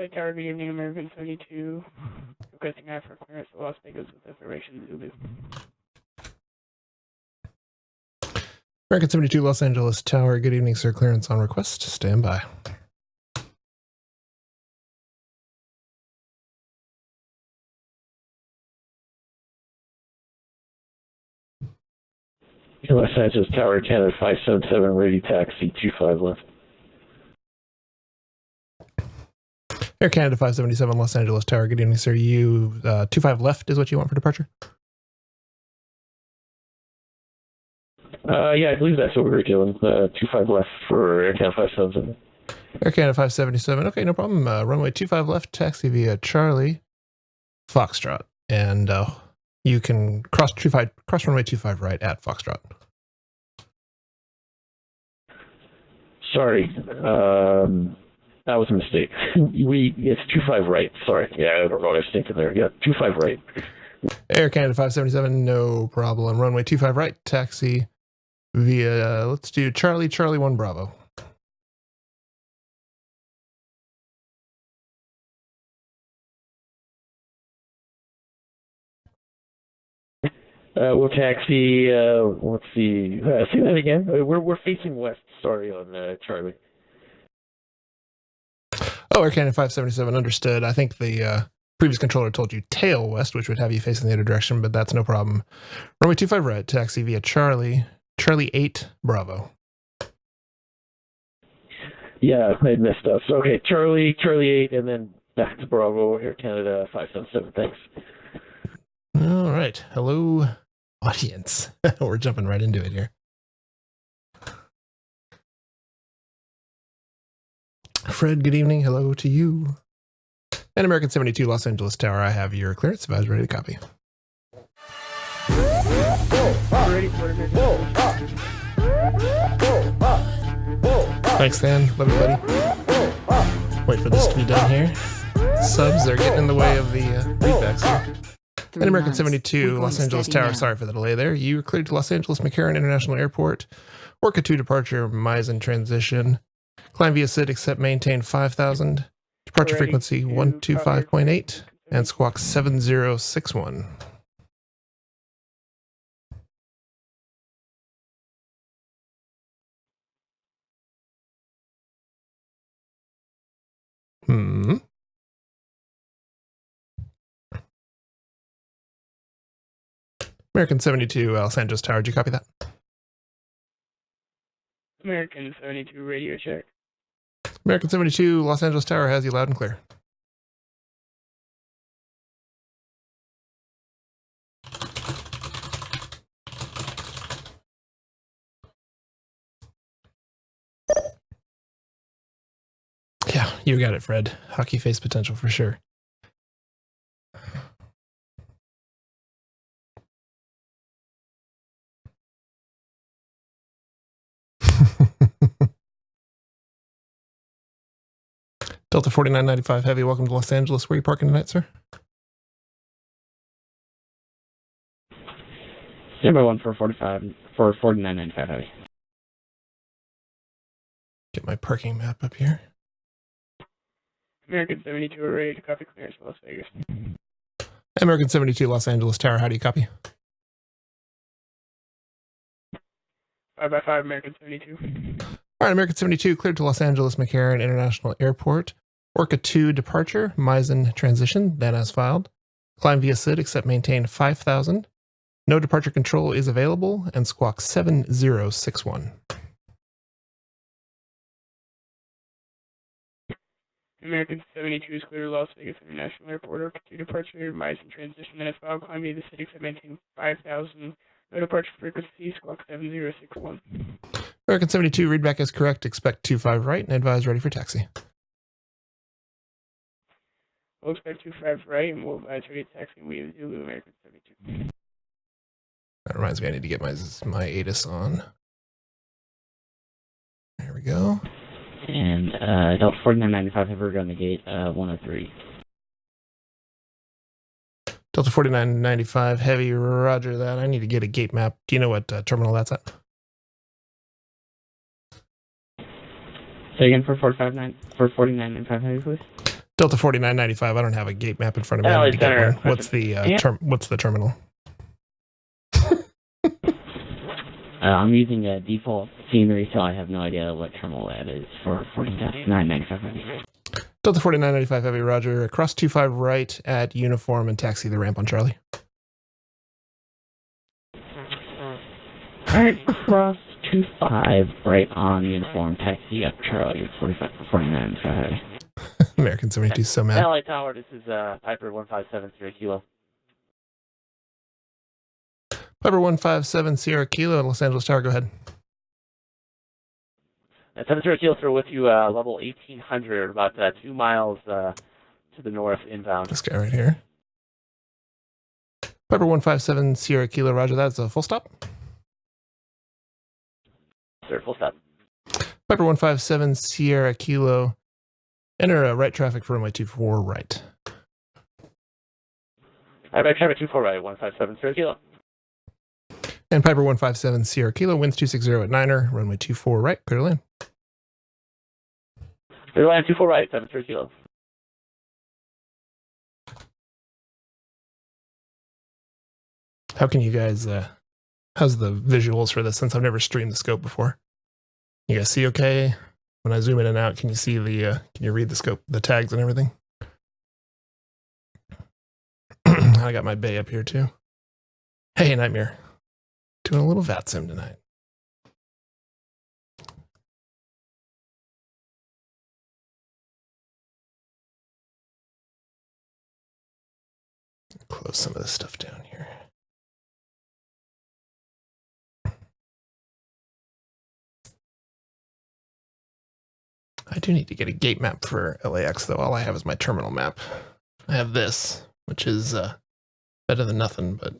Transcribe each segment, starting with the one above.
Charlie Tower, good evening, American 72. Requesting I for clearance to Las Vegas with information Zulu. American 72, Los Angeles Tower, good evening, sir. Clearance on request. Stand by. Los Angeles Tower, Canada 577, ready taxi 25 left. Air Canada 577, Los Angeles Tower, good evening, sir. You 25 left is what you want for departure? Yeah, I believe that's what we were doing. 25 left for Air Canada 577. Air Canada 577, okay, no problem. Runway 25 left, taxi via Charlie Foxtrot, and you can cross runway 25 right at Foxtrot. Sorry, that was a mistake. It's 25 right. Sorry, yeah, I don't know what I was thinking there. Yeah, 25 right. Air Canada 577, no problem. Runway 25 right, taxi via, let's do Charlie 1 Bravo. We'll taxi, let's see, say that again. We're facing west, sorry, on Charlie. Oh, Air Canada 577, understood. I think the previous controller told you tail west, which would have you facing the other direction, but that's no problem. Runway 25 right, taxi via Charlie 8 Bravo. Yeah, I messed up. So, okay, Charlie 8, and then back to Bravo, Air Canada 577, thanks. All right. Hello, audience. We're jumping right into it here. Fred, good evening. Hello to you. And American 72, Los Angeles Tower, I have your clearance. If I was ready to copy. Thanks, Dan. Love you, buddy. Wait for this to be done here. Subs are getting in the way of the readbacks here. And American 72, Los Angeles Tower, sorry for the delay there. You were cleared to Los Angeles McCarran International Airport. Orca 2 departure, Misen transition. Climb via SID, except maintain 5,000. Departure frequency 125.8 and squawk 7061. American 72, Los Angeles Tower, did you copy that? American 72, radio check. American 72, Los Angeles Tower has you loud and clear. Yeah, you got it, Fred. Hockey face potential for sure. Delta 4995 Heavy, welcome to Los Angeles. Where are you parking tonight, sir? Number 1 for 4995 Heavy. Get my parking map up here. American 72 are ready to copy clearance for Las Vegas. American 72, Los Angeles Tower, how do you copy? 5x5, American 72. All right, American 72, cleared to Los Angeles McCarran International Airport. Orca 2 departure, Misen transition, then as filed. Climb via SID, except maintain 5,000. No departure control is available, and squawk 7061. American 72 is clear to Las Vegas International Airport. Orca 2 departure, Misen transition, then as filed. Climb via the SID, except maintain 5,000. No departure frequency, squawk 7061. American 72, readback is correct. Expect 25 right and advise ready for taxi. We'll expect 25 right and we'll advise ready to taxi. We have Zulu, American 72. That reminds me, I need to get my ATIS on. There we go. And Delta 4995 have on the gate 103. Delta 4995 Heavy, roger that. I need to get a gate map. Do you know what terminal that's at? Say again for 4995 Heavy, please. Delta 4995. I don't have a gate map in front of me. I need to get one. What's the what's the terminal? I'm using a default scenery, so I have no idea what terminal that is for 4995 heavy. Delta 4995 heavy, roger. Cross 25 right at uniform and taxi the ramp on Charlie. Alright, cross 25 right on uniform, taxi up Charlie 4995 heavy. American 72 is so mad. ZLA Tower, this is Piper 157 Kilo. Piper 157 Sierra Kilo, Los Angeles Tower, go ahead. 70 Kilo, sir, with you, level 1800, about 2 miles to the north inbound. This guy right here. Piper 157 Sierra Kilo, roger, that's a full stop. Sir, full stop. Piper 157 Sierra Kilo, enter right traffic for runway 24 right. Right traffic 24 right, 157 Sierra Kilo. And Piper 157 Sierra Kilo, winds 260 at 9er, runway 24 right, clear to land. Clear to land 24 right, 7 Sierra Kilo. How can you guys, how's the visuals for this since I've never streamed the scope before? You guys see okay? When I zoom in and out, can you see the, can you read the scope, the tags and everything? I got my bay up here too. Hey, Nightmare. Doing a little VATSIM tonight. Close some of this stuff down here. I do need to get a gate map for LAX though. All I have is my terminal map. I have this, which is better than nothing, but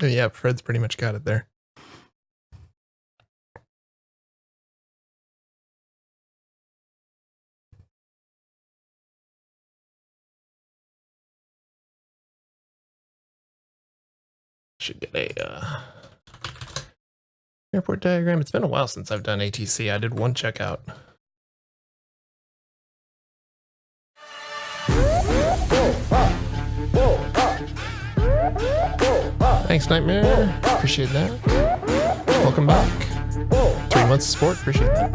yeah, Fred's pretty much got it there. Should get a airport diagram. It's been a while since I've done ATC. I did one checkout. Thanks, Nightmare. Appreciate that. Welcome back. 3 months of support. Appreciate that.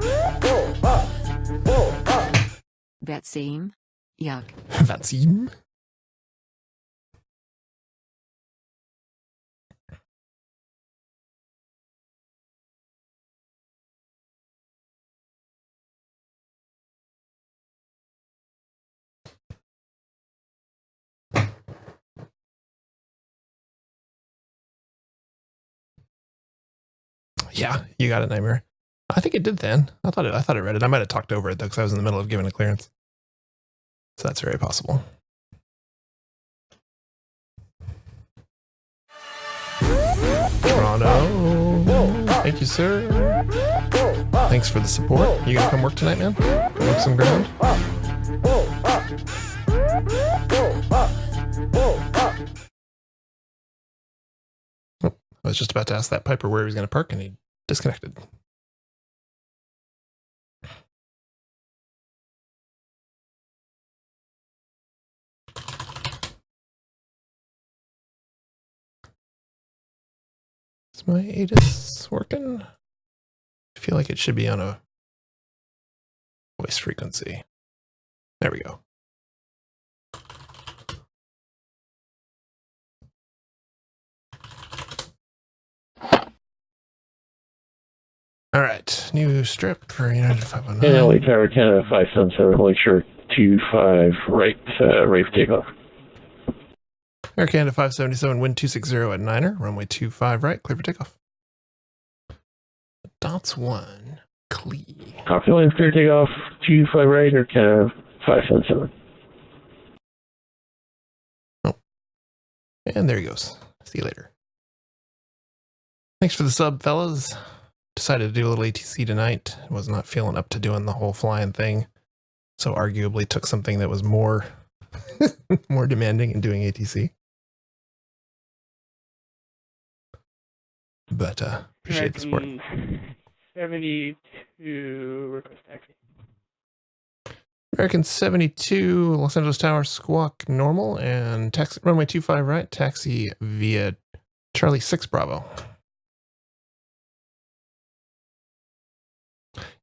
VATSIM? Yuck. VATSIM? Yeah, you got it, Nightmare. I think it did then. I thought it read it. I might have talked over it though, because I was in the middle of giving a clearance. So that's very possible. Toronto. Thank you, sir. Thanks for the support. You gonna come work tonight, man? Go work some ground? I was just about to ask that Piper where he was going to park, and he disconnected. Is my ATIS working? I feel like it should be on a voice frequency. There we go. All right, new strip for United 519. Yeah, LA Tower, Canada 577, holy short 25 right, ready for takeoff. Air Canada 577, wind 260 at 9er, runway 25 right, clear for takeoff. Dots 1, clear. Copy, land, clear takeoff, 25 right, Air Canada 577. Oh, and there he goes. See you later. Thanks for the sub, fellas. Decided to do a little ATC tonight. Was not feeling up to doing the whole flying thing, so arguably took something that was more more demanding in doing ATC. But appreciate the support. 72 request taxi. American 72, Los Angeles Tower, squawk normal, and taxi, runway 25 right, taxi via Charlie 6 Bravo.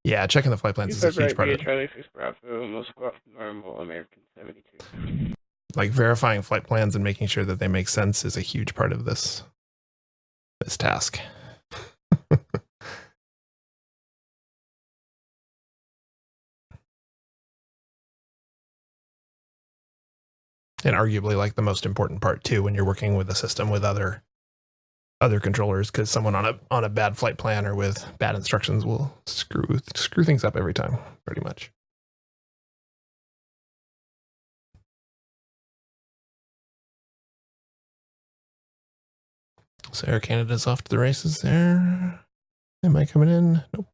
Yeah, checking the flight plans is a huge part of it. Charlie 6 Bravo, most squawk normal, American 72. Like verifying flight plans and making sure that they make sense is a huge part of this task. And arguably like the most important part too when you're working with a system with other controllers, because someone on a bad flight plan or with bad instructions will screw things up every time, pretty much. So Air Canada's off to the races there. Am I coming in? Nope.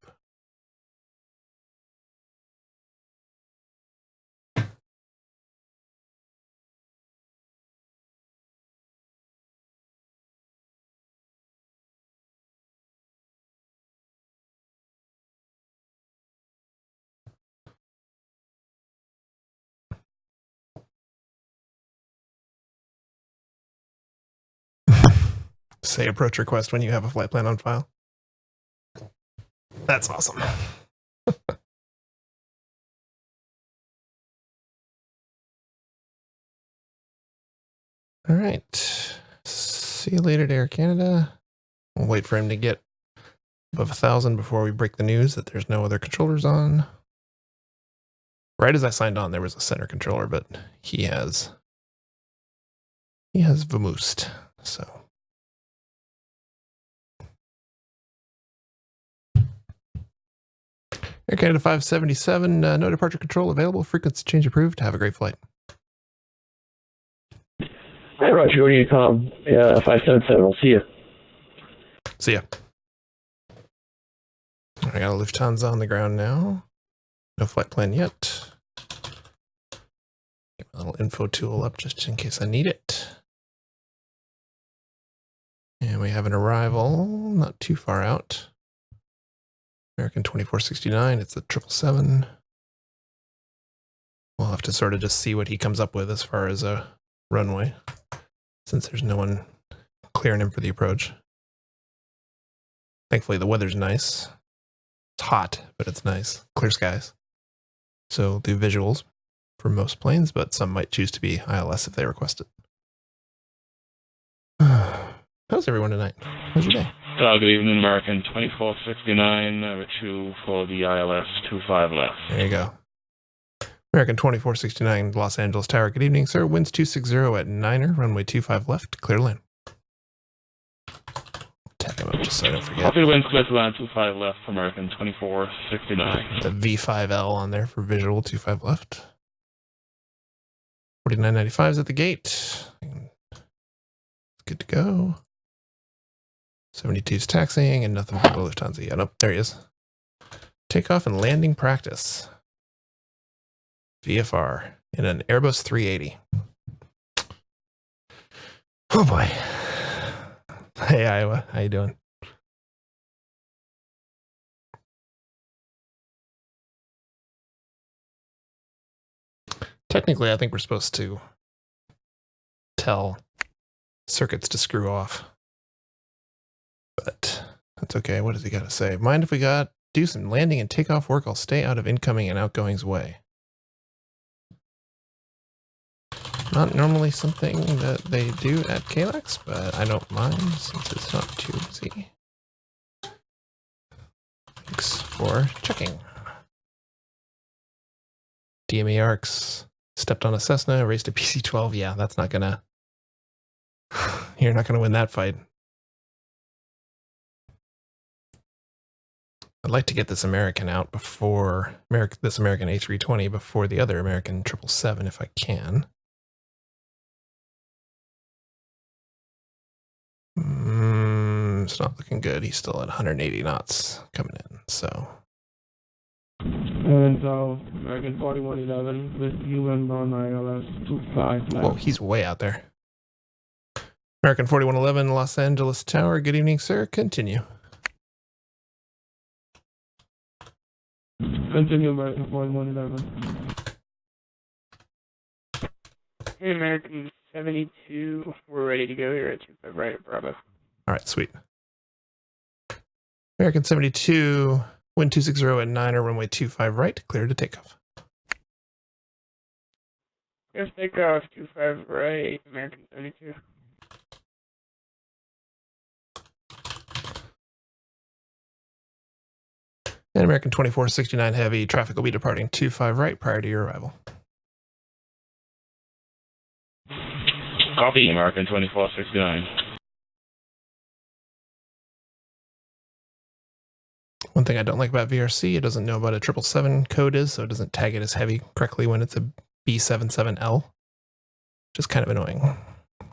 Say approach request when you have a flight plan on file. That's awesome. All right. See you later to Air Canada. We'll wait for him to get above 1,000 before we break the news that there's no other controllers on. Right as I signed on, there was a center controller, but he has vamoosed, so. Air Canada 577, no departure control available. Frequency change approved. Have a great flight. Hi, Roger. What do you call? Yeah, 577. I'll see you. See ya. I got a Lufthansa on the ground now. No flight plan yet. Get my little info tool up just in case I need it. And we have an arrival not too far out. American 2469, it's the 777. We'll have to sort of just see what he comes up with as far as a runway, since there's no one clearing him for the approach. Thankfully, the weather's nice. It's hot, but it's nice. Clear skies. So we'll do visuals for most planes, but some might choose to be ILS if they request it. How's everyone tonight? How's your day? Good evening, American 2469, number 2 for the ILS 25 left. There you go. American 2469, Los Angeles Tower. Good evening, sir. Winds 260 at 9er, runway 25 left, clear lane. Tag him up just so I don't forget. Copy, winds clear to land 25 left, American 2469. The V5L on there for visual, 25 left. 4995 is at the gate. Good to go. 72's taxiing and nothing for the Lufthansa yet. Oh, there he is. Takeoff and landing practice. VFR in an Airbus 380. Oh boy. Hey Iowa, how you doing? Technically, I think we're supposed to tell circuits to screw off. But that's okay. What does he got to say? Mind if we do some landing and takeoff work? I'll stay out of incoming and outgoing's way. Not normally something that they do at KLAX, but I don't mind since it's not too busy. Thanks for checking. DME ARCs stepped on a Cessna, raced a PC-12. Yeah, that's not gonna... You're not gonna win that fight. I'd like to get this American out before this American A320 before the other American 777 if I can. It's not looking good. He's still at 180 knots coming in, so. And American 4111 with UN on ILS 25. Whoa, he's way out there. American 4111, Los Angeles Tower. Good evening, sir. Continue. Continue, American 4111. American 72, we're ready to go here at 25 right at Bravo. All right, sweet. American 72, wind 260 at 9 or runway 25 right, clear to takeoff. Yes, takeoff 25 right, American 72. And American 2469 heavy, traffic will be departing 25 right prior to your arrival. Copy, American 2469. One thing I don't like about VRC, it doesn't know what a 777 code is, so it doesn't tag it as heavy correctly when it's a B77L, which is kind of annoying.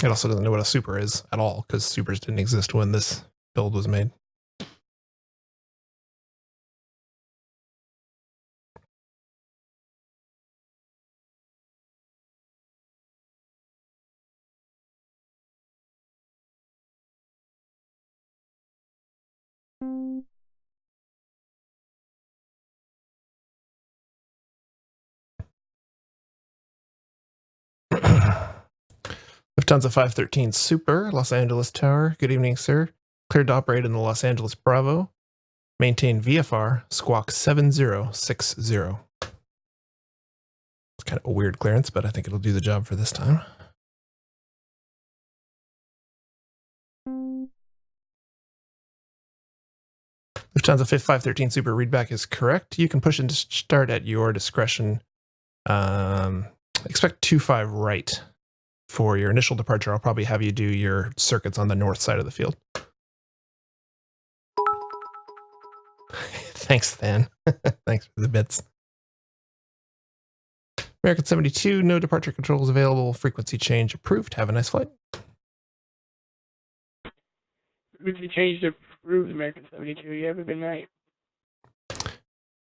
It also doesn't know what a super is at all, because supers didn't exist when this build was made. Lufthansa 513 Super, Los Angeles Tower. Good evening, sir. Cleared to operate in the Los Angeles Bravo. Maintain VFR, squawk 7060. It's kind of a weird clearance, but I think it'll do the job for this time. Lufthansa 513 Super, readback is correct. You can push into start at your discretion. Expect 25 right. For your initial departure, I'll probably have you do your circuits on the north side of the field. Thanks, Than. Thanks for the bits. American 72, no departure controls available. Frequency change approved. Have a nice flight. Frequency change approved, American 72. You have a good night.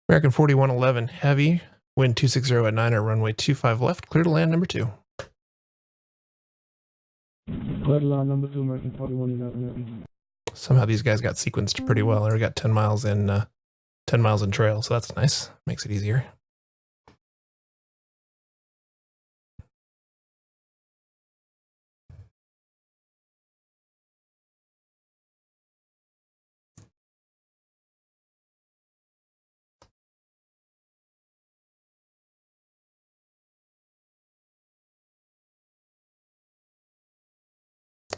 American 4111, heavy. Wind 260 at 9 or runway 25 left. Clear to land number 2. Clear to land number 2, American 4111. Somehow these guys got sequenced pretty well. I got 10 miles in 10 miles in trail, so that's nice. Makes it easier.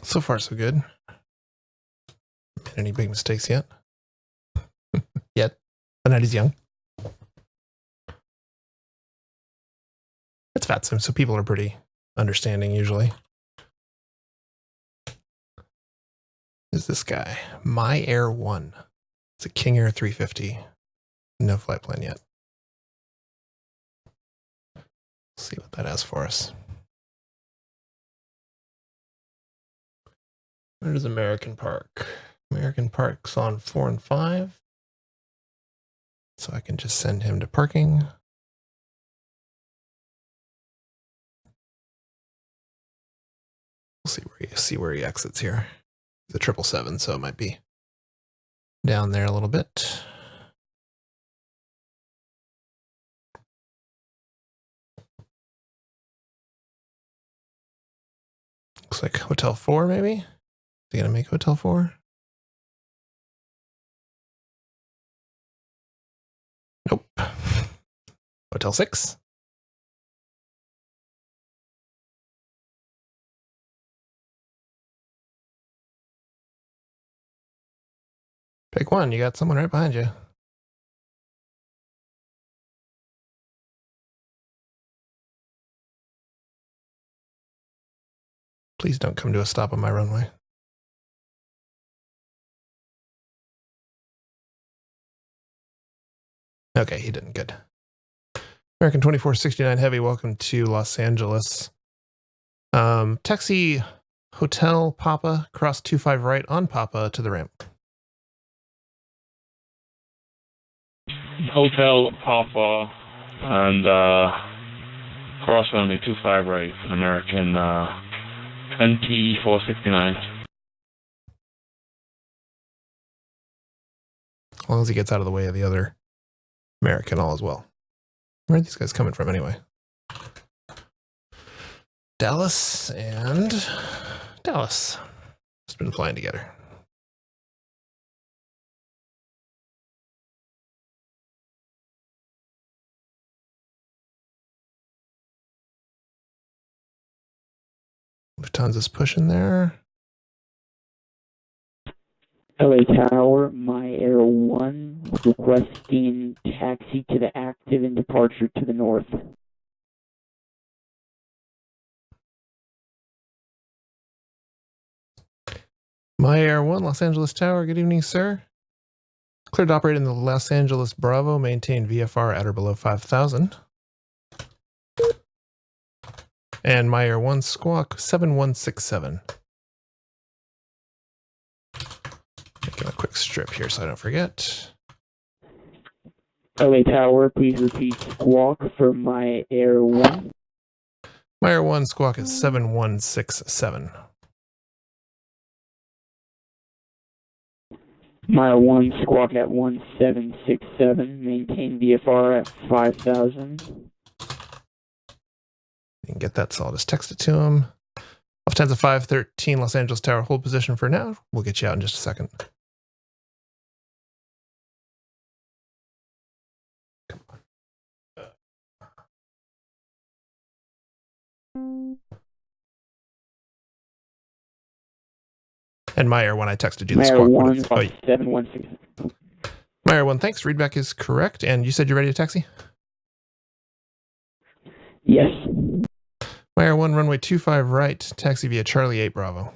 So far, so good. Made any big mistakes yet? Yet. The night is young. It's VATSIM, so people are pretty understanding usually. Is this guy? My Air 1. It's a King Air 350. No flight plan yet. Let's see what that has for us. Where does American Park? American Park's on 4 and 5. So I can just send him to parking. We'll see where he exits here. The 777, so it might be down there a little bit. Looks like Hotel 4, maybe? Is he gonna make Hotel 4? Nope. Hotel 6? Pick one. You got someone right behind you. Please don't come to a stop on my runway. Okay, he didn't. Good. American 2469 Heavy, welcome to Los Angeles. Taxi Hotel Papa, cross 25 right on Papa to the ramp. Hotel Papa and cross runway 25 right, American 2469. As long as he gets out of the way of the other American, all is well. Where are these guys coming from anyway? Dallas and Dallas. It's been flying together. Lufthansa's pushing there. LA Tower, my Air 1 requesting taxi to the active and departure to the north. My Air 1, Los Angeles Tower, good evening, sir. Cleared to operate in the Los Angeles Bravo, maintain VFR at or below 5,000. And my Air 1 Squawk 7167. Making a quick strip here so I don't forget. LA Tower, please repeat squawk for my Air 1. My Air 1 Squawk is 7167. My Air 1 squawk at 1767, maintain VFR at 5,000. You can get that, so I'll just text it to him. Lufthansa 513, Los Angeles Tower, hold position for now. We'll get you out in just a second. Come on. And my Air 1, I texted you the squawk. 1, 716. My Air 1, thanks. Readback is correct. And you said you're ready to taxi? Yes. My Air 1, runway 25 right, taxi via Charlie 8 Bravo.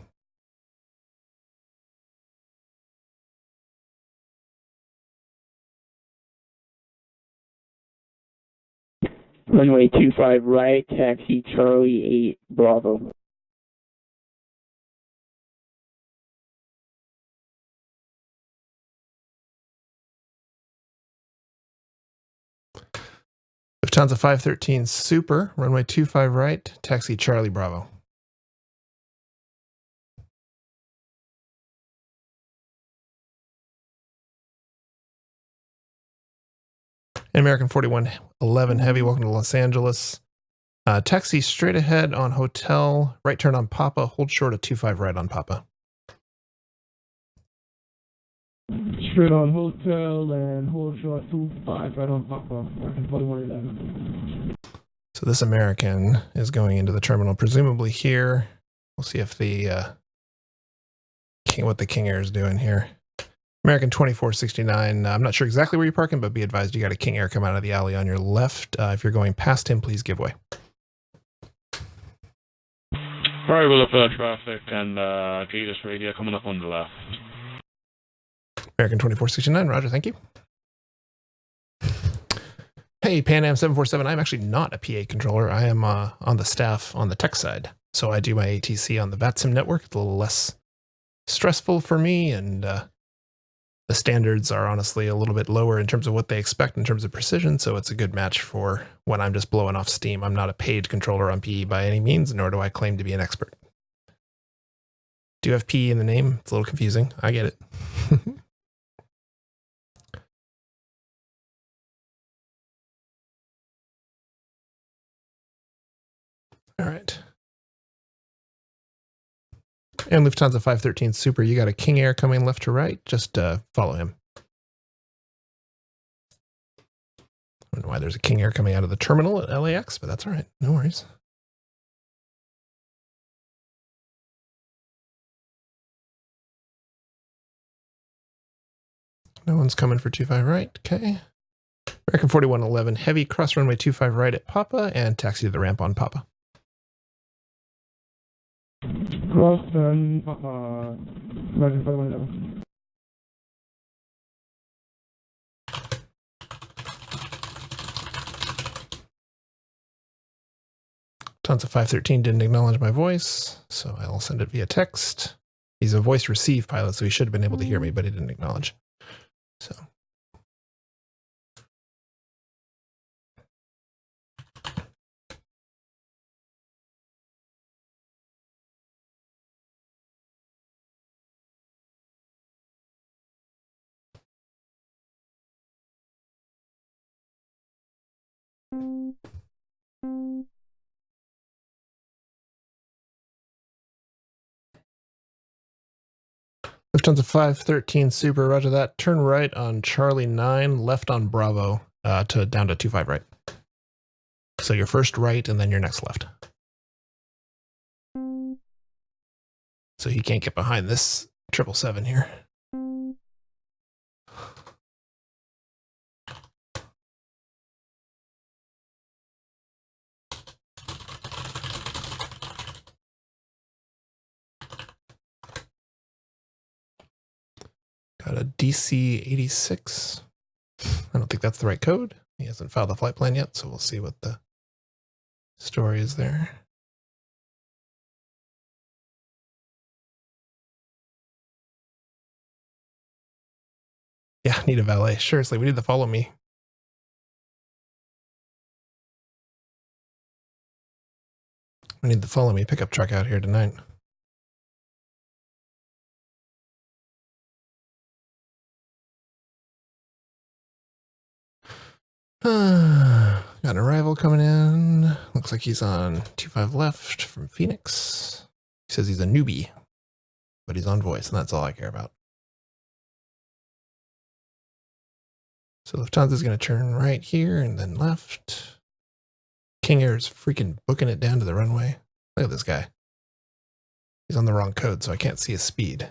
Runway 25 right, taxi Charlie 8 Bravo. Lufthansa 513 Super, runway 25 right, taxi Charlie Bravo. And American 4111 Heavy, welcome to Los Angeles. Taxi straight ahead on Hotel, right turn on Papa, hold short at 25 right on Papa. Straight on hotel and hold short 25 right on Papa. American 4111. So this American is going into the terminal, presumably here. We'll see if the what the King Air is doing here. American 2469. I'm not sure exactly where you're parking, but be advised you got a King Air come out of the alley on your left. If you're going past him, please give way. Alright, we'll look for that traffic and Jesus radio coming up on the left. American 2469, roger, thank you. Hey, Pan Am 747, I'm actually not a PA controller. I am on the staff on the tech side. So I do my ATC on the VATSIM network. It's a little less stressful for me, and the standards are honestly a little bit lower in terms of what they expect in terms of precision, so it's a good match for when I'm just blowing off steam. I'm not a paid controller on PE by any means, nor do I claim to be an expert. Do you have PE in the name? It's a little confusing. I get it. All right. And Lufthansa 513 Super, you got a King Air coming left to right. Just follow him. I don't know why there's a King Air coming out of the terminal at LAX, but that's all right. No worries. No one's coming for 25 right. Okay. American 4111 Heavy, cross runway 25 right at Papa, and taxi to the ramp on Papa. Cross and Papa. American 4111. Lufthansa 513 didn't acknowledge my voice, so I'll send it via text. He's a voice receive pilot, so he should have been able to hear me, but he didn't acknowledge. So. Lufthansa 513 Super, roger that. Turn right on Charlie 9, left on Bravo, to down to 25 right. So your first right and then your next left. So he can't get behind this 777 here. Got a DC 86. I don't think that's the right code. He hasn't filed the flight plan yet, so we'll see what the story is there. Yeah, need a valet. Seriously, we need to follow me. We need the follow me pickup truck out here tonight. Got an arrival coming in. Looks like he's on 25 left from Phoenix. He says he's a newbie, but he's on voice, and that's all I care about. So Lufthansa's going to turn right here and then left. King Air is freaking booking it down to the runway. Look at this guy. He's on the wrong code, so I can't see his speed.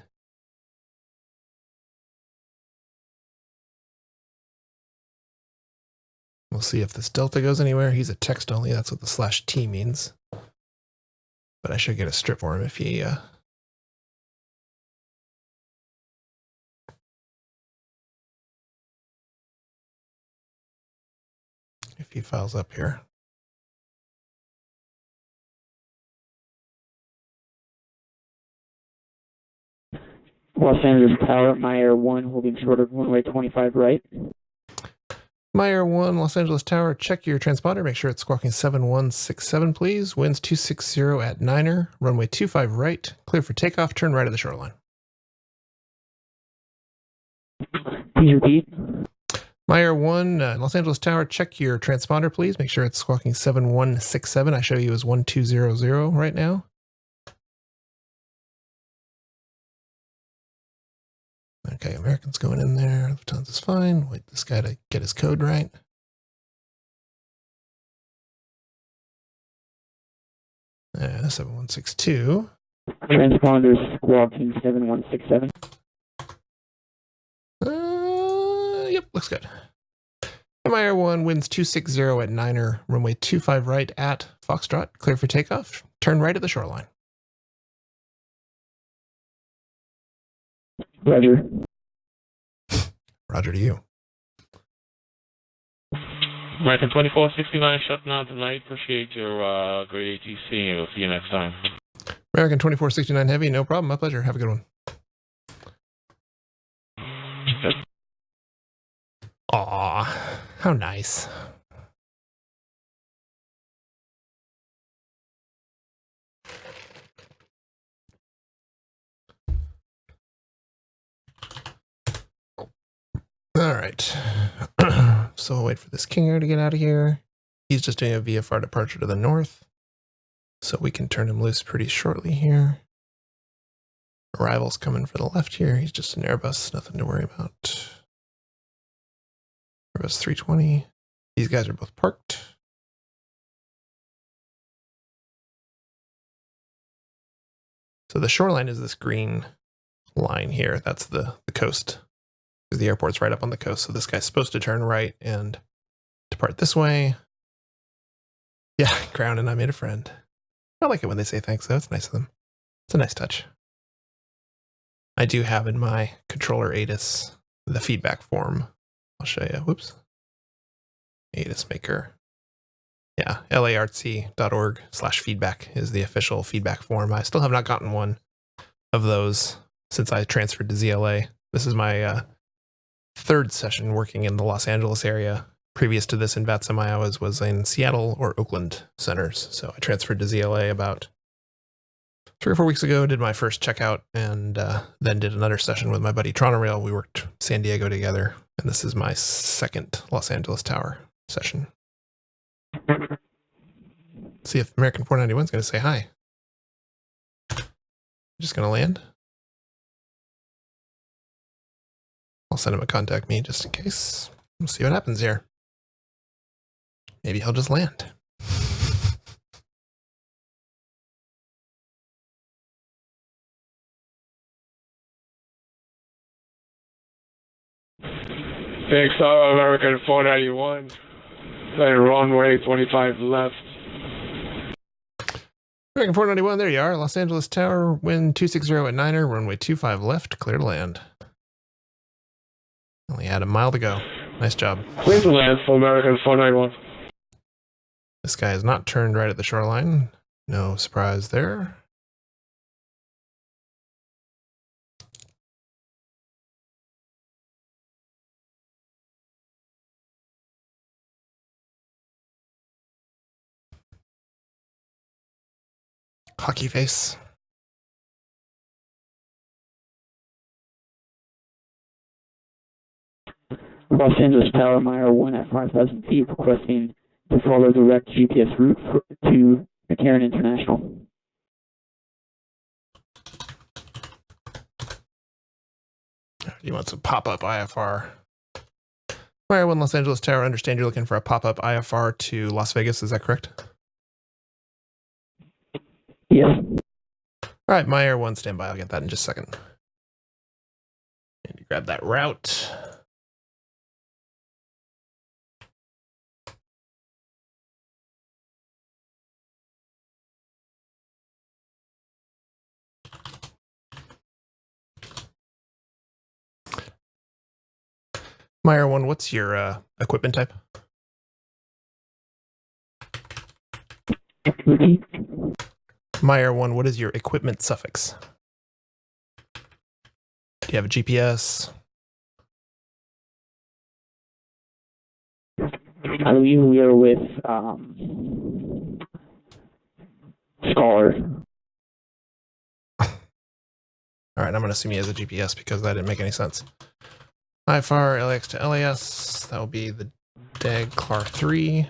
We'll see if this Delta goes anywhere. He's a text only. That's what the /T means. But I should get a strip for him if he... if he files up here. Los Angeles Tower, my Air 1, holding short of runway 25 right. My Air 1, Los Angeles Tower, check your transponder. Make sure it's squawking 7167, please. Winds 260 at 9er, runway 25 right. Clear for takeoff, turn right at the shoreline. Please repeat. My Air 1, Los Angeles Tower, check your transponder, please. Make sure it's squawking 7167. I show you as 1200 right now. Okay, American's going in there. Lufthansa's fine. Wait this guy to get his code right. Yeah, 7162. Transponder squawking 7167. Yep, looks good. MIR 1, winds 260 at 9er, runway 25 right at Foxtrot. Clear for takeoff. Turn right at the shoreline. Roger. Roger to you. American 2469 shutting down tonight. Appreciate your great ATC. We'll see you next time. American 2469 Heavy, no problem. My pleasure. Have a good one. Aw, how nice. All right. So I'll wait for this King Air to get out of here. He's just doing a VFR departure to the north, so we can turn him loose pretty shortly here. Arrival's coming for the left here. He's just an Airbus, nothing to worry about. Airbus 320. These guys are both parked. So the shoreline is this green line here. That's the coast. Because the airport's right up on the coast. So this guy's supposed to turn right and depart this way. Yeah, ground and I made a friend. I like it when they say thanks, though. It's nice of them. It's a nice touch. I do have in my controller ATIS the feedback form. I'll show you. Whoops. ATIS maker. Yeah, larc.org/feedback is the official feedback form. I still have not gotten one of those since I transferred to ZLA. This is my third session working in the Los Angeles area. Previous to this in VATSIM I was in Seattle or Oakland centers. So I transferred to ZLA about 3 or 4 weeks ago, did my first checkout, and then did another session with my buddy Toronto. We worked San Diego together, and this is my second Los Angeles Tower session. See if American 491 is going to say hi. Just going to land. I'll send him a contact me just in case. We'll see what happens here. Maybe he'll just land. Thanks, American 491. Then runway 25 left. American 491, there you are. Los Angeles Tower, wind 260 at 9er, runway 25 left, clear to land. Only had a mile to go. Nice job. Clear to land for American 491. This guy has not turned right at the shoreline. No surprise there. Hockey face. Los Angeles Tower, Meyer 1 at 5,000 feet, requesting to follow direct GPS route to McCarran International. You want some pop-up IFR. Meyer 1 Los Angeles Tower, understand you're looking for a pop-up IFR to Las Vegas, is that correct? Yes. All right, Meyer 1, stand by. I'll get that in just a second. And you grab that route. Meyer 1, what's your equipment type? Repeat. Meyer 1, what is your equipment suffix? Do you have a GPS? I believe we are with Scholar. All right, I'm going to assume he has a GPS because that didn't make any sense. IFR, LAX to LAS, that will be the DAG CLAR 3.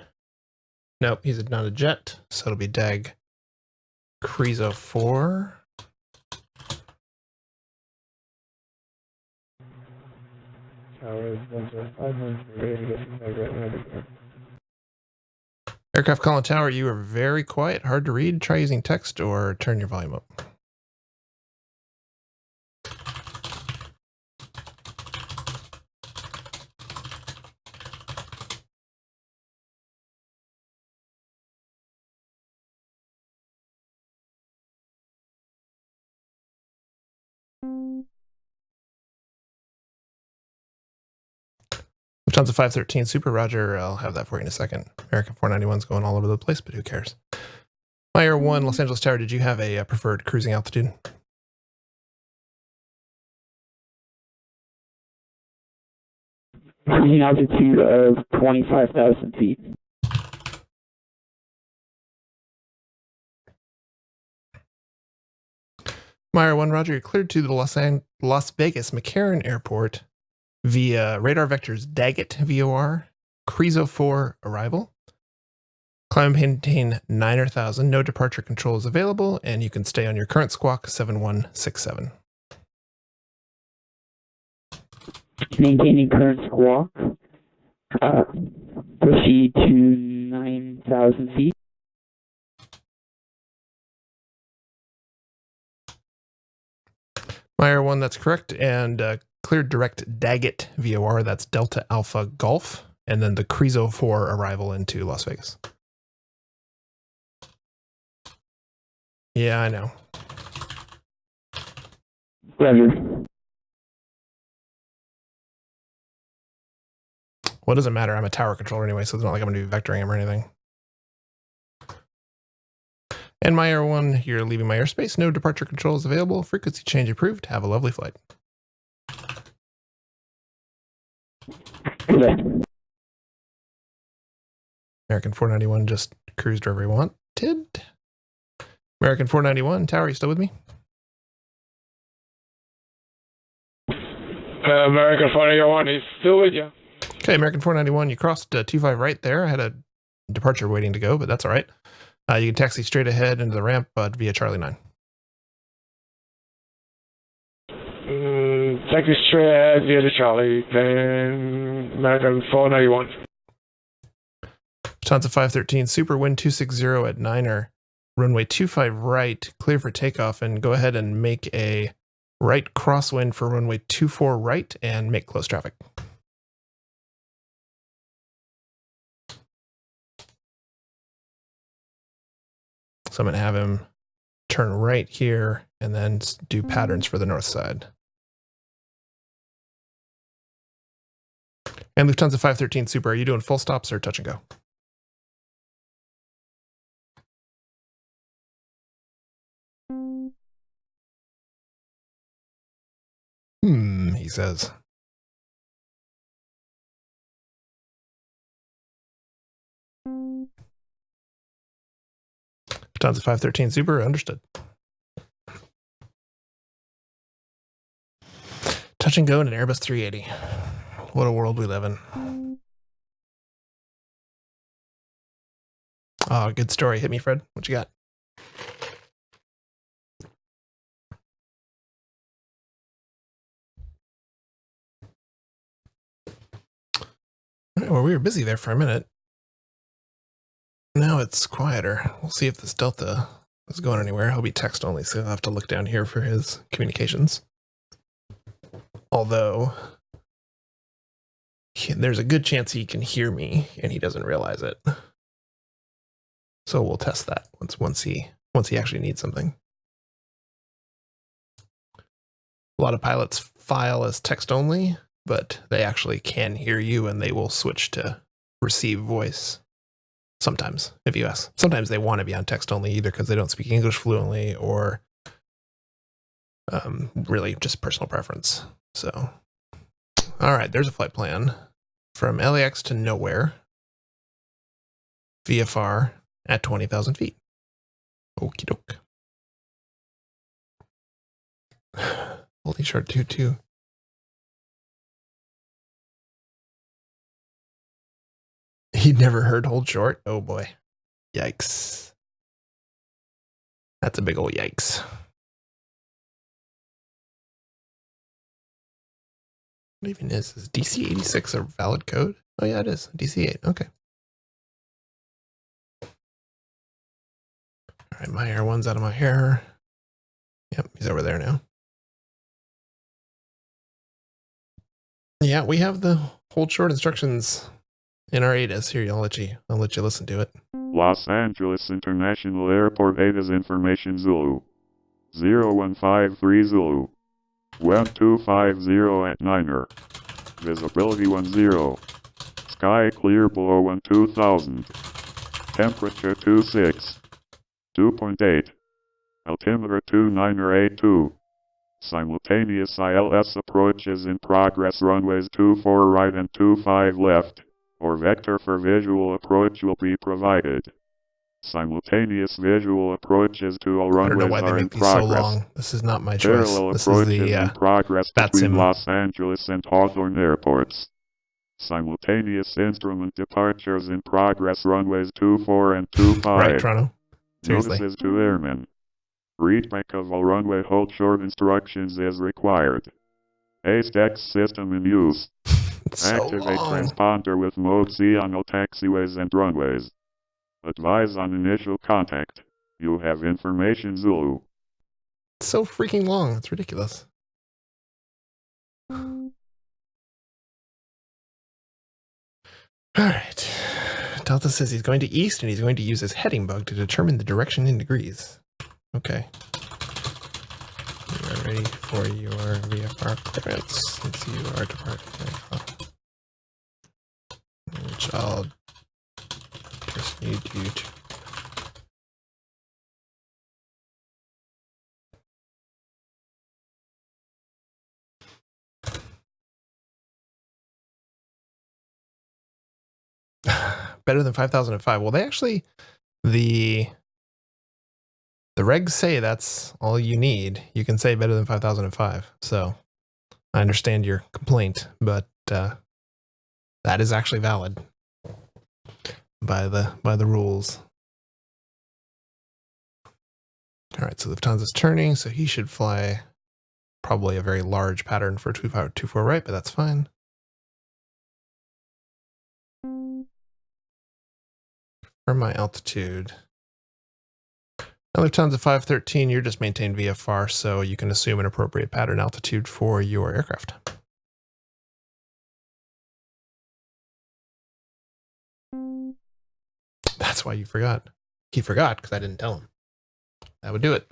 Nope, he's not a jet, so it'll be DAG Crizo 4. Aircraft calling tower, you are very quiet, hard to read. Try using text or turn your volume up. Lufthansa 513 Super, Roger. I'll have that for you in a second. American 491's going all over the place, but who cares? Meyer 1, Los Angeles Tower, did you have a preferred cruising altitude? Cruising altitude of 25,000 feet. Meyer 1, Roger, you're cleared to the Las Vegas McCarran Airport via radar vectors Daggett VOR, Crizo 4 arrival. Climb and maintain 9,000, no departure control is available, and you can stay on your current squawk 7167. Maintaining current squawk. Proceed to 9,000 feet. Meyer 1, that's correct, and cleared direct Daggett VOR, that's Delta Alpha Golf, and then the Crizo 4 arrival into Las Vegas. Yeah, I know. Roger. Well, it doesn't matter. I'm a tower controller anyway, so it's not like I'm going to be vectoring him or anything. And Meyer 1, you're leaving my airspace. No departure control is available. Frequency change approved. Have a lovely flight. Okay. American 491 just cruised wherever he wanted. American 491, tower, you still with me? American 491 is still with you. Okay, American 491, you crossed 25 right there. I had a departure waiting to go, but that's all right. You can taxi straight ahead into the ramp via Charlie 9. Thank you, straight via the Charlie, then American 491. Lufthansa 513, super wind 260 at 9er, runway 25 right, clear for takeoff, and go ahead and make a right crosswind for runway 24 right and make close traffic. So I'm going to have him turn right here and then do patterns for the north side. And Lufthansa 513 super, are you doing full stops or touch and go? He says. Lufthansa 513 super, understood. Touch and go in an Airbus 380. What a world we live in. Oh, good story. Hit me, Fred. What you got? All right, well, we were busy there for a minute. Now it's quieter. We'll see if this Delta is going anywhere. He'll be text only, so I'll have to look down here for his communications. Although, there's a good chance he can hear me and he doesn't realize it. So we'll test that once he actually needs something. A lot of pilots file as text only, but they actually can hear you and they will switch to receive voice. Sometimes, if you ask. Sometimes they want to be on text only, either because they don't speak English fluently or really just personal preference. So, all right, there's a flight plan from LAX to nowhere, VFR at 20,000 feet. Okie doke. Holding short 22. He'd never heard hold short? Oh boy. Yikes. That's a big old yikes. What even is DC-86 a valid code? Oh yeah, it is. DC-8. Okay. All right, my Air 1's out of my hair. Yep, he's over there now. Yeah, we have the hold short instructions in our ATIS. Here, I'll let you listen to it. Los Angeles International Airport ATIS information Zulu 0153 Zulu 1250 at 9er. Visibility 10. Sky clear below 12,000. Temperature 26. 2.8. Altimeter 2982. Simultaneous ILS approaches in progress runways 24 right and 25 left, or vector for visual approach will be provided. Simultaneous visual approaches to all runways are in progress. So long. This is not my choice. Parallel this approaches is the in progress between VATSIM. Los Angeles and Hawthorne airports. Simultaneous instrument departures in progress runways 24 and 25. Right, Toronto. Seriously. Notices to airmen. Readback of all runway hold short instructions is required. ASTEX system in use. Activate transponder with mode C on all taxiways and runways. Advise on initial contact. You have information Zulu. It's so freaking long. It's ridiculous. All right. Delta says he's going to east and he's going to use his heading bug to determine the direction in degrees. Okay. You are ready for your VFR clearance since you are departing. Which I'll just need you to. Better than 5,005. Well, they actually, the regs say that's all you need. You can say better than 5,005. So I understand your complaint, but that is actually valid by the rules. All right, so Lufthansa's turning, so he should fly probably a very large pattern for 2524 right, but that's fine. For my altitude. Now Lufthansa 513, you're just maintained VFR, so you can assume an appropriate pattern altitude for your aircraft. That's why you forgot. He forgot because I didn't tell him. That would do it.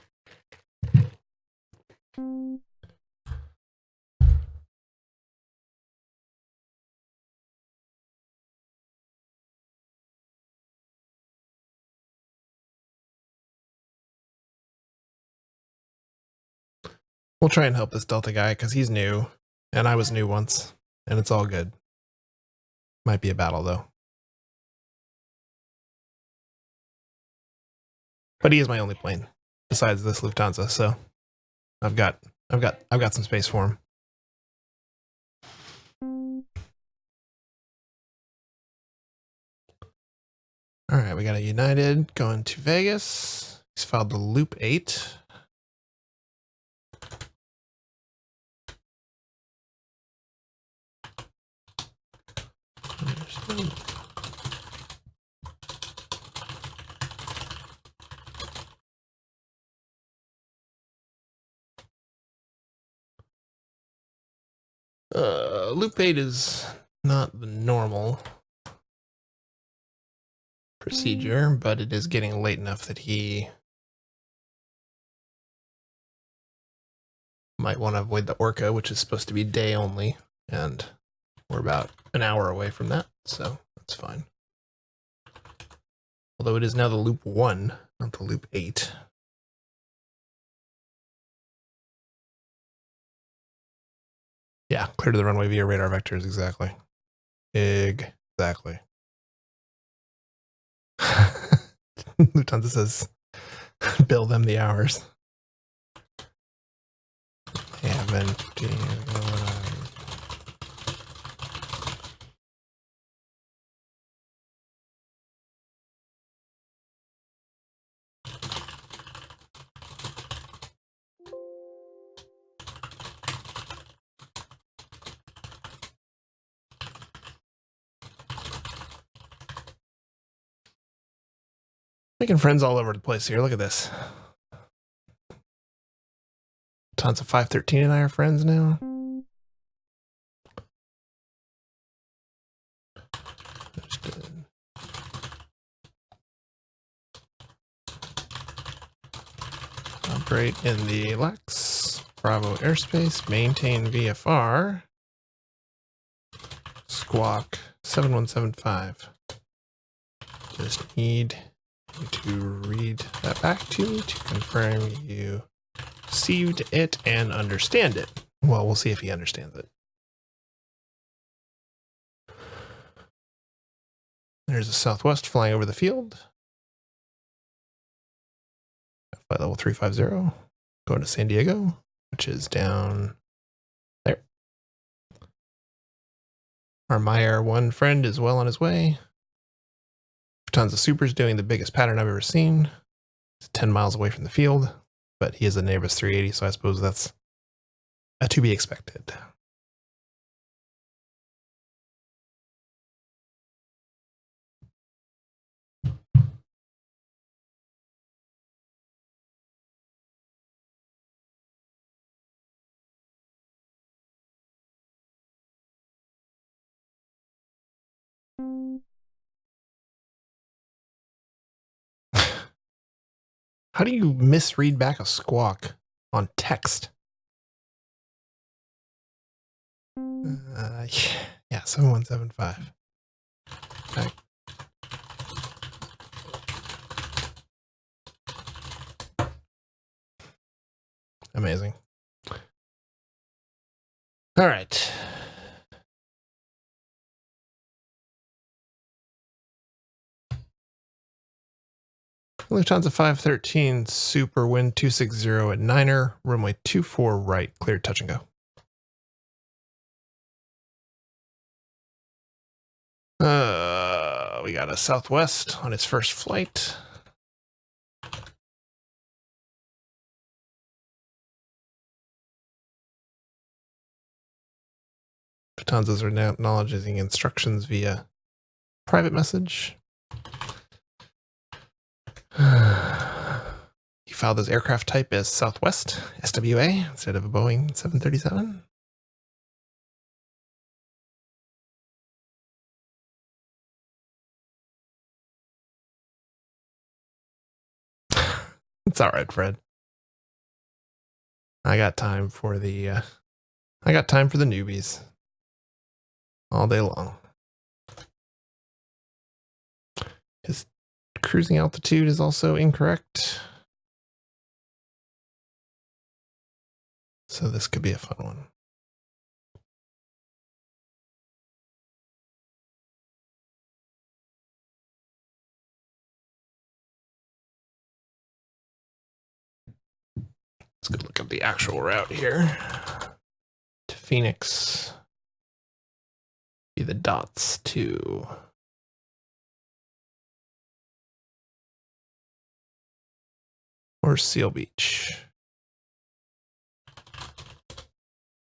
We'll try and help this Delta guy because he's new, and I was new once, and it's all good. Might be a battle though. But he is my only plane besides this Lufthansa, so I've got some space for him. All right, we got a United going to Vegas. He's filed the Loop 8. Loop 8 is not the normal procedure, but it is getting late enough that he might want to avoid the Orca, which is supposed to be day only, and we're about an hour away from that, so that's fine. Although it is now the Loop 1, not the Loop 8. Yeah, clear to the runway via radar vectors, exactly. Exactly. Lufthansa says, bill them the hours. Making friends all over the place here. Look at this. Tons of 513 and I are friends now. Operate in the Lex Bravo airspace. Maintain VFR. Squawk 7175. Just need to read that back to me to confirm you received it and understand it. Well, we'll see if he understands it. There's a Southwest flying over the field. Flight level 350, going to San Diego, which is down there. Our My Air 1 friend is well on his way. Tons of supers doing the biggest pattern I've ever seen. It's 10 miles away from the field, but he is a Airbus 380, so I suppose that's to be expected. How do you misread back a squawk on text? Yeah, 7175. Back. Amazing. All right. Lufthansa 513, super wind 260 at Niner, runway 24 right, clear touch and go. We got a Southwest on its first flight. Lufthansa's are now acknowledging instructions via private message. He filed his aircraft type as Southwest SWA instead of a Boeing 737. It's all right, Fred. I got time for the newbies all day long. His cruising altitude is also incorrect. So this could be a fun one. Let's go look at the actual route here. To Phoenix. Be the dots to or Seal Beach.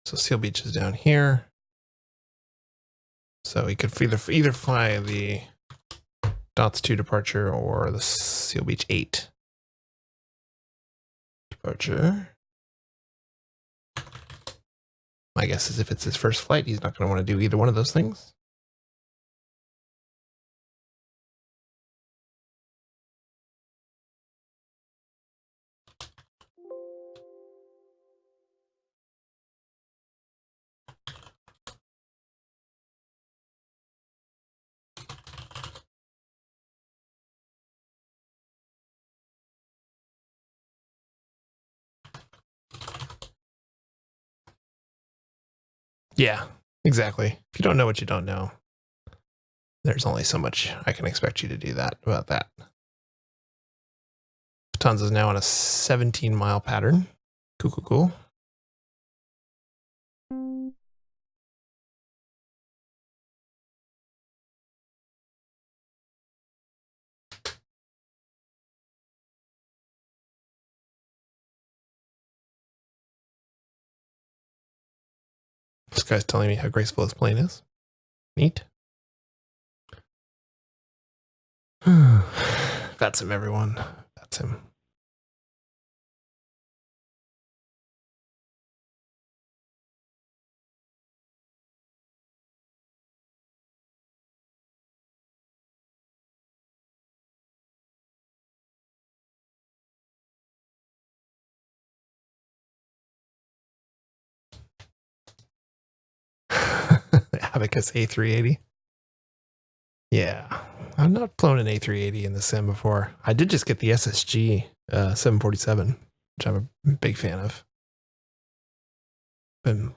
So Seal Beach is down here. So he could either fly the dots 2 departure or the Seal Beach 8 departure. My guess is if it's his first flight, he's not going to want to do either one of those things. Yeah, exactly. If you don't know what you don't know, there's only so much I can expect you to do about that. Lufthansa is now on a 17-mile pattern. Cool, cool, cool. This guy's telling me how graceful his plane is. Neat. VATSIM, everyone. VATSIM. Abacus A380. Yeah, I've not flown an A380 in the sim before. I did just get the SSG 747, which I'm a big fan of.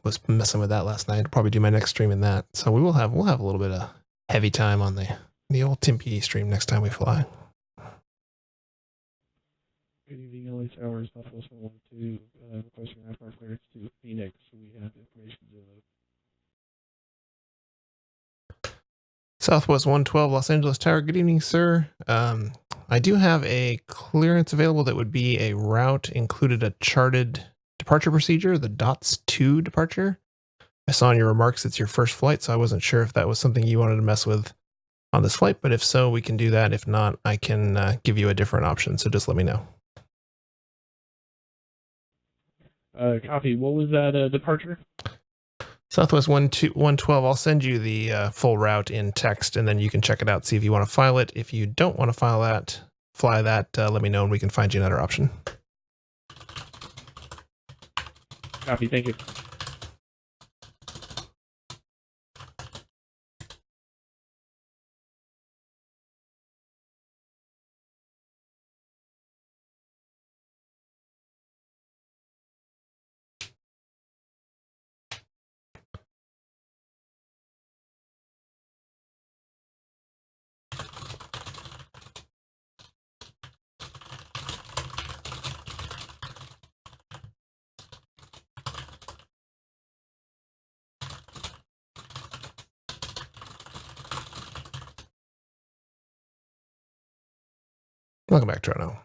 Was messing with that last night. I'll probably do my next stream in that. So we'll have a little bit of heavy time on the old Tempe stream next time we fly. Good evening, LA Towers, Buffalo 712, requesting aircraft clearance to Phoenix. We have information to Southwest 112, Los Angeles Tower. Good evening, sir. I do have a clearance available that would be a route included a charted departure procedure, the DOTS 2 departure. I saw in your remarks it's your first flight, so I wasn't sure if that was something you wanted to mess with on this flight, but if so, we can do that. If not, I can give you a different option, so just let me know. copy. What was that departure? Southwest 112, I'll send you the full route in text, and then you can check it out, see if you want to file it. If you don't want to fly that, let me know, and we can find you another option. Copy, thank you. Welcome back, Toronto.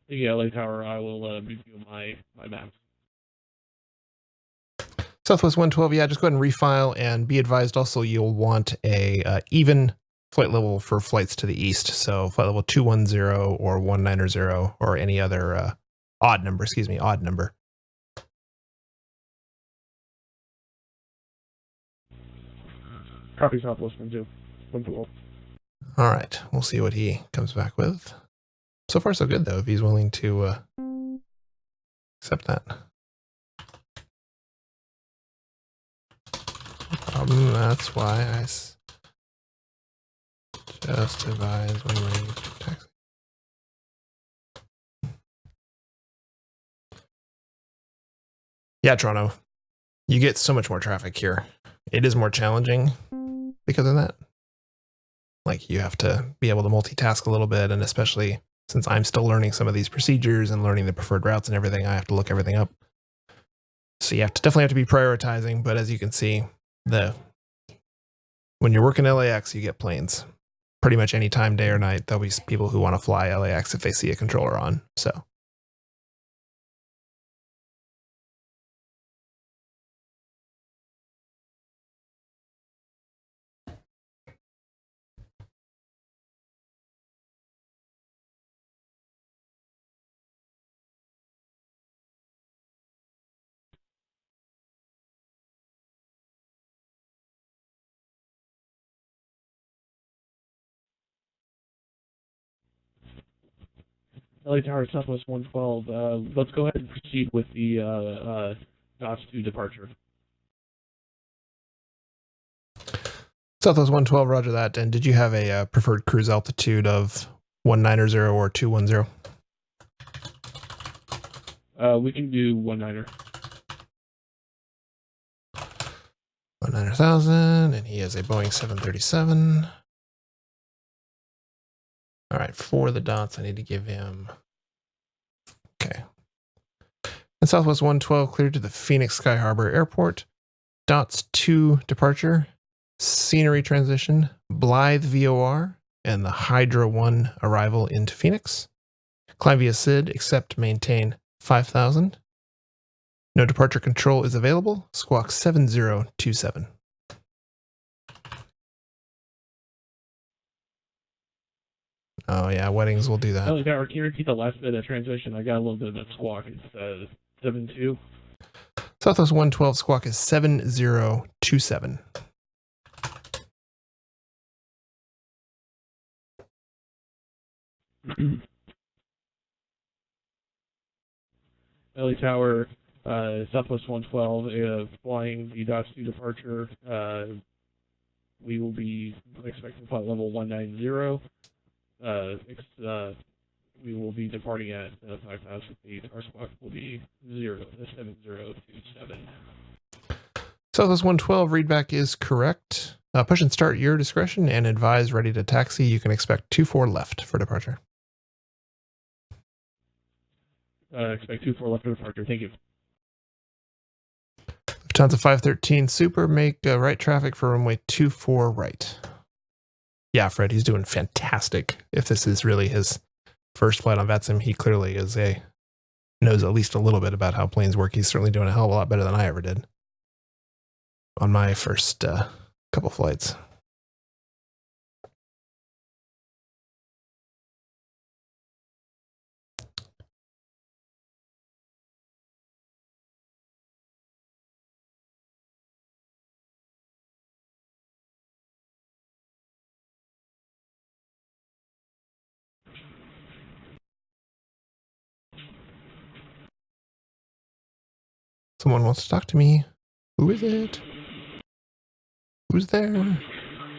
The LA Tower, I will review my maps. Southwest 112, yeah, just go ahead and refile, and be advised also you'll want a even flight level for flights to the east. So flight level 210 or 190 or any other odd number. Copy Southwest 112. All right, we'll see what he comes back with. So far, so good, though, if he's willing to accept that. That's why I just advise when ready to taxi. Yeah, Toronto, you get so much more traffic here. It is more challenging because of that. Like, you have to be able to multitask a little bit, and especially since I'm still learning some of these procedures and learning the preferred routes and everything, I have to look everything up. So you definitely have to be prioritizing, but as you can see, when you're working LAX, you get planes. Pretty much any time, day or night, there'll be people who want to fly LAX if they see a controller on. So. LA Tower, Southwest 112. Let's go ahead and proceed with the DOTS 2 departure. Southwest 112, roger that. And did you have a preferred cruise altitude of 190 or 210? We can do 19er. 190,000, and he has a Boeing 737. All right, for the dots, I need to give him. Okay. And Southwest 112 cleared to the Phoenix Sky Harbor Airport. Dots 2 departure, scenery transition, Blythe VOR, and the Hydra 1 arrival into Phoenix. Climb via SID, accept, maintain 5,000. No departure control is available. Squawk 7027. Oh yeah, weddings will do that. LA Tower, can you repeat the last bit of that transition? I got a little bit of that squawk. It's 72. Southwest 112 squawk is 7027. LA Tower, Southwest 112, flying the DOTS 2 departure. We will be expecting flight level 190. We will be departing at 5,000 feet. Our squawk will be 7027. Southwest 112 readback is correct. Push and start your discretion, and advise ready to taxi. You can expect 24 left for departure. Expect 24 left for departure. Thank you. Lufthansa 513 Super, make right traffic for runway 24 right. Yeah, Fred, he's doing fantastic. If this is really his first flight on VATSIM, he clearly knows at least a little bit about how planes work. He's certainly doing a hell of a lot better than I ever did on my first couple flights. Someone wants to talk to me. Who is it? Who's there?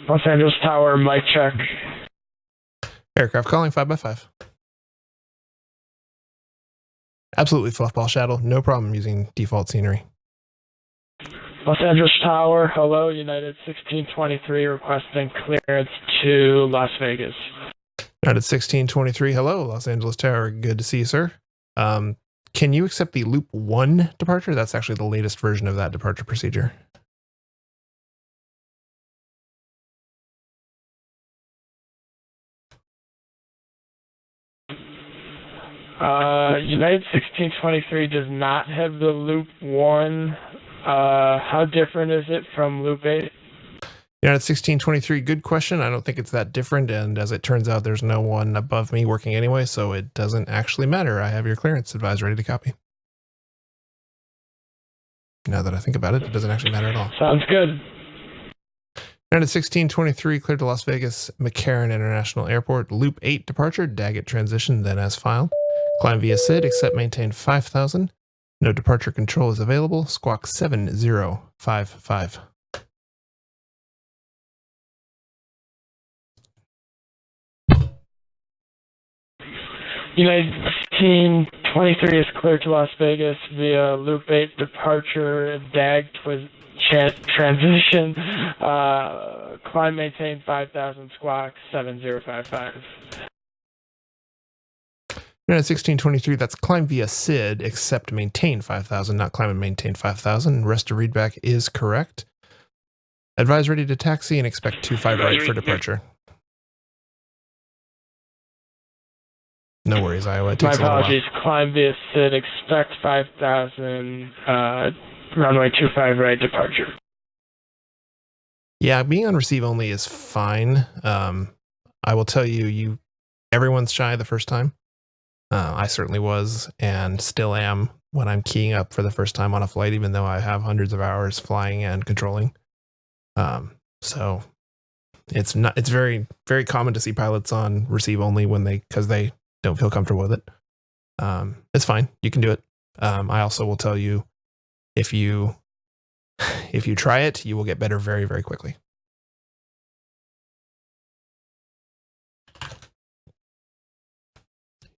Los Angeles Tower, mic check. Aircraft calling 5x5. Absolutely, Fluffball Shadow. No problem using default scenery. Los Angeles Tower, hello, United 1623, requesting clearance to Las Vegas. United 1623, hello, Los Angeles Tower. Good to see you, sir. Can you accept the Loop 1 departure? That's actually the latest version of that departure procedure. United 1623 does not have the Loop 1. How different is it from Loop 8? United 1623, good question. I don't think it's that different, and as it turns out, there's no one above me working anyway, so it doesn't actually matter. I have your clearance. Advise ready to copy. Now that I think about it, it doesn't actually matter at all. Sounds good. United 1623, cleared to Las Vegas McCarran International Airport. Loop 8 departure, Daggett transition, then as filed. Climb via SID, except maintain 5,000. No departure control is available. Squawk 7055. United 1623 is cleared to Las Vegas via Loop 8 departure, DAG transition, climb maintain 5,000, squawk 7055. United 1623, that's climb via SID, except maintain 5,000, not climb and maintain 5,000. Rest of readback is correct. Advise ready to taxi and expect 25 right for departure. No worries, Iowa. It My takes a little while. apologies. Climb via SID, expect 5,000, runway 25 right departure. Yeah, being on receive only is fine. I will tell you, everyone's shy the first time. I certainly was and still am when I'm keying up for the first time on a flight, even though I have hundreds of hours flying and controlling. So it's very, very common to see pilots on receive only because they don't feel comfortable with it. It's fine. You can do it. I also will tell you, if you try it, you will get better very, very quickly.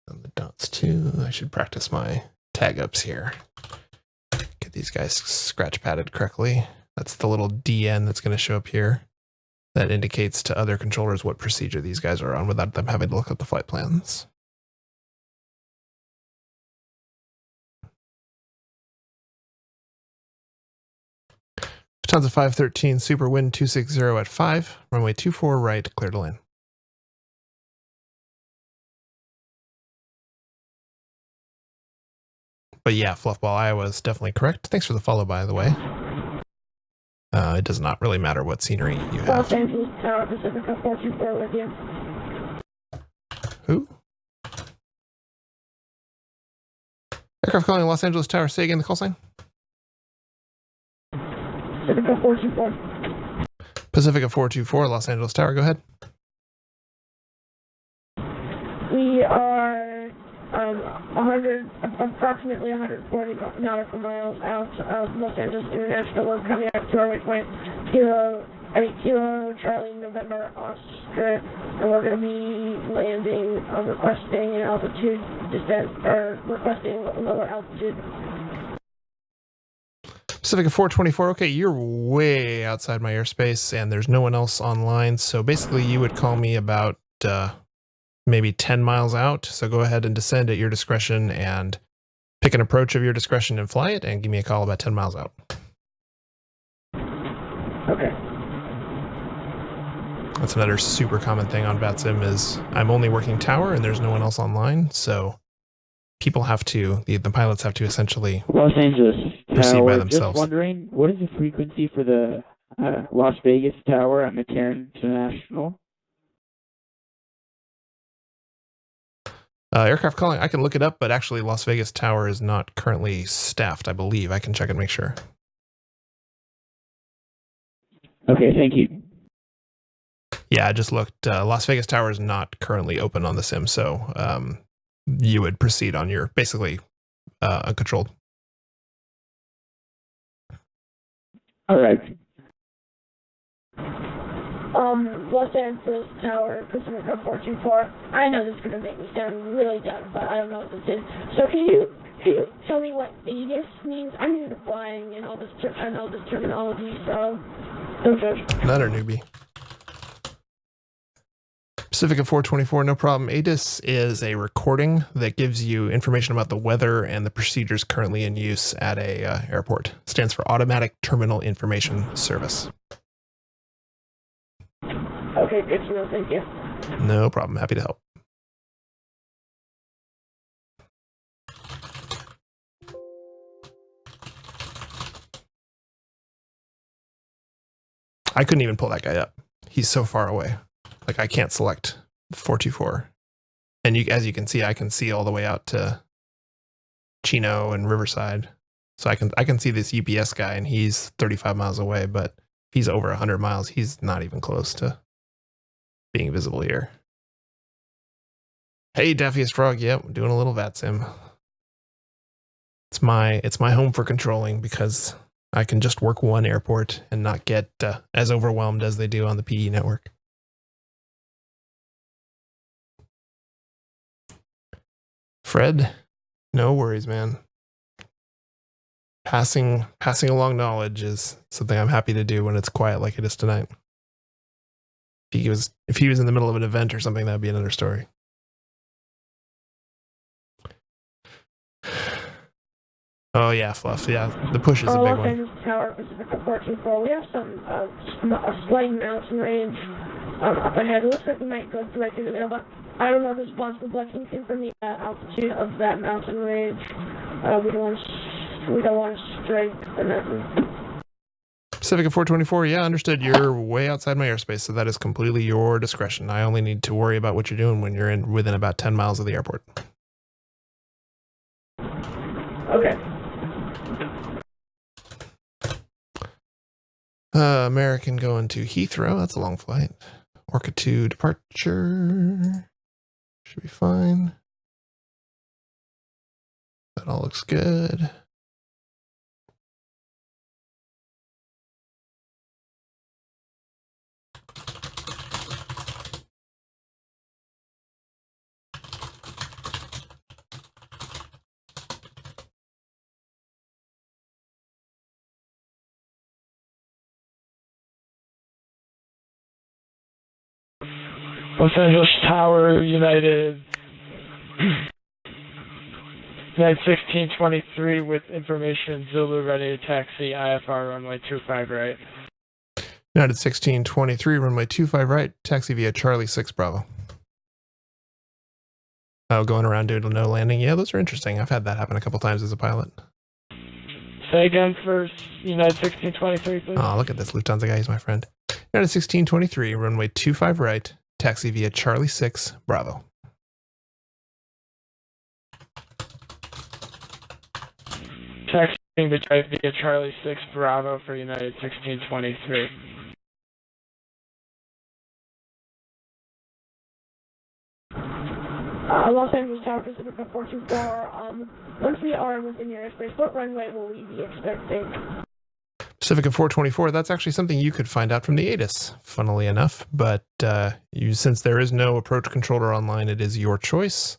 And the dots too. I should practice my tag ups here. Get these guys scratch padded correctly. That's the little DN that's going to show up here. That indicates to other controllers what procedure these guys are on without them having to look up the flight plans. Lufthansa 513, super wind 260 at 5, runway 24 right, clear to land. But yeah, Fluffball, Iowa is definitely correct. Thanks for the follow, by the way. It does not really matter what scenery you have. Los Angeles Tower, Pacific 424 with you. Who? Aircraft calling Los Angeles Tower. Say again the call sign. Pacifica 424. Pacifica 424, Los Angeles Tower. Go ahead. We are approximately 140 nautical miles out of Los Angeles International. We're coming up to our waypoint Kilo Charlie November Oscar, and we're going to be landing, requesting an altitude descent, or requesting lower altitude. Pacifica 424, okay, you're way outside my airspace and there's no one else online, so basically you would call me about maybe 10 miles out, so go ahead and descend at your discretion and pick an approach of your discretion and fly it, and give me a call about 10 miles out. Okay. That's another super common thing on VATSIM is I'm only working tower and there's no one else online, so people have to, the pilots have to essentially Los Angeles proceed by Tower, themselves. just wondering, what is the frequency for the Las Vegas Tower at McCarran International? Aircraft calling, I can look it up, but actually Las Vegas Tower is not currently staffed, I believe. I can check and make sure. Okay, thank you. Yeah, I just looked. Las Vegas Tower is not currently open on the sim, so you would proceed on your, basically, uncontrolled. All right. Los Angeles Tower, Pacific 424. I know this is going to make me sound really dumb, but I don't know what this is. So can you tell me what ATIS means? I'm new to flying and all this terminology, so don't judge. Not a newbie. Pacifica 424, no problem. ATIS is a recording that gives you information about the weather and the procedures currently in use at a airport. It stands for Automatic Terminal Information Service. Okay, good to know. Thank you. No problem. Happy to help. I couldn't even pull that guy up. He's so far away. Like I can't select 424. And as you can see, I can see all the way out to Chino and Riverside. So I can see this UPS guy, and he's 35 miles away, but if he's over 100 miles, he's not even close to being visible here. Hey, Daffiest Frog. Yep, doing a little VATSIM. It's my home for controlling because I can just work one airport and not get as overwhelmed as they do on the PE network. Fred, no worries, man. Passing along knowledge is something I'm happy to do when it's quiet like it is tonight. If he was in the middle of an event or something, that'd be another story. Oh yeah, Fluff. Yeah, the push is a big one. Tower, Pacific 424. We have a slight mountain range up ahead. It looks like we might go right through the middle, but I don't know if it's possible. But can you confirm the altitude of that mountain range? We don't want to strike the mountain. Pacific 424. Yeah, understood. You're way outside my airspace, so that is completely your discretion. I only need to worry about what you're doing when you're within about 10 miles of the airport. Okay. American going to Heathrow. That's a long flight. Orca 2 departure. Should be fine. That all looks good. Los Angeles Tower, United 1623 with information, Zulu ready to taxi, IFR runway 25 right. United 1623, runway 25 right, taxi via Charlie 6 Bravo. Oh, going around doing no landing. Yeah, those are interesting. I've had that happen a couple times as a pilot. Say again for United 1623, please. Oh, look at this Lufthansa guy. He's my friend. United 1623, runway 25 right, taxi via Charlie 6 Bravo. Taxiing the drive via Charlie 6 Bravo for United 1623. Los Angeles Tower, Pacific 424. Once we are within your airspace, what runway will we be expecting? Pacifica 424, that's actually something you could find out from the ATIS, funnily enough. But since there is no approach controller online, it is your choice.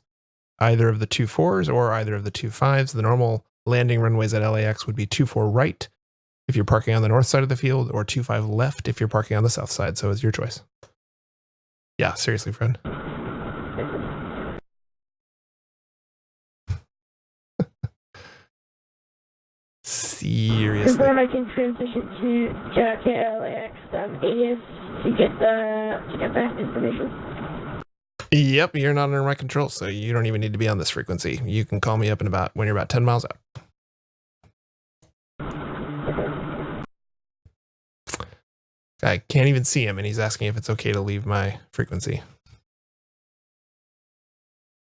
Either of the 24s or either of the 25s. The normal landing runways at LAX would be 24 right if you're parking on the north side of the field, or 25 left if you're parking on the south side. So it's your choice. Yeah, seriously, friend. Seriously. Confirm I can transition to LAX ATIS to get that information. Yep, you're not under my control, so you don't even need to be on this frequency. You can call me up when you're about 10 miles out. I can't even see him, and he's asking if it's okay to leave my frequency.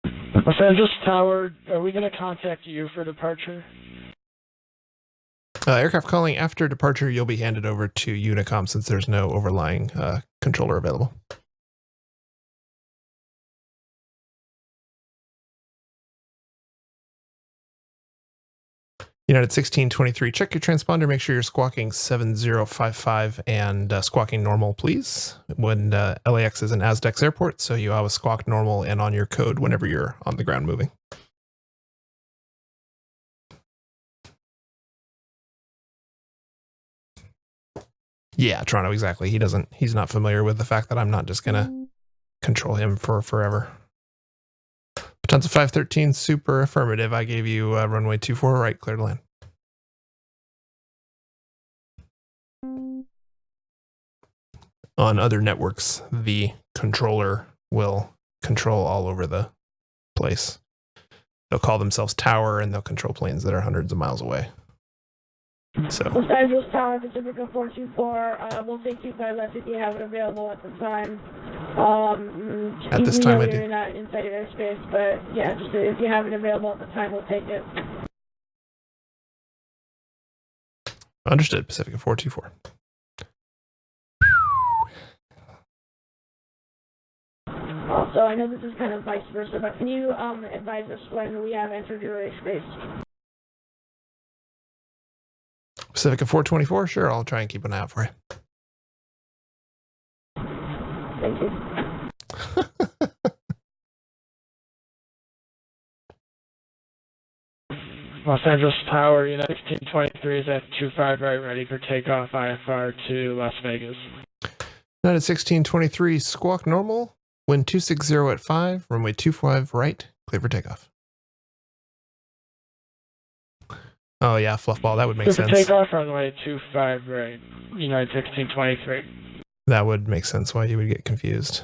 Los Angeles Tower, are we going to contact you for departure? Aircraft calling after departure, you'll be handed over to Unicom since there's no overlying controller available. United 1623, check your transponder, make sure you're squawking 7055 and squawking normal, please. When LAX is an ASDEX airport, so you always squawk normal and on your code whenever you're on the ground moving. Yeah, Toronto, exactly. He's not familiar with the fact that I'm not just gonna control him for forever. Lufthansa 513, super affirmative. I gave you runway 24 right, clear to land. On other networks, the controller will control all over the place. They'll call themselves tower and they'll control planes that are hundreds of miles away. So. Los Angeles Tower, Pacific 424, we'll take 25 left if you have it available at the time. At this time I do. You're not inside your airspace, but yeah, just if you have it available at the time, we'll take it. Understood, Pacific 424. Also, I know this is kind of vice versa, but can you advise us when we have entered your airspace? Pacific 424, sure, I'll try and keep an eye out for you. Thank you. Los Angeles Tower, United 1623 is at 25 right, ready for takeoff, IFR to Las Vegas. United 1623, squawk normal, wind 260 at 5, runway 25 right, clear for takeoff. Oh yeah, fluffball, that would make sense. Takeoff, runway 25 right, United 1623. That would make sense why you would get confused.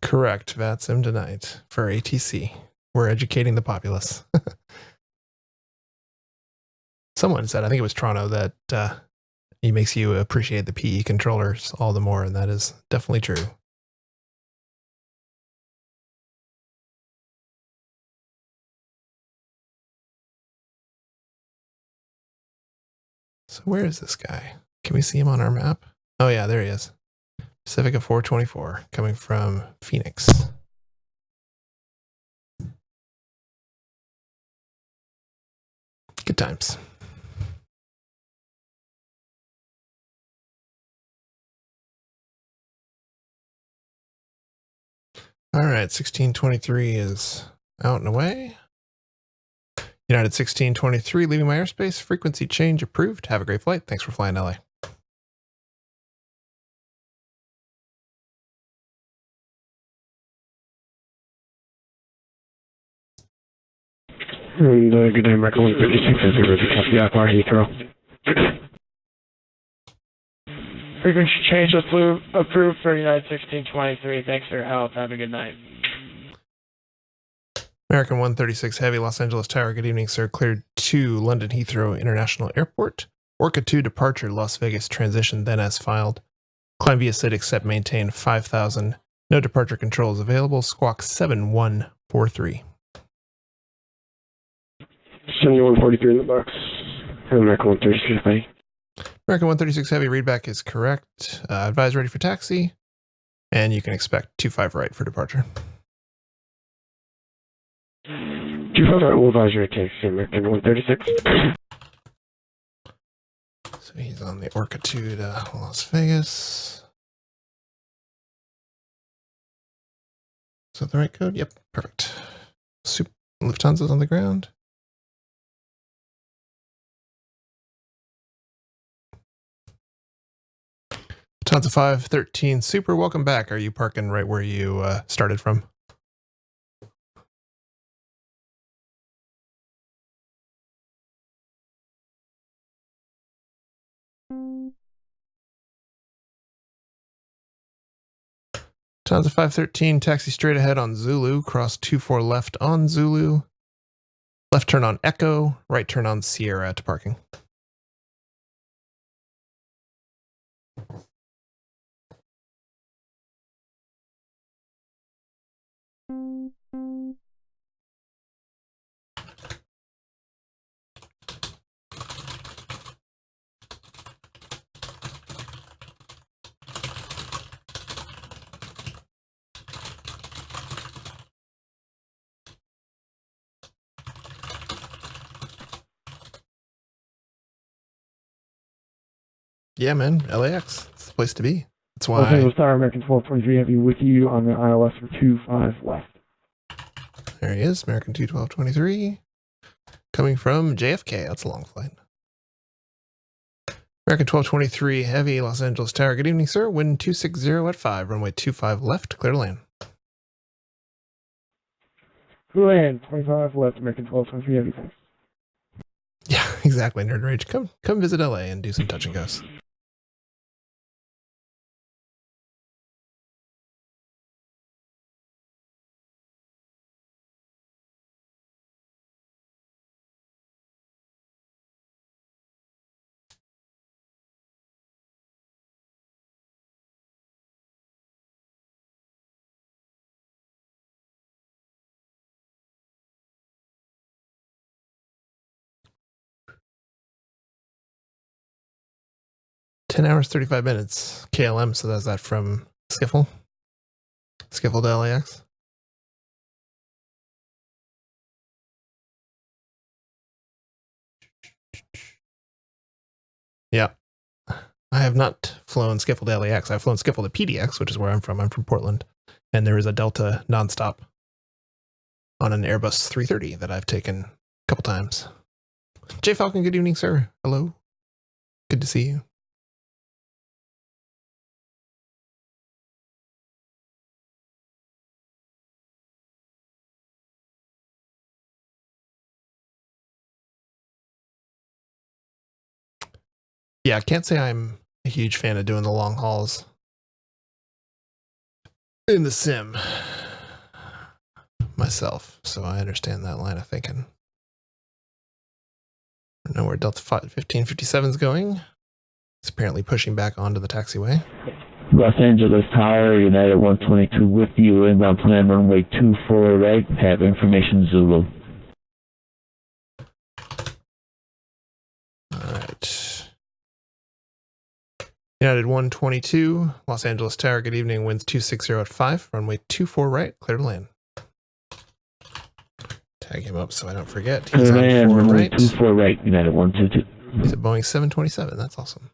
Correct, VATSIM tonight for ATC. We're educating the populace. Someone said, I think it was Toronto, that it makes you appreciate the PE controllers all the more, and that is definitely true. So where is this guy? Can we see him on our map? Oh yeah, there he is. Pacific 424, coming from Phoenix. Good times. All right, 1623 is out and away. United 1623, leaving my airspace. Frequency change approved. Have a great flight. Thanks for flying LA. And good day, American 136, as we ready to copy IFR Heathrow. Frequency change approved for United 1623. Thanks for your help. Have a good night. American 136 Heavy, Los Angeles Tower. Good evening, sir. Cleared to London Heathrow International Airport. Orca 2 departure, Las Vegas transition, then as filed. Climb via SID, accept, maintain 5,000. No departure controls available. Squawk 7143. 7143 in the box. American 136 Heavy. American 136 Heavy, readback is correct. Advise ready for taxi. And you can expect 25 right for departure. 25 right, we'll advise you to taxi, American 136. So he's on the Orca 2 to Las Vegas. Is that the right code? Yep, perfect. Lufthansa's on the ground. Lufthansa 513 Super, welcome back. Are you parking right where you started from? Lufthansa 513, taxi straight ahead on Zulu, cross 24 left on Zulu, left turn on Echo, right turn on Sierra to parking. Yeah, man, LAX. It's the place to be. That's why. Okay, with our American 1223 Heavy with you on the ILS for 25 left. There he is, American 21223. Coming from JFK. That's a long flight. American 1223 Heavy, Los Angeles Tower. Good evening, sir. Wind 260 at 5. Runway 25 left. Clear to land. Land, 25 left, American 1223, everything. Yeah, exactly, Nerd Rage. Come visit LA and do some touch and goes. $10 hours, 35 minutes. KLM, so that's that from Skiffle? Skiffle to LAX? Yeah. I have not flown Skiffle to LAX. I've flown Skiffle to PDX, which is where I'm from. I'm from Portland. And there is a Delta nonstop on an Airbus 330 that I've taken a couple times. J Falcon, good evening, sir. Hello. Good to see you. Yeah, I can't say I'm a huge fan of doing the long hauls in the sim myself, so I understand that line of thinking. I know where Delta 1557 is going. It's apparently pushing back onto the taxiway. Los Angeles Tower, United 122 with you, inbound plan runway 24 right, have information Zulu. Alright. United 122, Los Angeles Tower, good evening, winds 260 at 5, runway 24 right, clear to land. Tag him up so I don't forget. He's on 4 right. 24 right, United 122. He's at Boeing 727, that's awesome.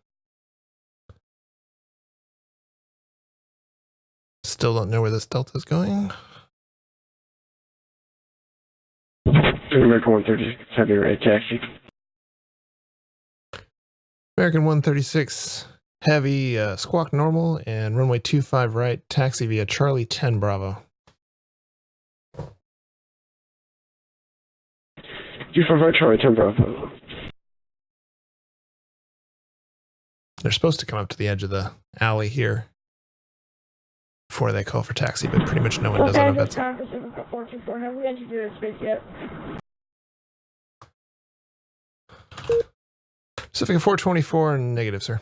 Still don't know where this Delta is going. American 136, heavy right taxi. American 136, heavy, squawk normal, and runway 25 right, taxi via Charlie 10 Bravo. 25 right, Charlie 10 Bravo. They're supposed to come up to the edge of the alley here before they call for taxi, but pretty much no one does it on VATSIM. Have we entered airspace yet? Pacifica 424, negative, sir.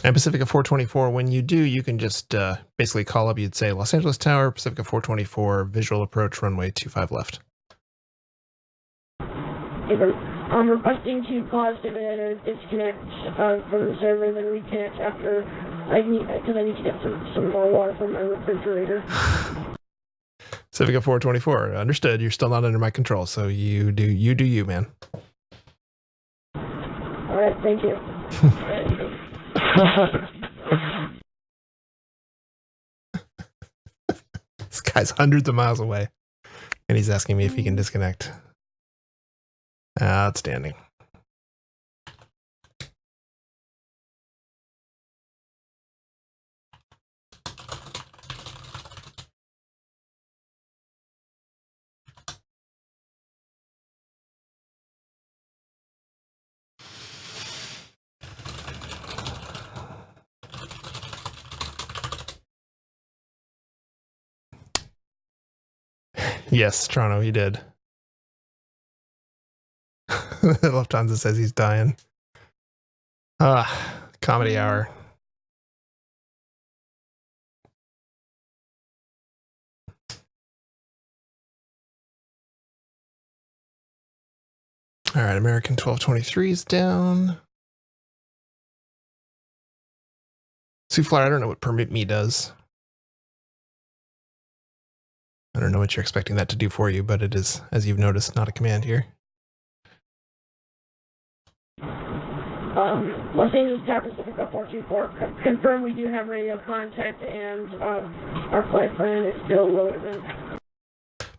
And Pacifica 424, when you do, you can just basically call up. You'd say Los Angeles Tower, Pacifica 424, visual approach, runway 25 left. I'm requesting to pause to disconnect from the server and then reconnect after because I need to get some more water from my refrigerator. Pacifica 424, understood. You're still not under my control, so you do you, man. All right, thank you. This guy's hundreds of miles away, and he's asking me if he can disconnect. Outstanding. Yes, Toronto, he did. Lufthansa says he's dying. Comedy hour. All right, American 1223 is down. Souffleur, I don't know what permit me does. I don't know what you're expecting that to do for you, but it is, as you've noticed, not a command here. Los Angeles Tower, Pacifica 424. Confirm we do have radio contact and our flight plan is still loaded in.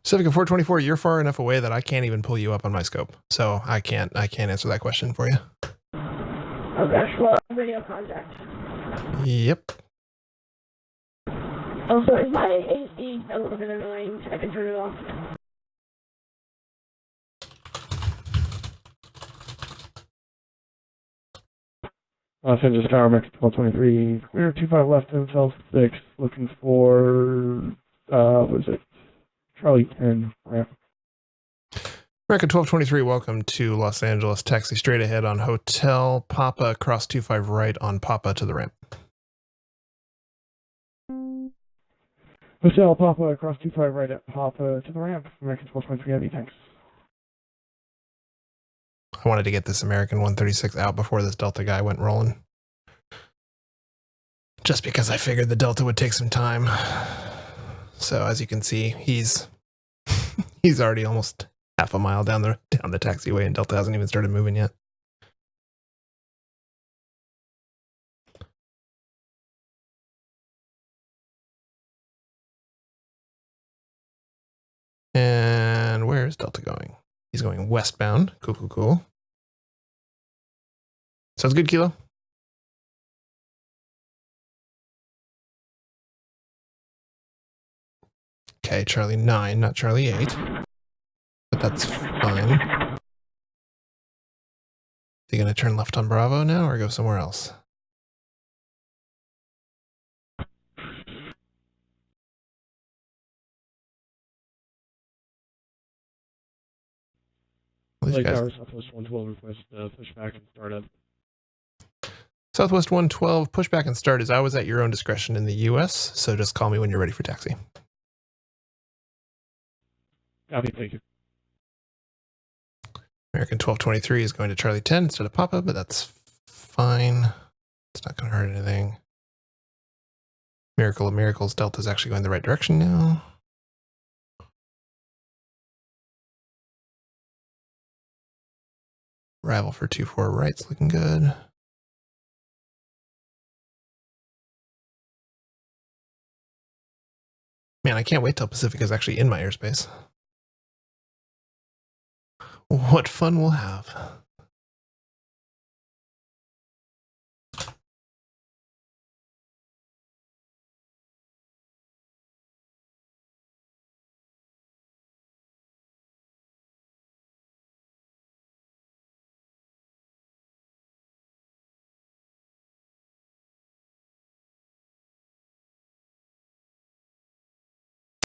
Pacifica 424, you're far enough away that I can't even pull you up on my scope, so I can't answer that question for you. Oh gosh, well, radio contact. Yep. Oh, sorry, my AC a little bit annoying. I can turn it off. Los Angeles Tower, Mexico 1223. Clear 25 left in cell 6. Looking for, what is it? Charlie 10 ramp. American 1223, welcome to Los Angeles. Taxi straight ahead on Hotel Papa, cross 25 right on Papa to the ramp. Hotel Papa, across 25 right at Papa to the ramp. American 1223 heavy, thanks. I wanted to get this American 136 out before this Delta guy went rolling. Just because I figured the Delta would take some time. So as you can see, he's already almost half a mile down the taxiway and Delta hasn't even started moving yet. And where is Delta going? He's going westbound. Cool, cool, cool. Sounds good, Kilo. Okay, Charlie 9, not Charlie 8. But that's fine. Is he going to turn left on Bravo now or go somewhere else? Lake Tower, Southwest 112, request pushback and startup. Southwest 112, pushback and start is always at your own discretion in the U.S., so just call me when you're ready for taxi. Copy, thank you. American 1223 is going to Charlie 10 instead of Papa, but that's fine. It's not going to hurt anything. Miracle of miracles, Delta's actually going the right direction now. Arrival for 24 right's looking good. Man, I can't wait till Pacifica's actually in my airspace. What fun we'll have.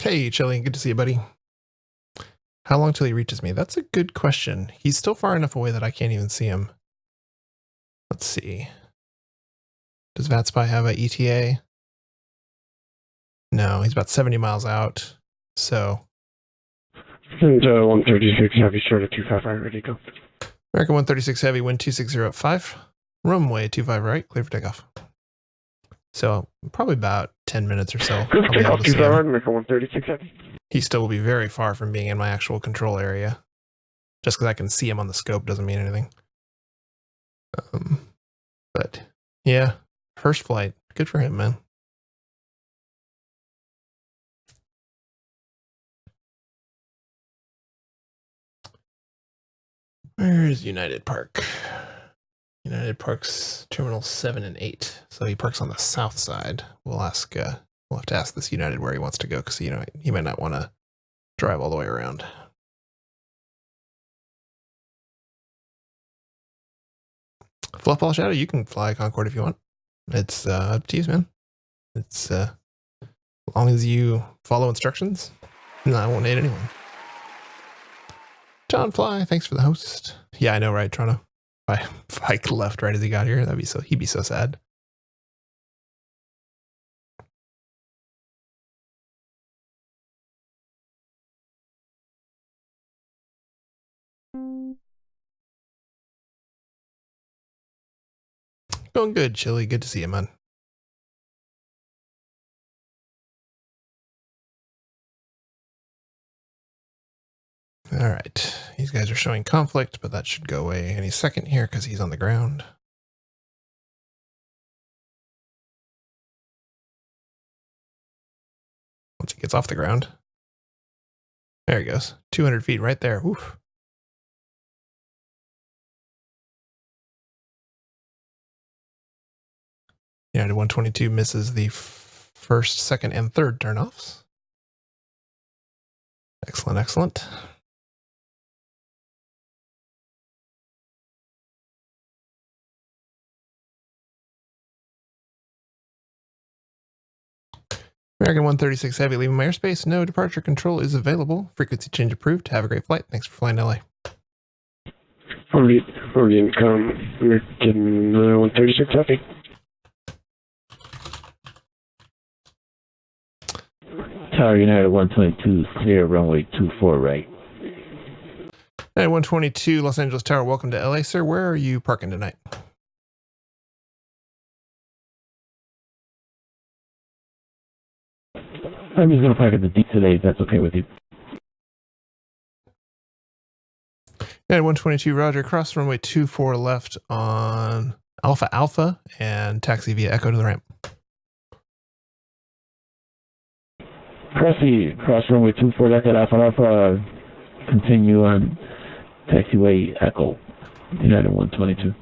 Hey, Chili, good to see you, buddy. How long till he reaches me? That's a good question. He's still far enough away that I can't even see him. Let's see. Does VATSPI have a ETA? No, he's about 70 miles out. So. And 136 heavy, short of 255, ready to go. American 136 heavy, wind 260 at 5. Runway 25 right, clear for takeoff. So probably about 10 minutes or so. I'll be able to see him. American 136 heavy. He still will be very far from being in my actual control area. Just because I can see him on the scope doesn't mean anything. But yeah, first flight. Good for him, man. Where's United Park? United Park's Terminal 7 and 8. So he parks on the south side. We'll ask, we'll have to ask this United where he wants to go because, you know, he might not want to drive all the way around. Fluffball Shadow, you can fly Concorde if you want. It's up to you, man. It's as long as you follow instructions, no, I won't hate anyone. John Fly, thanks for the host. Yeah, I know, right, Toronto? If I left right as he got here, he'd be so sad. Going good, Chili. Good to see you, man. All right. These guys are showing conflict, but that should go away any second here because he's on the ground. Once he gets off the ground. There he goes. 200 feet right there. Oof. United 122 misses the first, second, and third turnoffs. Excellent, excellent. American 136 Heavy, leaving my airspace. No departure control is available. Frequency change approved. Have a great flight. Thanks for flying LA. For the income, we're getting 136 Heavy. Tower United 122, clear runway 24 right. At 122 Los Angeles Tower, welcome to LA, sir. Where are you parking tonight? I'm just going to park at the D today, if that's okay with you. At 122, roger. Cross runway 24 left on Alpha Alpha and taxi via Echo to the ramp. Cross runway 24 left at Alpha Alpha, continue on taxiway Echo, United 122.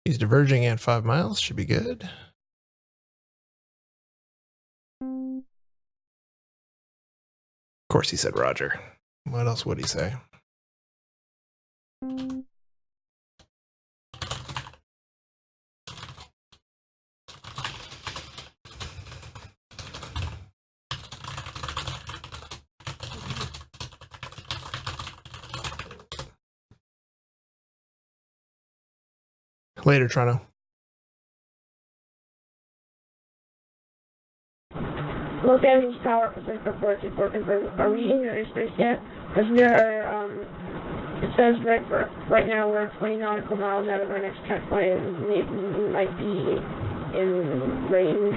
He's diverging at 5 miles. Should be good. Of course he said roger. What else would he say? Later, Toronto. Los Angeles Tower, Pacific 424, confirm. Are we in your airspace yet? Because we are, it says right now we're 20 nautical miles out of our next track flight, and we might be in range.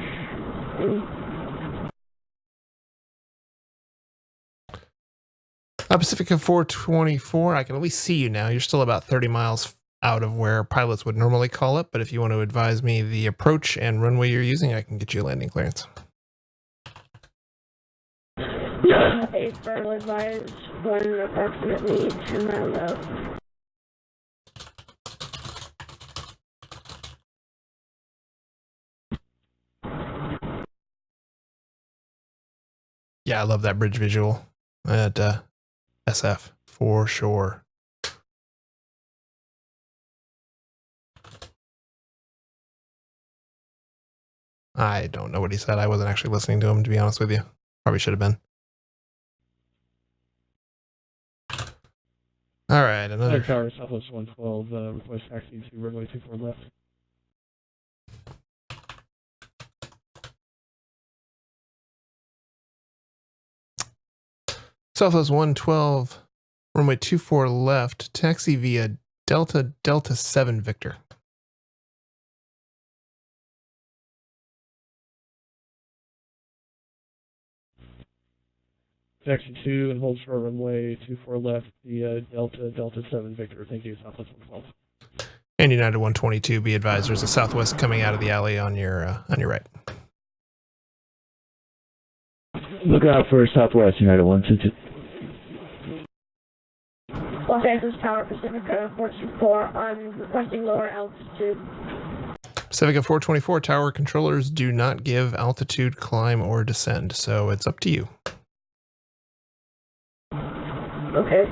Pacifica 424, I can at least see you now. You're still about 30 miles out of where pilots would normally call it, but if you want to advise me the approach and runway you're using, I can get you a landing clearance. Will advise when approximately 10 miles out. Yeah, I love that bridge visual at SF for sure. I don't know what he said. I wasn't actually listening to him, to be honest with you. Probably should have been. All right, another Tower, Southwest 112, request taxi to runway 24 left. Southwest 112, runway 24 left, taxi via Delta 7 Victor. Taxi 2 and hold short runway 24 left via Delta 7 Victor. Thank you, Southwest 112. And United 122, be advised, there's a Southwest coming out of the alley on your right. Look out for Southwest United 122. Los Angeles Tower, Pacifica 424, I'm requesting lower altitude. Pacifica 424, tower controllers do not give altitude, climb, or descend, so it's up to you. Okay.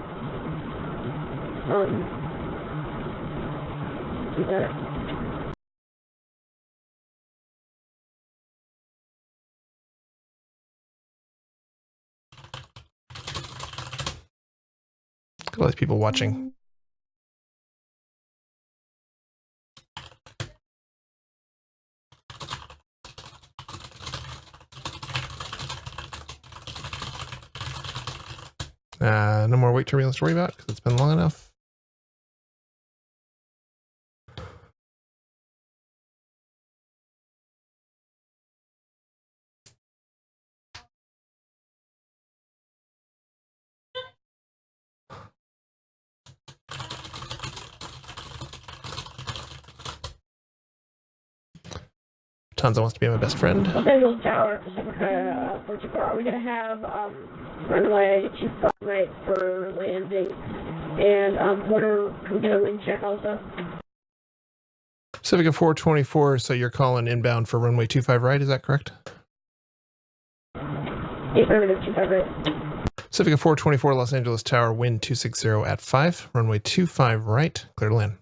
You got it. Look at all these people watching. No more wait turbulence to worry about because it's been long enough. Lufthansa wants to be my best friend. Los Angeles Tower, Pacific 44. Are we going to have runway 25 right for landing? And what are we going to wind check also? Pacific 424, so you're calling inbound for runway 25 right, is that correct? Affirmative, 25 right. Pacific 424, Los Angeles Tower, wind 260 at 5, runway 25 right, clear to land.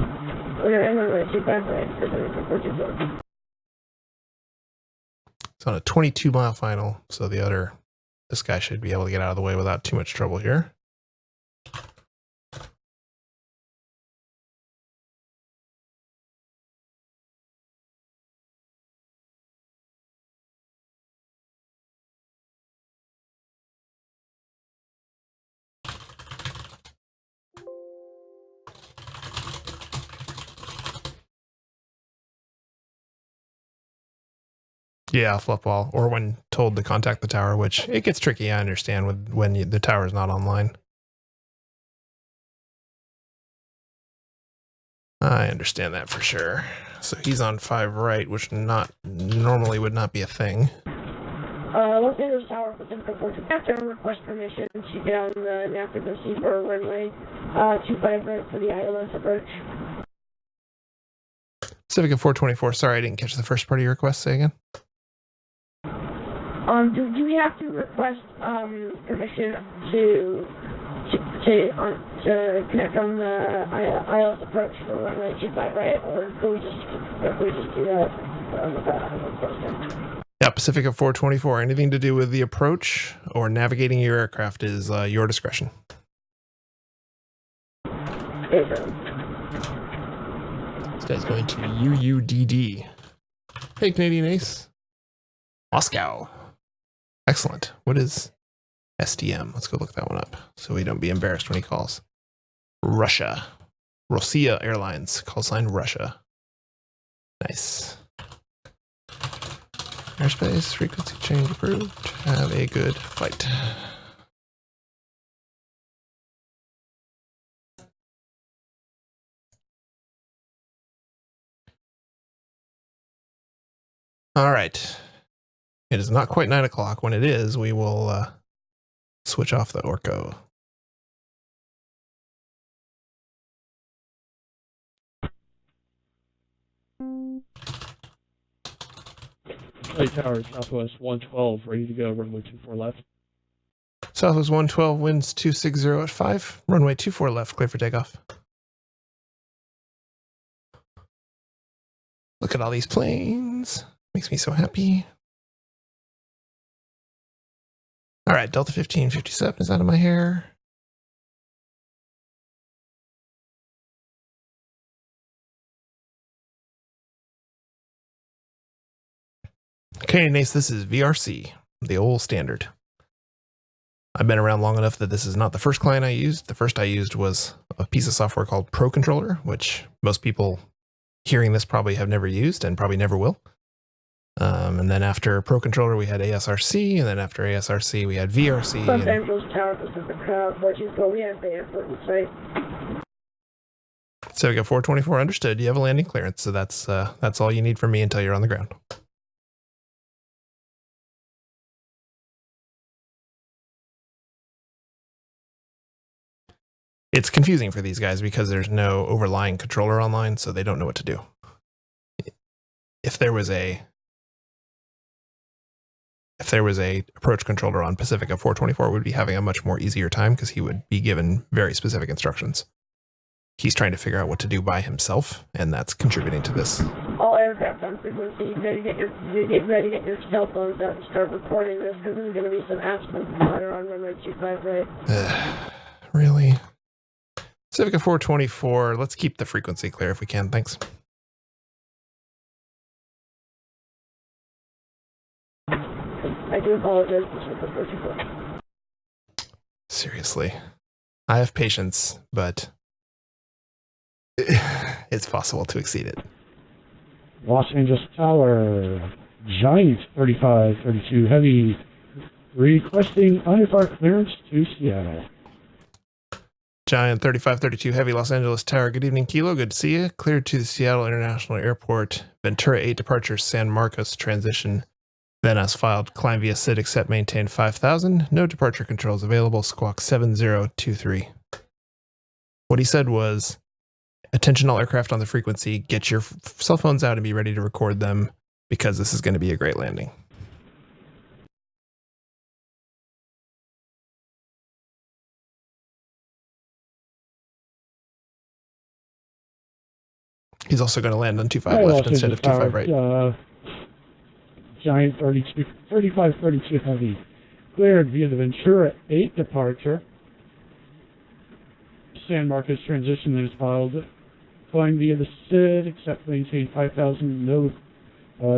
Runway 25 right for 424. It's on a 22-mile final, so this guy should be able to get out of the way without too much trouble here. Yeah, fluff ball, or when told to contact the tower, which it gets tricky, I understand, when the tower is not online. I understand that for sure. So he's on 5 right, which normally would not be a thing. Los Angeles Tower, Pacific 424. After request permission to get on the NAFTA receiver runway 25 right for the ILS approach. Pacific 424, sorry, I didn't catch the first part of your request, say again. Do we have to request permission to connect on the ILS approach for runway 25 right, or can we just do that on the Yeah, Pacific 424, anything to do with the approach or navigating your aircraft is your discretion. Okay. This guy's going to UUDD. Hey, Canadian Ace. Moscow. Excellent. What is SDM? Let's go look that one up so we don't be embarrassed when he calls. Russia. Rossiya Airlines. Call sign Russia. Nice. Airspace, frequency change approved. Have a good flight. All right. It is not quite 9 o'clock. When it is, we will switch off the Orco. Flight Tower, Southwest 112, ready to go, runway 24 left. Southwest 112, winds 260 at 5, runway 24 left, clear for takeoff. Look at all these planes. Makes me so happy. All right, Delta 1557 is out of my hair. Canadian Ace, this is VRC, the old standard. I've been around long enough that this is not the first client I used. The first I used was a piece of software called Pro Controller, which most people hearing this probably have never used and probably never will. And then after Pro Controller, we had ASRC, and then after ASRC, we had VRC. Los Angeles Tower, Pacific 424, we have the airport in sight. So we got 424 understood. You have a landing clearance, so that's all you need from me until you're on the ground. It's confusing for these guys because there's no overlying controller online, so they don't know what to do. If there was a approach controller on Pacifica 424, would be having a much more easier time because he would be given very specific instructions. He's trying to figure out what to do by himself, and that's contributing to this. All aircraft on frequency, you ready to get your cell phones out and start recording this because there's going to be some absolute water on runway 25 right. Really? Pacifica 424, let's keep the frequency clear if we can, thanks. I do apologize for the 424. Seriously. I have patience, but it's possible to exceed it. Los Angeles Tower, Giant 3532 Heavy, requesting IFR clearance to Seattle. Giant 3532 Heavy Los Angeles Tower. Good evening, Kilo. Good to see you. Cleared to the Seattle International Airport. Ventura 8 departure. San Marcos transition. Then as filed. Climb via SID accept maintain 5000. No departure controls available. Squawk 7023. What he said was, attention all aircraft on the frequency. Get your cell phones out and be ready to record them because this is going to be a great landing. He's also going to land on 25 left instead of 25 right. Giant 3532 Heavy. Cleared via the Ventura 8 departure. San Marcos transition is filed. Flying via the SID, except maintain 5000. No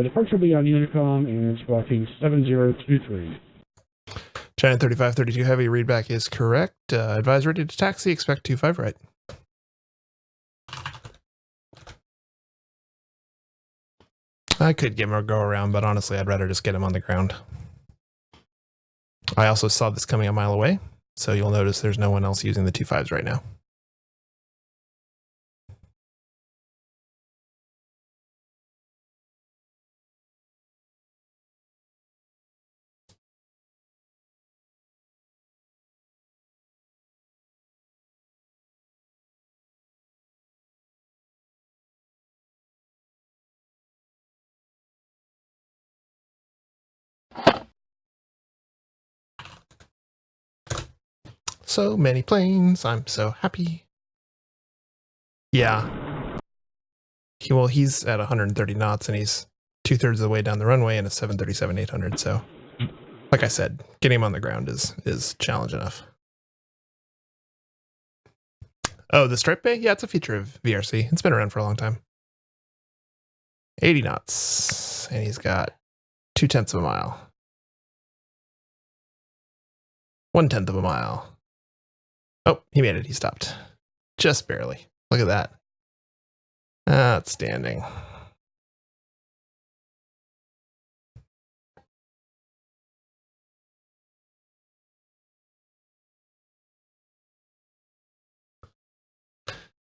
departure will be on Unicom and squawking 7023. Giant 3532 Heavy, readback is correct. Advise ready to taxi, expect 25 right. I could give him a go around, but honestly, I'd rather just get him on the ground. I also saw this coming a mile away, so you'll notice there's no one else using the 25s right now. So many planes. I'm so happy. Yeah. Well, he's at 130 knots and he's 2/3 of the way down the runway in a 737-800. So, like I said, getting him on the ground is challenge enough. Oh, the Stripe Bay? Yeah, it's a feature of VRC. It's been around for a long time. 80 knots. And he's got 0.2 of a mile. 1/10 of a mile. Oh, he made it. He stopped. Just barely. Look at that. Outstanding.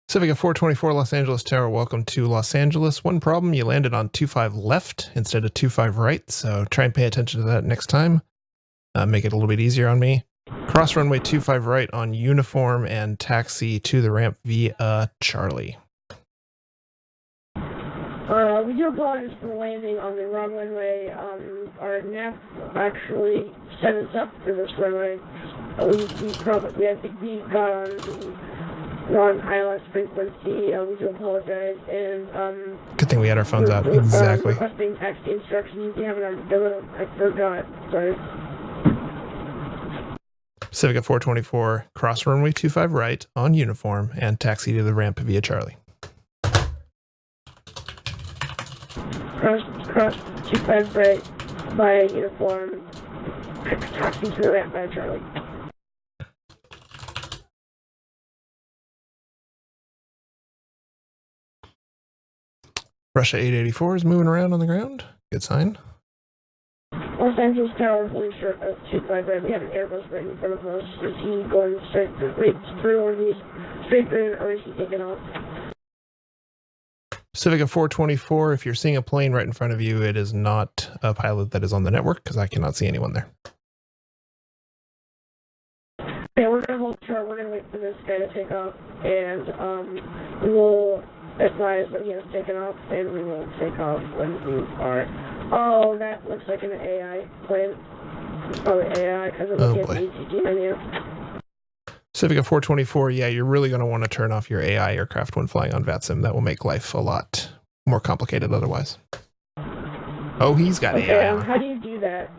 Civic 424 Los Angeles Tower, welcome to Los Angeles. One problem, you landed on 25 left instead of 25 right, so try and pay attention to that next time. Make it a little bit easier on me. Cross runway 25 right on uniform and taxi to the ramp via Charlie. We do apologize for landing on the wrong runway. Our nav actually set us up for this runway. We had to be on the non-ILS frequency. We do apologize. And good thing we had our phones out. Exactly. Requesting taxi instructions. You haven't already done it. I forgot. Sorry. Civic 424, cross runway 25 right on uniform and taxi to the ramp via Charlie. Cross 25 right by uniform, taxi to the ramp by Charlie. Russia 884 is moving around on the ground. Good sign. Los Angeles Tower, fully short of 25 right. We have an Airbus right in front of us. Is he going straight through, or is he straight through, or is he taking off? Civic 424, if you're seeing a plane right in front of you, it is not a pilot that is on the network because I cannot see anyone there. Yeah, we're going to hold short. We're going to wait for this guy to take off, and we will advise that he has taken off, and we will take off when we are. Oh, that looks like an AI plane. Oh, AI, because it looks like an ATG menu. Civic 424, yeah, you're really going to want to turn off your AI aircraft when flying on VATSIM. That will make life a lot more complicated otherwise. Oh, he's got AI on. How do you do that?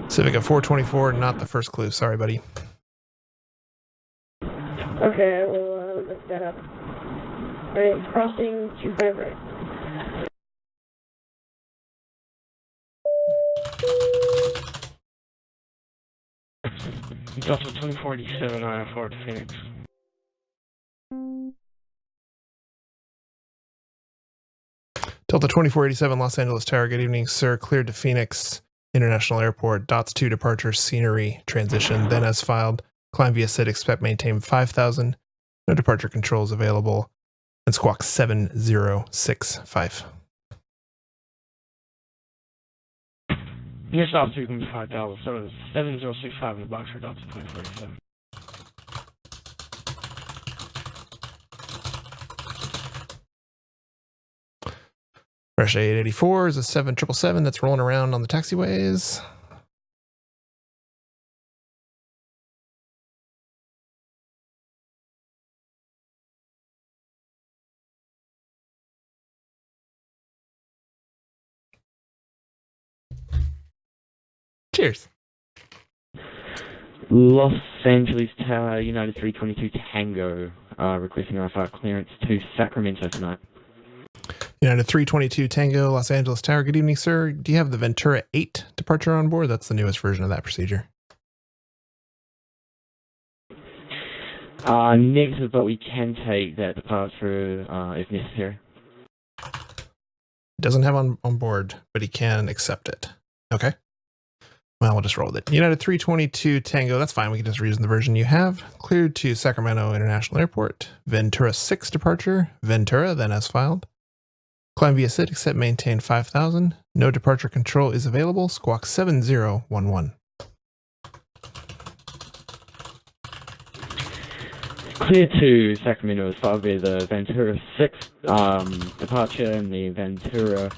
Civic 424, not the first clue. Sorry, buddy. Okay, I will look that up. Alright, crossing 25 right. Delta 2047 IFR to Phoenix. Delta 2487 Los Angeles Tower, good evening, sir. Cleared to Phoenix International Airport. DOTS 2 departure, scenery, transition. Then as filed, Climb via SID, expect maintain 5,000. No departure controls available. And squawk 7065. Nearest altitude can be 5,000, so it's 7065 in the box for Delta 2047. Russia 884 is a 7777 that's rolling around on the taxiways. Cheers. Los Angeles Tower, United 322 Tango, requesting RFR clearance to Sacramento tonight. United 322 Tango, Los Angeles Tower. Good evening, sir. Do you have the Ventura 8 departure on board? That's the newest version of that procedure. Negative, but we can take that departure if necessary. Doesn't have on board, but he can accept it. Okay. Well, we'll just roll with it. United 322 Tango, that's fine. We can just reuse the version you have. Cleared to Sacramento International Airport. Ventura 6 departure. Ventura, then as filed. Climb via SID, except maintain 5,000. No departure control is available. Squawk 7011. Clear to Sacramento as far via the Ventura 6 departure and the Ventura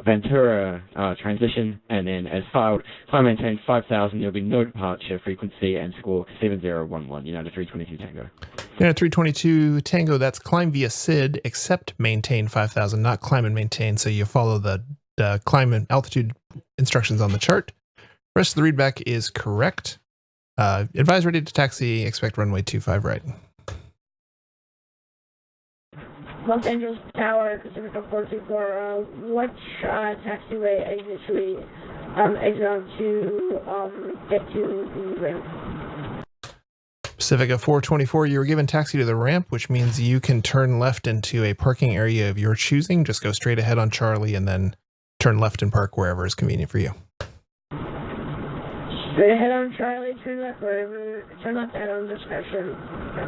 Ventura transition, and then as filed, climb maintain 5,000, there'll be no departure frequency and squawk 7011, United 322 Tango. United 322 Tango, that's climb via SID, except maintain 5,000, not climb and maintain, so you follow the climb and altitude instructions on the chart. The rest of the readback is correct. Advise ready to taxi, expect runway 25 right. Los Angeles Tower, Pacific 424, which taxiway exit should we exit on to get to the ramp? Pacifica 424, you were given taxi to the ramp, which means you can turn left into a parking area of your choosing. Just go straight ahead on Charlie and then turn left and park wherever is convenient for you. Straight ahead on Charlie, turn left wherever, turn left ahead on discretion.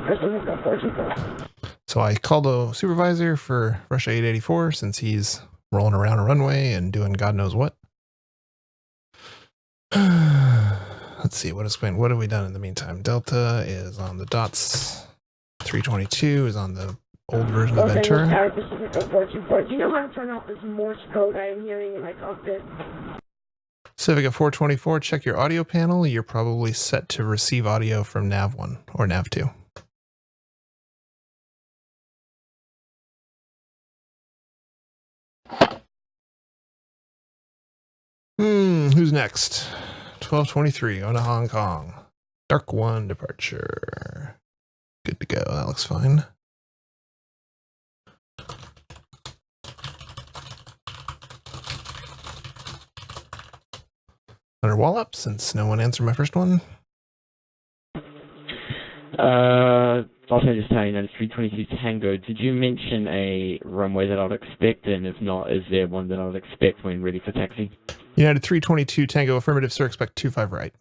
Pacifica 424. So I called a supervisor for Russia 884 since he's rolling around a runway and doing God knows what. Let's see, what have we done in the meantime? Delta is on the dots. 322 is on the old version of Ventura. Tower, Pacifica 424. Do you know how to turn off this Morse code I am hearing in my cockpit? Pacifica 424, check your audio panel. You're probably set to receive audio from Nav1 or Nav2. Who's next? 1223 on to Hong Kong. Dark 1 departure. Good to go. That looks fine. Another wall up since no one answered my first one. Also just saying that it's 322 Tango. Did you mention a runway that I'd expect? And if not, is there one that I'd expect when ready for taxi? United 322 Tango, affirmative, sir. Expect 25 right.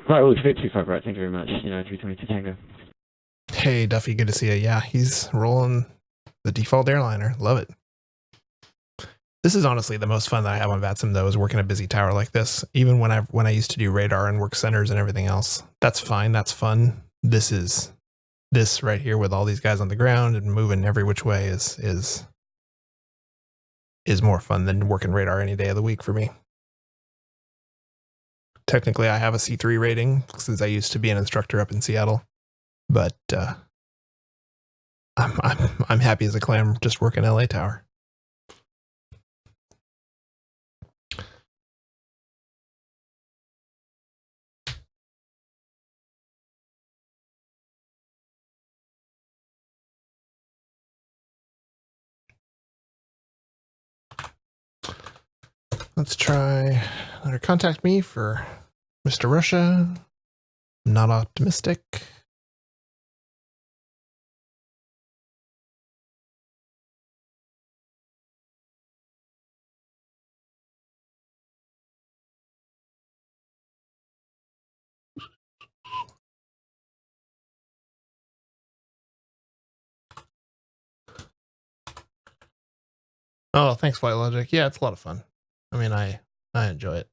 Right, we'll expect 25 right. Thank you very much. United 322 Tango. Hey, Duffy, good to see you. Yeah, he's rolling the default airliner. Love it. This is honestly the most fun that I have on VATSIM, though, is working a busy tower like this. Even when I used to do radar and work centers and everything else. That's fine. That's fun. This right here with all these guys on the ground and moving every which way is more fun than working radar any day of the week for me. Technically, I have a C3 rating since I used to be an instructor up in Seattle, but I'm happy as a clam just working LA tower. Let's try another contact me for Mr. Russia. Not optimistic. Oh, thanks, Flight Logic. Yeah, it's a lot of fun. I mean, I enjoy it.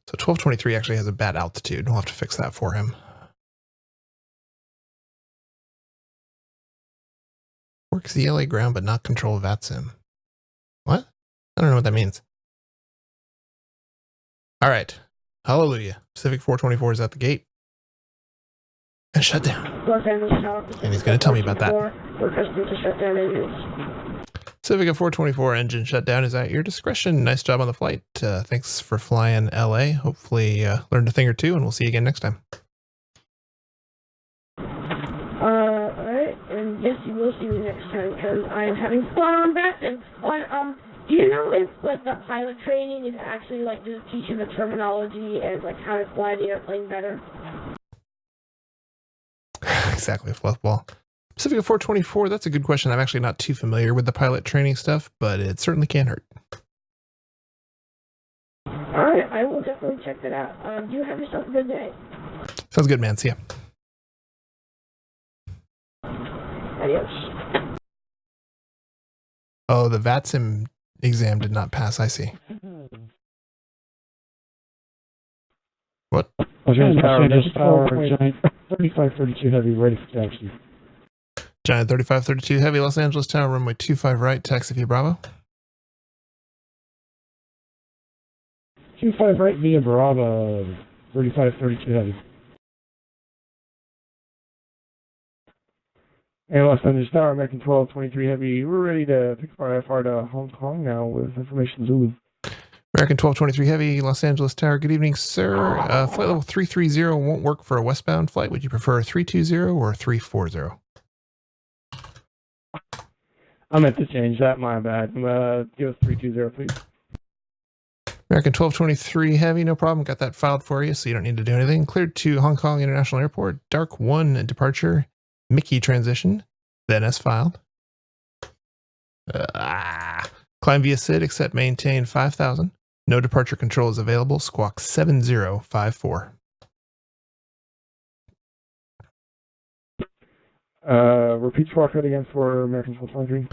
So 1223 actually has a bad altitude. We'll have to fix that for him. Works ZLA ground, but not control VATSIM. What? I don't know what that means. All right. Hallelujah. Pacific 424 is at the gate. And shut down. And he's going to tell me about that. Pacific at 424 engine shutdown is at your discretion. Nice job on the flight. Thanks for flying LA. Hopefully learned a thing or two, and we'll see you again next time. Alright, and yes, you will see me next time, because I'm having fun on that, and do you know if, like, the pilot training is actually, like, just teaching the terminology and, like, how to fly the airplane better? Exactly, fluffball. Pacific 424, that's a good question. I'm actually not too familiar with the pilot training stuff, but it certainly can't hurt. Alright, I will definitely check that out. You have yourself a good day. Sounds good, man. See ya. Adios. Oh, the VATSIM exam did not pass. I see. What? Giant 3532 heavy, ready for taxi. Giant 3532 heavy, Los Angeles Tower, runway 25 right, taxi via Bravo. 25 right via Bravo, 3532 heavy. Hey, Los Angeles Tower, American 1223 heavy. We're ready to pick up our FR to Hong Kong now with information Zulu. American 1223 heavy, Los Angeles Tower. Good evening, sir. Flight level 330 won't work for a westbound flight. Would you prefer 320 or 340? I meant to change that, my bad. Give us 320, please. American 1223 heavy, no problem. Got that filed for you, so you don't need to do anything. Cleared to Hong Kong International Airport. Dark 1 departure. Mickey transition. Then as filed. Climb via SID, except maintain 5,000. No departure control is available. Squawk 7054. Repeat squawk code again for American 1223.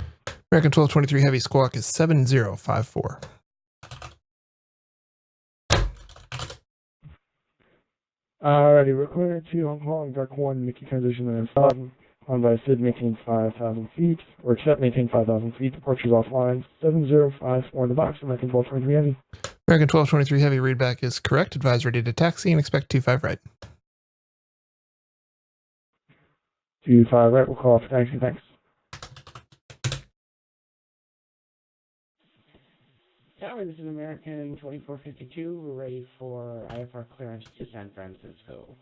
American 1223 heavy, squawk is 7054. Alrighty, we're clear to Hong Kong, Dark 1, Mickey transition, and then on by SID, maintain 5,000 feet, or except maintain 5,000 feet, departures offline, 7054 in the box, American 1223 heavy. American 1223 heavy, readback is correct, advise ready to taxi, and expect 25 right. 25 right, we'll call for taxi, thanks. Tower, this is American 2452. We're ready for IFR clearance to San Francisco.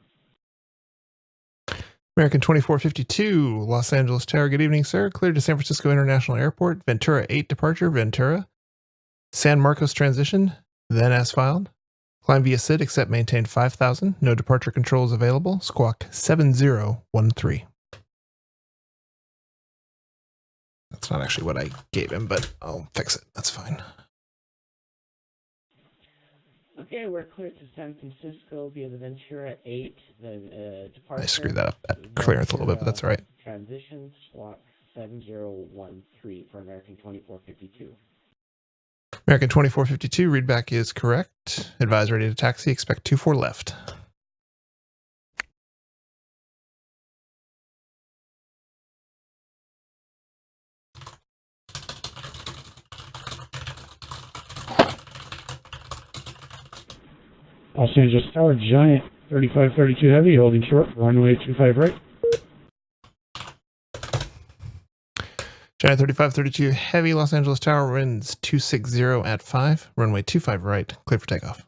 American 2452, Los Angeles Tower. Good evening, sir. Cleared to San Francisco International Airport. Ventura 8 departure, Ventura. San Marcos transition, then as filed. Climb via SID, except maintain 5,000. No departure controls available. Squawk 7013. That's not actually what I gave him, but I'll fix it. That's fine. Okay, we're clear to San Francisco via the Ventura 8, then departure. I screwed that up at clearance a little bit, but that's all right. Transition, squawk 7013 for American 2452. American 2452, readback is correct. Advise ready to taxi, expect 24 left. Los Angeles Tower, Giant 3532 heavy, holding short, runway 25 right. Giant 3532 heavy, Los Angeles Tower, winds 260 at 5, runway 25 right, clear for takeoff.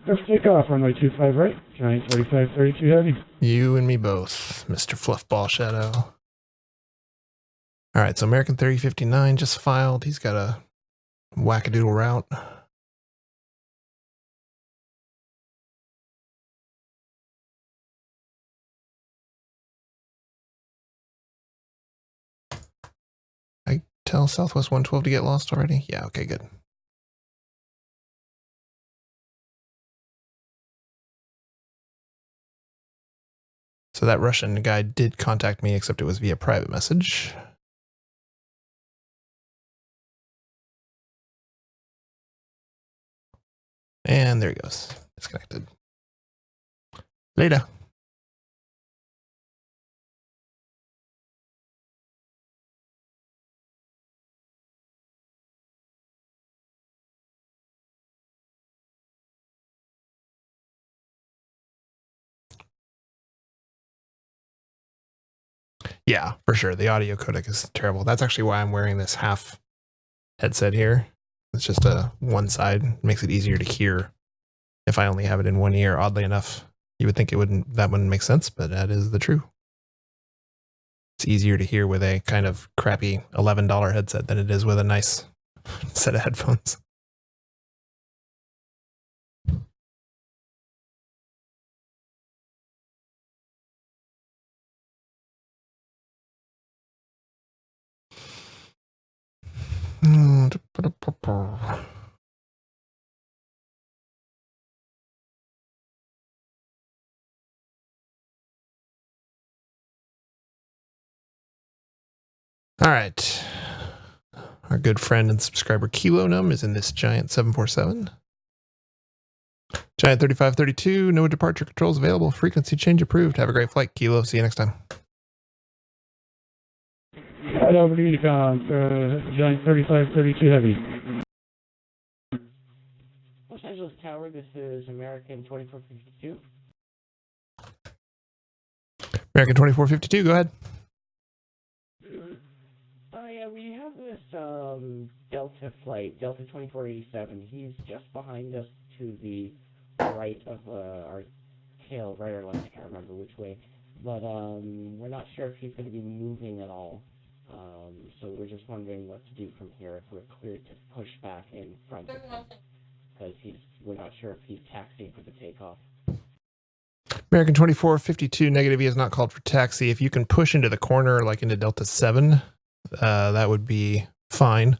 Clear for takeoff, runway 25 right, Giant 3532 heavy. You and me both, Mr. Fluffball Shadow. All right, so American 3059 just filed. He's got a wackadoodle route. Tell Southwest 112 to get lost already? Yeah, okay, good. So that Russian guy did contact me, except it was via private message. And there he goes. Disconnected. Later. Yeah, for sure. The audio codec is terrible. That's actually why I'm wearing this half headset here. It's just a one side. It makes it easier to hear if I only have it in one ear. Oddly enough, you would think that wouldn't make sense, but that is the truth. It's easier to hear with a kind of crappy $11 headset than it is with a nice set of headphones. All right. Our good friend and subscriber Kilo Num is in this Giant 747. Giant 3532, no departure controls available. Frequency change approved. Have a great flight, Kilo. See you next time. Right over to Unicon, Giant 3532 Heavy. Los Angeles Tower, this is American 2452. American 2452, go ahead. Yeah, we have this Delta flight, Delta 2487. He's just behind us to the right of our tail, right or left, I can't remember which way. But we're not sure if he's going to be moving at all. So we're just wondering what to do from here, if we're cleared to push back in front of him. Because we're not sure if he's taxiing for the takeoff. American 2452, negative. He is not called for taxi. If you can push into the corner, like into Delta 7, that would be fine.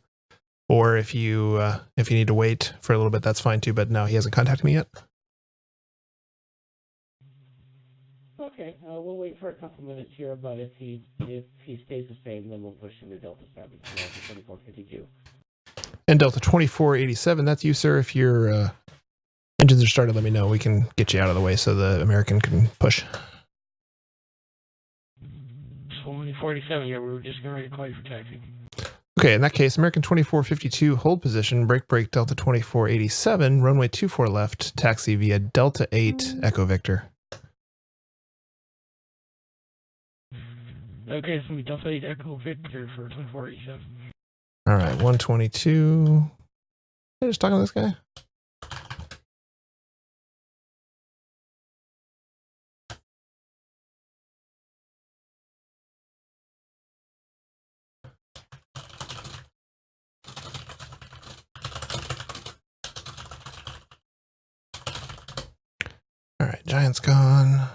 Or if you need to wait for a little bit, that's fine too. But no, he hasn't contacted me yet. Okay, we'll wait for a couple minutes here. But if he stays the same, then we'll push into Delta 7, Delta 2452. And Delta 2487, that's you, sir. If your engines are started, let me know. We can get you out of the way so the American can push. 2047, yeah, we were just getting ready to call you for taxi. Okay, in that case, American 2452, hold position, break Delta 2487, runway 24 left, taxi via Delta 8, Echo Victor. Okay, it's going to be Delta 8 Echo Victor for 2487. All right, 122. I just talking to this guy? All right, Giant's gone.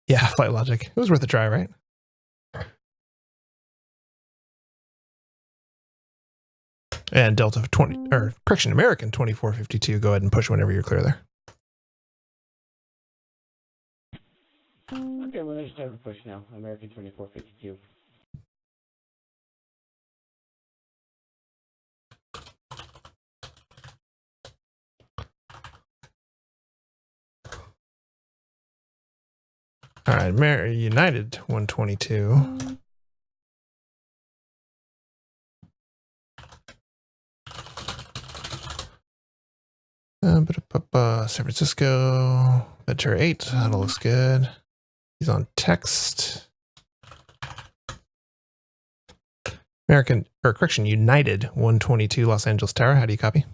Yeah, flight logic. It was worth a try, right? And Delta 20, or correction, American 2452, go ahead and push whenever you're clear there. Okay, we're just starting to push now. American 2452. All right, United 122. San Francisco, Ventura 8, that looks good. He's on text. United 122, Los Angeles Tower. How do you copy?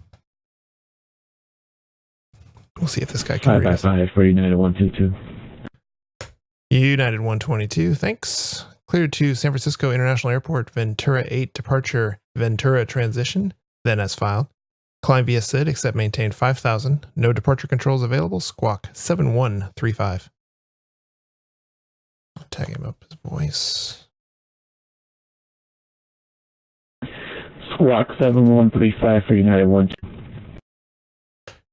We'll see if this guy can read us. 5 for United 122. United 122, thanks. Cleared to San Francisco International Airport, Ventura 8 departure, Ventura transition, then as filed. Climb via SID, except maintain 5,000. No departure controls available. Squawk 7135. I'll tag him up his voice. Squawk 7135 for United 122.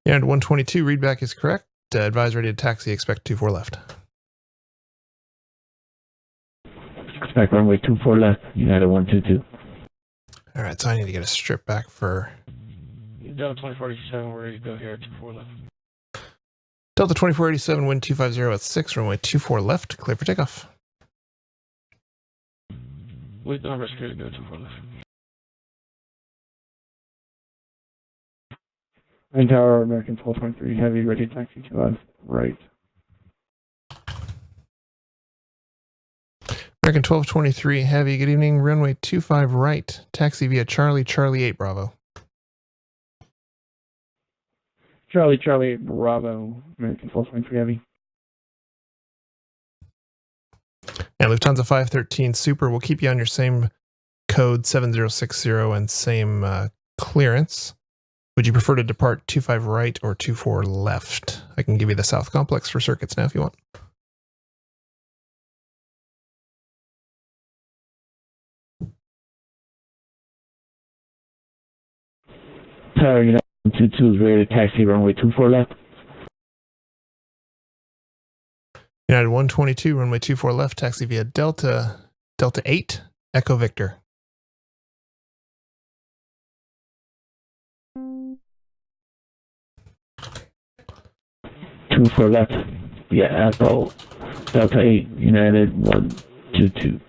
United 122, readback is correct. advise ready to taxi, expect 24 left. Expect runway 24 left, United 122. All right, so I need to get a strip back for Delta 2487, we're ready to go here at 24 left. Delta 2487, wind 250 at 6, runway 24 left, clear for takeoff. With numbers clear to go 24 left. Main tower, American 1223 Heavy, ready to taxi to left, right. American 1223 Heavy, good evening, runway 25 right, taxi via Charlie 8 Bravo. Charlie 8 Bravo, American 1223 Heavy. And Lufthansa 513 Super, we'll keep you on your same code 7060 and same clearance. Would you prefer to depart 25 right or 24 left? I can give you the South Complex for circuits now if you want. Tower United 122 is ready to taxi, runway 24 left. United 122, runway 24 left, taxi via Delta 8, Echo Victor. Two for left. Yeah, Echo. Delta 8, United 122.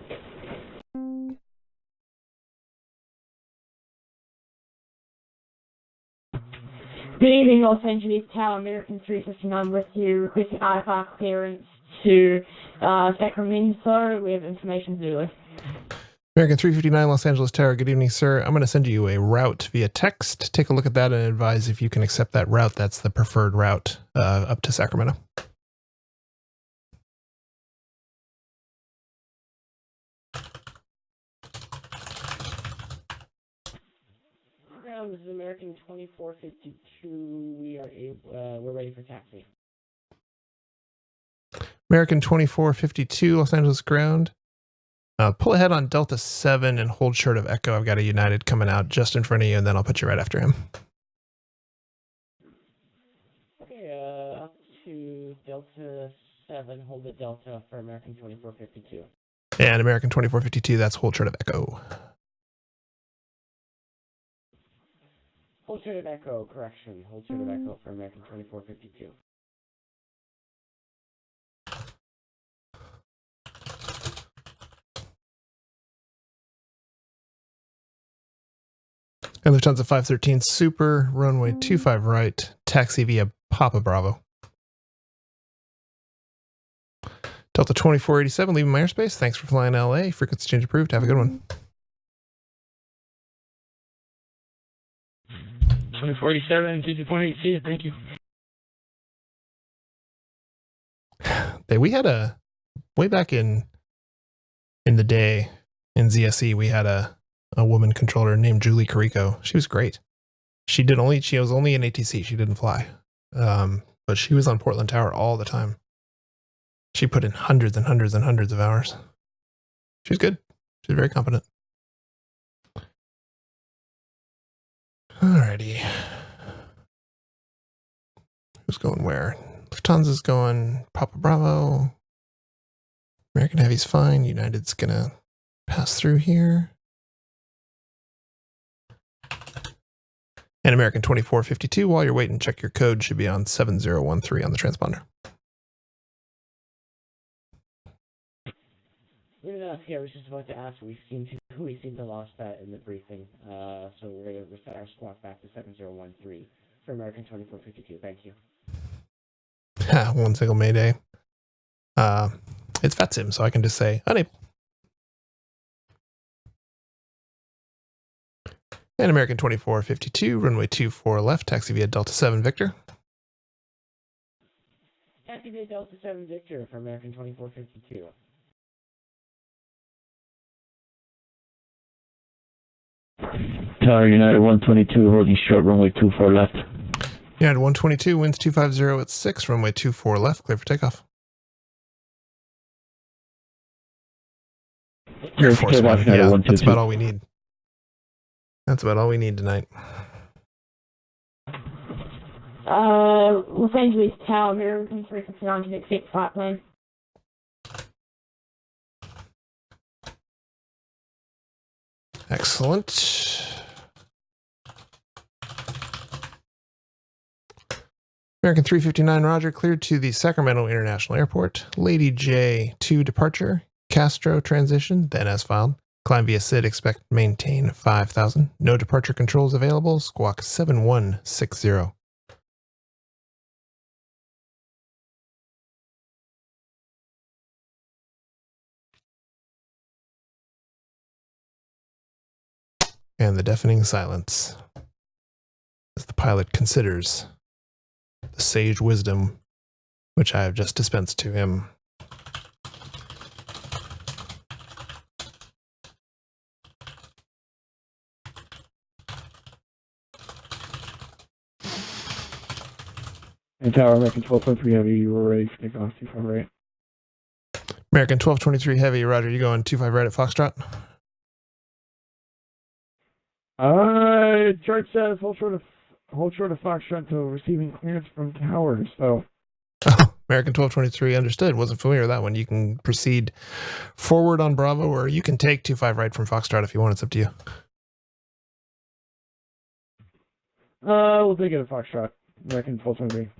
Good evening, Los Angeles Tower, American 359 with you, requesting I-5 clearance to Sacramento. We have information Zulu. American 359 Los Angeles Tower, good evening, sir. I'm going to send you a route via text. Take a look at that and advise if you can accept that route. That's the preferred route up to Sacramento. This is American 2452. We're ready for taxi. American 2452 Los Angeles ground. Pull ahead on Delta 7 and hold short of Echo. I've got a United coming out just in front of you, and then I'll put you right after him. Okay, up to Delta 7, hold the Delta for American 2452. And American 2452, that's hold short of Echo. Hold short of Echo, correction. Hold short of Echo for American 2452. And Lufthansa 513 Super, runway 25 right, taxi via Papa Bravo. Delta 2487, leaving my airspace. Thanks for flying LA. Frequency change approved. Have a good one. 2487, 2.8C, thank you. We had way back in the day in ZSE, we had a woman controller named Julie Carrico. She was great. She was only in ATC. She didn't fly. But she was on Portland Tower all the time. She put in hundreds and hundreds and hundreds of hours. She was good. She was very competent. Alrighty. Who's going where? Lufthansa's going Papa Bravo. American Heavy's fine. United's gonna pass through here. And American 2452, while you're waiting, check your code. Should be on 7013 on the transponder. Yeah, I was just about to ask. We seem to lost that in the briefing. So we're going to reset our squawk back to 7013 for American 2452. Thank you. One single Mayday. It's VATSIM, so I can just say unable. And American 2452, runway 24 left, taxi via Delta 7 Victor. Taxi via Delta 7 Victor for American 2452. Tower United 122, holding short, runway 24 left. United 122, winds 250 at 6, runway 24 left, clear for takeoff. Air Force One, yeah, that's about all we need. That's about all we need tonight. Los Angeles Tower, American 359 to accept flight plan. Excellent. American 359, Roger, cleared to the Sacramento International Airport. Lady J, 2 departure. Castro transition, then as filed. Climb via SID, expect maintain 5,000. No departure controls available. Squawk 7160. And the deafening silence as the pilot considers the sage wisdom which I have just dispensed to him. And Tower, American 12.3 Heavy, you were ready for takeoff, 25 right. American 1223 Heavy, Roger, you going 25 right at Foxtrot? Chart says hold short of Foxtrot until receiving clearance from Tower, so. Oh, American 1223, understood. Wasn't familiar with that one. You can proceed forward on Bravo, or you can take 25 right from Foxtrot if you want. It's up to you. We'll take it at Foxtrot. American 1223.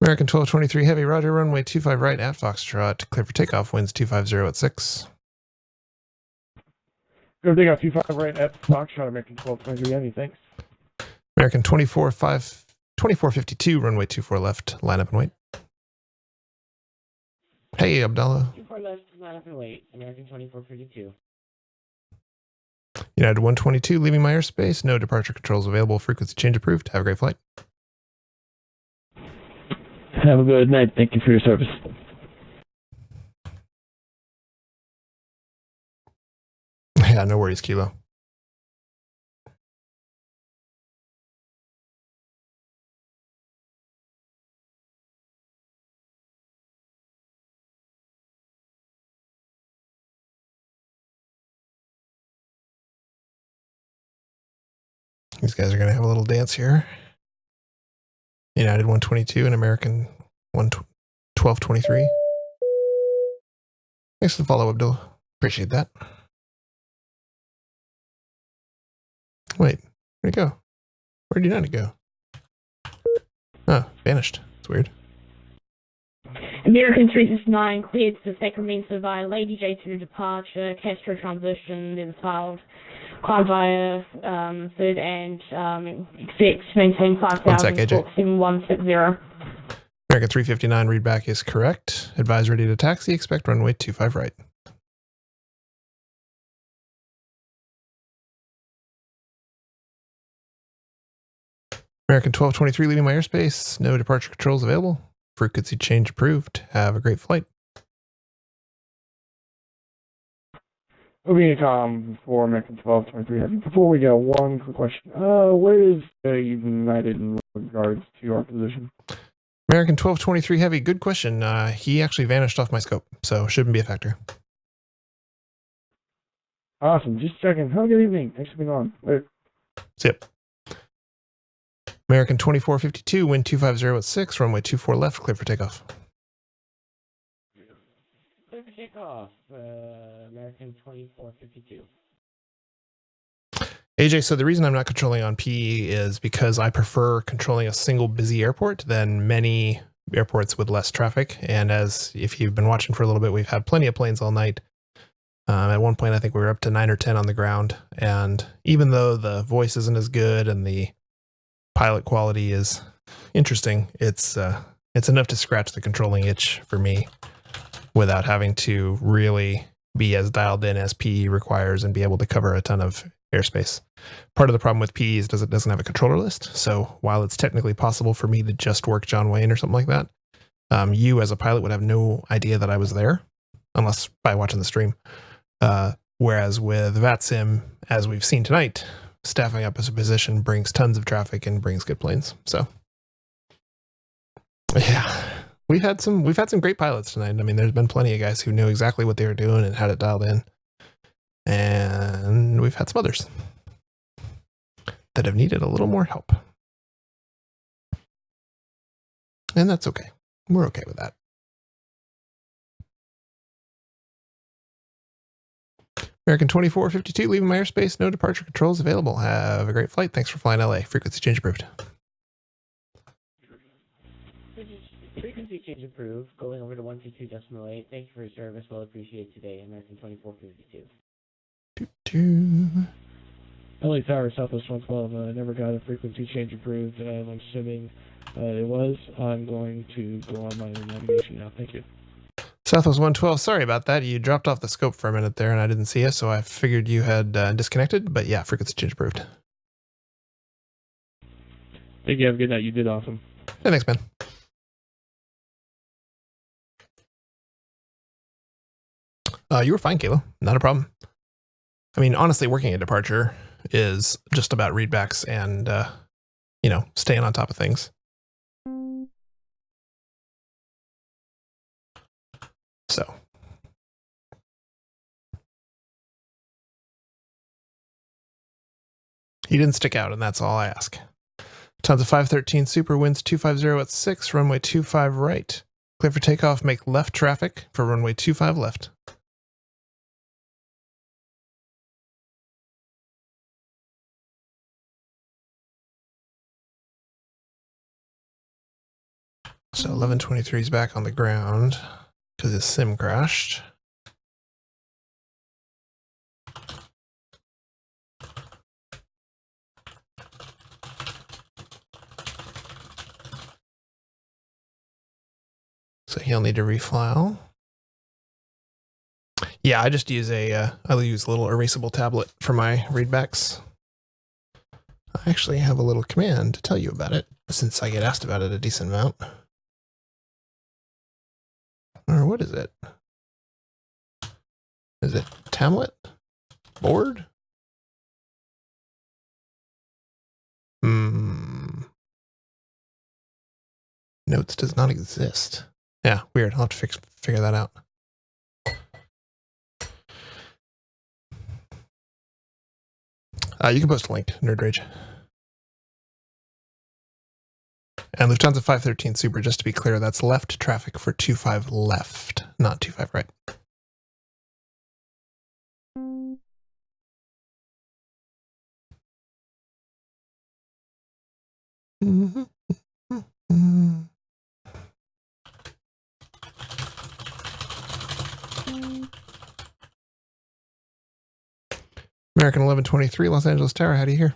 American 1223 Heavy, Roger, runway 25 right at Foxtrot. Clear for takeoff, winds 250 at 6. Go take off 25 right at Foxtrot, American 1223 Heavy, thanks. American 2452, runway 24 left, line up and wait. Hey, Abdallah. 24 left, line up and wait. American 2452. United 122, leaving my airspace. No departure controls available. Frequency change approved. Have a great flight. Have a good night. Thank you for your service. Yeah, no worries, Kilo. These guys are going to have a little dance here. United 122 and American 1223. Thanks for the follow, Abdullah. Appreciate that. Wait, where'd it go? Where'd United go? Oh, vanished. It's weird. American 369 cleared to Sacramento via Lady J2 departure, Castro transition, then filed. Climb via third and expect maintain 5,000, 7160. American 359 readback is correct. Advise ready to taxi. Expect runway 25 right. American 1223 leaving my airspace. No departure controls available. Frequency change approved. Have a great flight. Moving to for American 1223 Heavy. Before we go, one quick question. Where is United in regards to our position? American 1223 Heavy, good question. He actually vanished off my scope, so shouldn't be a factor. Awesome. Just checking. Have a good evening. Thanks for being on. Later. See ya. American 2452, wind 250 at 6, runway 24 left, clear for takeoff. Clear for takeoff, American 2452. AJ, so the reason I'm not controlling on PE is because I prefer controlling a single busy airport than many airports with less traffic. And as if you've been watching for a little bit, we've had plenty of planes all night. At one point, I think we were up to 9 or 10 on the ground. And even though the voice isn't as good and the pilot quality is interesting, it's enough to scratch the controlling itch for me without having to really be as dialed in as PE requires and be able to cover a ton of airspace. Part of the problem with PE is it doesn't have a controller list. So while it's technically possible for me to just work John Wayne or something like that, you as a pilot would have no idea that I was there unless by watching the stream. Whereas with VATSIM, as we've seen tonight, staffing up as a position brings tons of traffic and brings good planes. So yeah, we've had some great pilots tonight. I mean, there's been plenty of guys who knew exactly what they were doing and had it dialed in. And we've had some others that have needed a little more help. And that's okay. We're okay with that. American 2452, leaving my airspace. No departure controls available. Have a great flight. Thanks for flying LA. Frequency change approved. Frequency change approved. Going over to 122.8. Thank you for your service. Well appreciated today. American 2452. LA Tower, Southwest 112. I never got a frequency change approved. I'm assuming it was. I'm going to go on my navigation now. Thank you. Southwest 112, sorry about that. You dropped off the scope for a minute there and I didn't see you, so I figured you had disconnected. But yeah, frequency change approved. Thank you. Have a good night. You did awesome. Yeah, thanks, man. You were fine, Kayla. Not a problem. I mean, honestly, working at departure is just about readbacks and, you know, staying on top of things. So. You didn't stick out, and that's all I ask. Tons of 513 Super, winds 250 at 6, runway 25 right. Clear for takeoff, make left traffic for runway 25 left. So 1123 is back on the ground because his sim crashed. So he'll need to refile. Yeah, I just use I'll use a little erasable tablet for my readbacks. I actually have a little command to tell you about it, since I get asked about it a decent amount. Or what is it? Is it tablet? Board? Notes does not exist. Yeah, weird. I'll have to figure that out. You can post a link to Nerd Rage. And Lufthansa 513 Super, just to be clear, that's left traffic for 25 left, not 25 right. American 1123, Los Angeles Tower, how do you hear?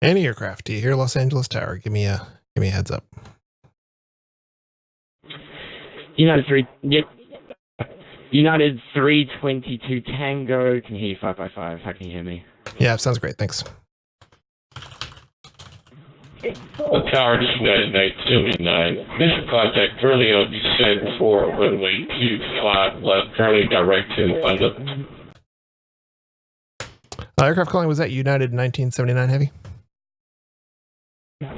Any aircraft, do you hear Los Tower? Give me a heads up. United 322 Tango. Can you hear you 555? How can you hear me? Yeah, sounds great. Thanks. Tower, this is United 979. Mission contact earlier descent for runway 25 left, currently direct to London. Aircraft calling, was that United 1979 Heavy? Yes,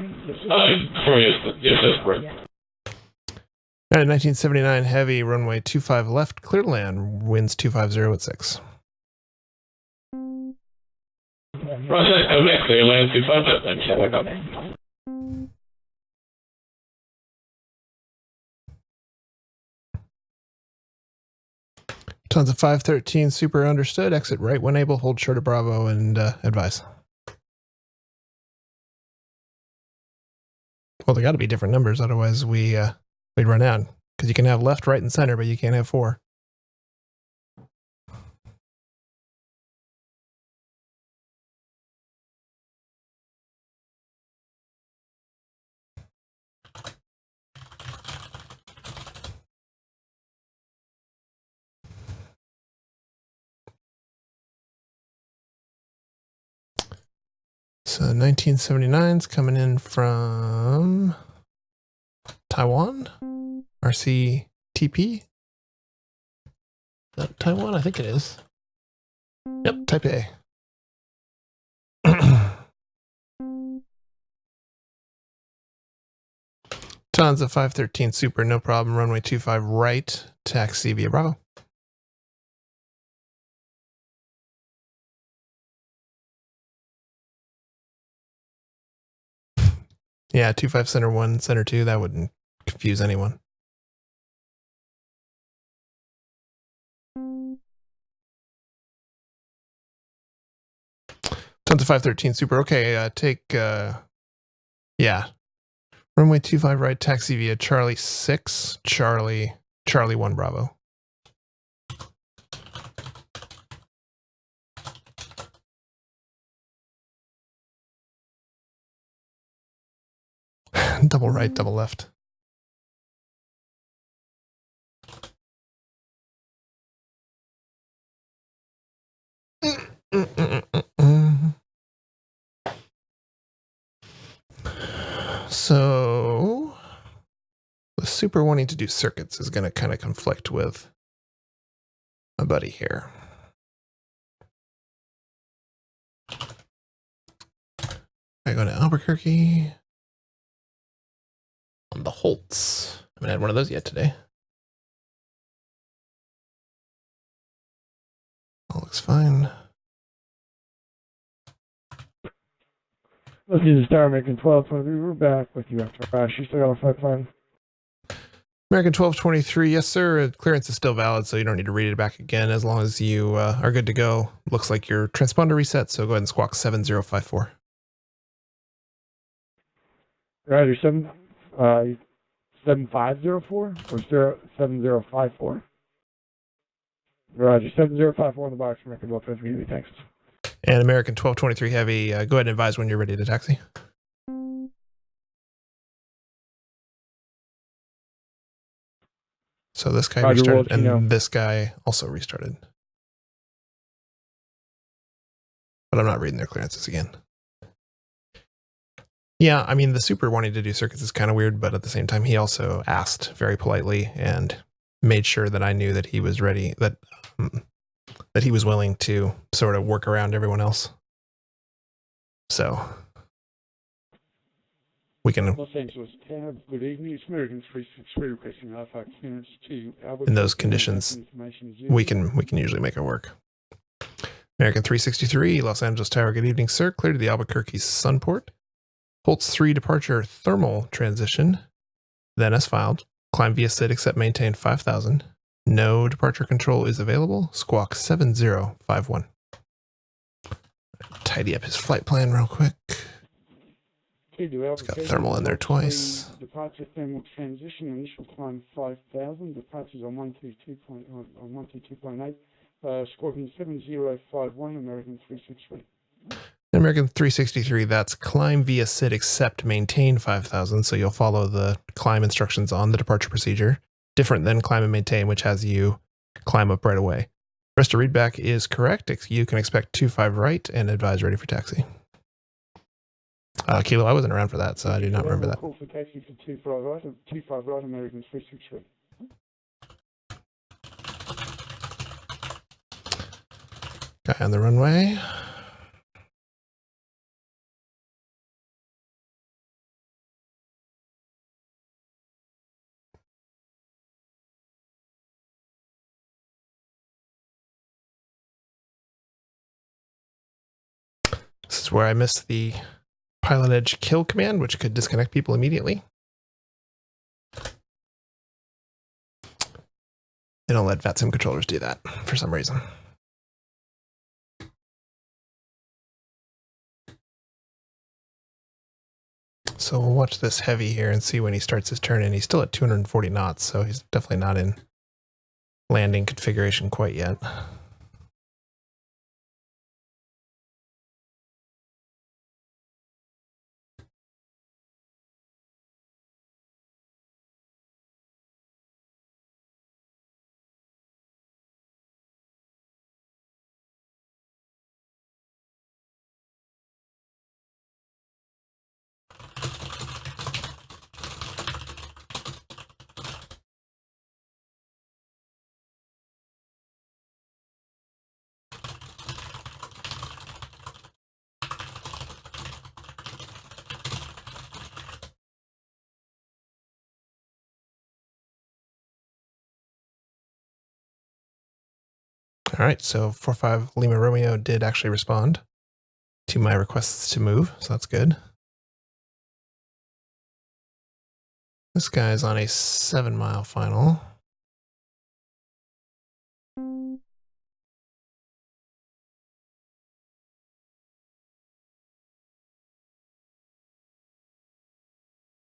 that's correct. United 1979 Heavy, runway 25 left, clear to land, winds 250 at 6. Process connect, clear land 25 left, I'm showing up. Tons of 513 Super, understood. Exit right when able, hold short of Bravo and advise. Well, they got to be different numbers, otherwise we'd run out. Because you can have left, right, and center, but you can't have 4. So 1979's coming in from Taiwan, RCTP. Is that Taiwan? I think it is. Yep, Taipei. Tons of 513 Super, no problem. Runway 25 right, taxi via Bravo. Yeah, 25 center 1, center 2, that wouldn't confuse anyone. Tons of 513 Super. Okay, take, yeah. Runway 25 right, taxi via Charlie 6, Charlie 1 Bravo. Double right, double left. So the Super wanting to do circuits is going to kind of conflict with my buddy here. I go to Albuquerque on the Holtz. I haven't had one of those yet today. All looks fine. Let's use the Star American 1223. We're back with you after crash. You still got a flight plan? American 1223, yes sir. Clearance is still valid, so you don't need to read it back again as long as you are good to go. Looks like your transponder reset, so go ahead and squawk 7054. Roger, 7504 or 7054? Roger, 7054 on the box, American 1223, thanks. And American 1223 Heavy, go ahead and advise when you're ready to taxi. So this guy restarted, and this guy also restarted. But I'm not reading their clearances again. Yeah, I mean, the Super wanting to do circuits is kind of weird, but at the same time, he also asked very politely and made sure that I knew that he was ready, that he was willing to sort of work around everyone else. So we can, Los Angeles Tower, good evening. It's American 363 requesting Alpha clearance to in those conditions, we can usually make it work. American 363, Los Angeles Tower, good evening, sir. Clear to the Albuquerque Sunport. Holtz 3 departure thermal transition. Then as filed. Climb via SID except maintain 5000. No departure control is available. Squawk 7051. Tidy up his flight plan real quick. It's got thermal in there twice. Departure thermal transition, initial climb 5000. Departures on 122.8. Scorpion 7051, American 363. American 363, that's climb via SID except maintain 5000. So you'll follow the climb instructions on the departure procedure. Different than climb and maintain, which has you climb up right away. Rest of readback is correct. You can expect 25 right and advise ready for taxi. Kilo, I wasn't around for that, so I do not remember that. Call for taxi for 25 right, American 363. Guy on the runway. This is where I missed the pilot edge kill command, which could disconnect people immediately. They don't let VATSIM controllers do that for some reason. So we'll watch this heavy here and see when he starts his turn in. He's still at 240 knots, so he's definitely not in landing configuration quite yet. All right, so 45 Lima Romeo did actually respond to my requests to move, so that's good. This guy's on a 7-mile final.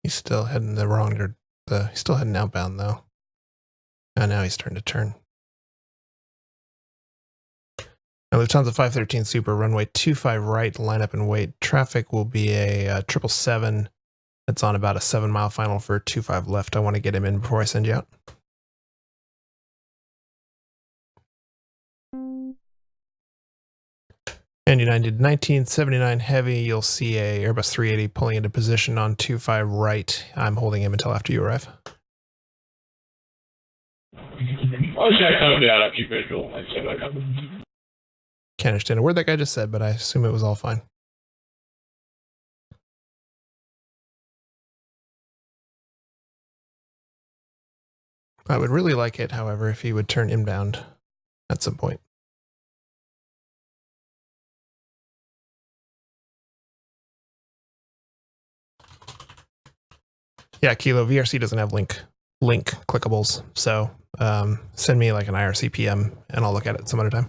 He's still heading the wrong, he's still heading outbound though. And now he's starting to turn. Now Lufthansa 513 Super, runway 25 right, line up and wait. Traffic will be a 777. It's on about a 7-mile final for 25 left. I want to get him in before I send you out. And United 1979 Heavy, you'll see a Airbus 380 pulling into position on 25 right. I'm holding him until after you arrive. Can't understand a word that guy just said, but I assume it was all fine. I would really like it, however, if he would turn inbound at some point. Yeah, Kilo, VRC doesn't have link clickables, so send me like an IRC PM and I'll look at it some other time.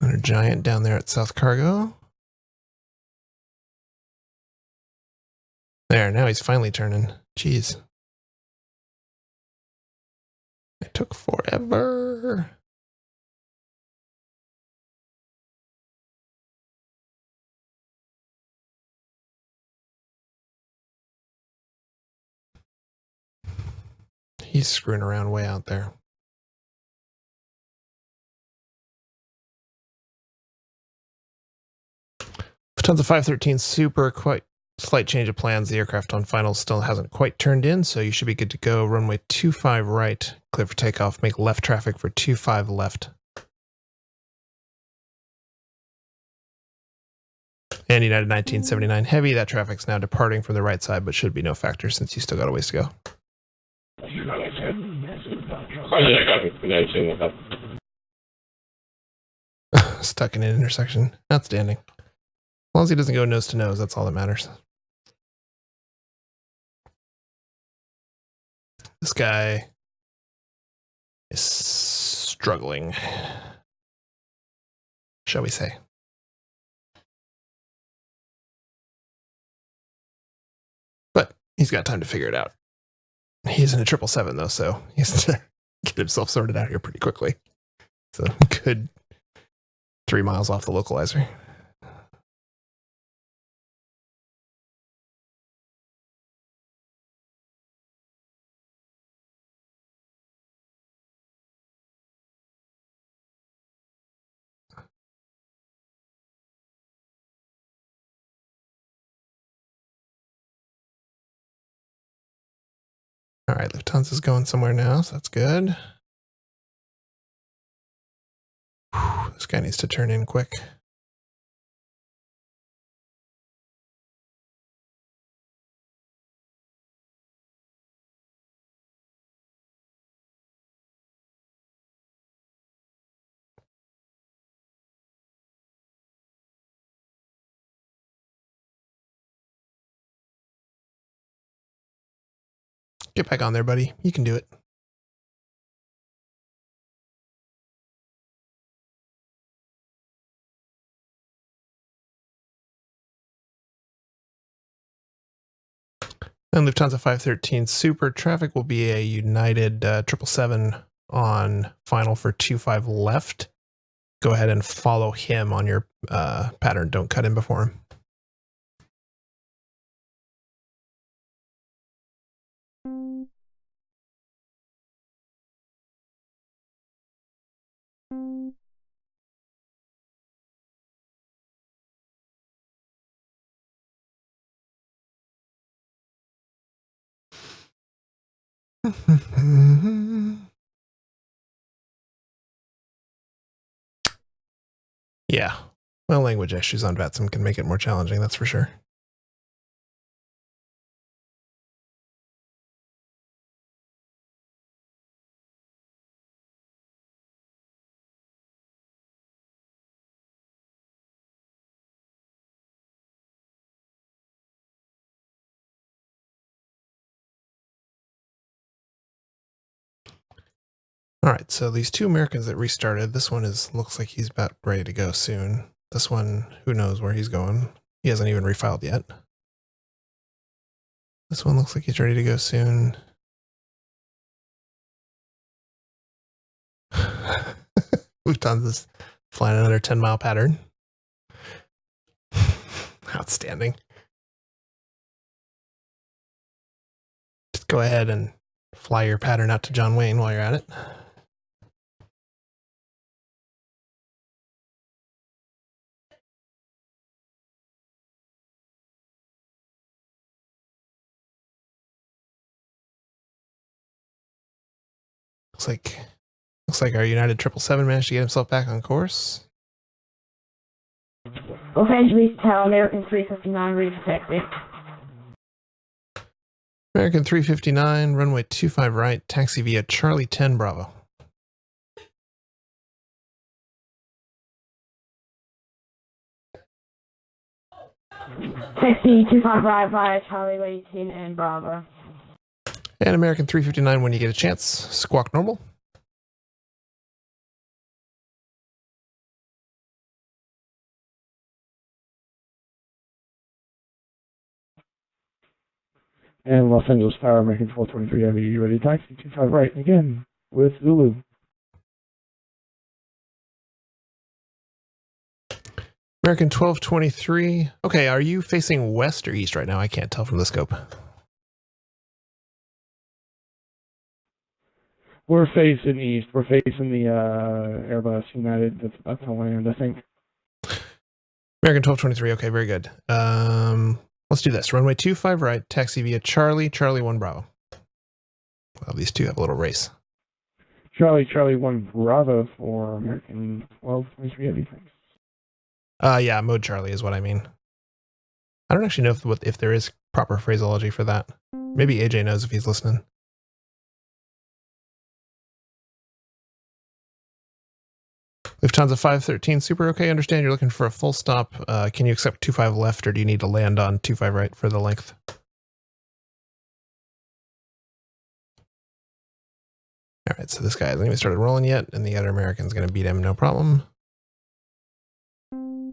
Another giant down there at South Cargo. There, now he's finally turning. Jeez. It took forever. He's screwing around way out there. Lufthansa 513 Super, quite slight change of plans. The aircraft on final still hasn't quite turned in, so you should be good to go. Runway 25 right, clear for takeoff. Make left traffic for 25 left. And United 1979 Heavy, that traffic's now departing from the right side, but should be no factor since you still got a ways to go. Stuck in an intersection. Outstanding. As long as he doesn't go nose to nose, that's all that matters. This guy is struggling, shall we say. But he's got time to figure it out. He's in a 777 though, so he has to get himself sorted out here pretty quickly. So good 3 miles off the localizer. All right, Lufthansa's going somewhere now, so that's good. Whew, this guy needs to turn in quick. Get back on there, buddy. You can do it. And Lufthansa 513 Super, traffic will be a United 777 on final for 25 left. Go ahead and follow him on your pattern. Don't cut in before him. Yeah, well, language issues on VATSIM can make it more challenging, that's for sure. All right, so these two Americans that restarted, this one looks like he's about ready to go soon. This one, who knows where he's going. He hasn't even refiled yet. This one looks like he's ready to go soon. Lufthansa is flying another 10-mile pattern. Outstanding. Just go ahead and fly your pattern out to John Wayne while you're at it. Looks like our United 777 managed to get himself back on course. Los Angeles Tower, American 359, read detective. American 359, runway 25 right, taxi via Charlie 10 Bravo. Taxi 25 right via Charlie 10 and Bravo. And American 359, when you get a chance, squawk normal. And Los Angeles Tower, American 1223, have you ready? Taxi 25 right, again, with Zulu. American 1223. Okay, are you facing west or east right now? I can't tell from the scope. We're facing east. We're facing the Airbus United that's about to land, I think. American 1223. Okay, very good. Let's do this. Runway 25 right, taxi via Charlie 1 Bravo. Well, these two have a little race. Charlie 1 Bravo for American 1223, have you think? Yeah, mode Charlie is what I mean. I don't actually know if there is proper phraseology for that. Maybe AJ knows if he's listening. Lufthansa 513, super okay. Understand you're looking for a full stop. Can you accept 25 left, or do you need to land on 25 right for the length? All right, so this guy hasn't even started rolling yet, and the other American's going to beat him, no problem. I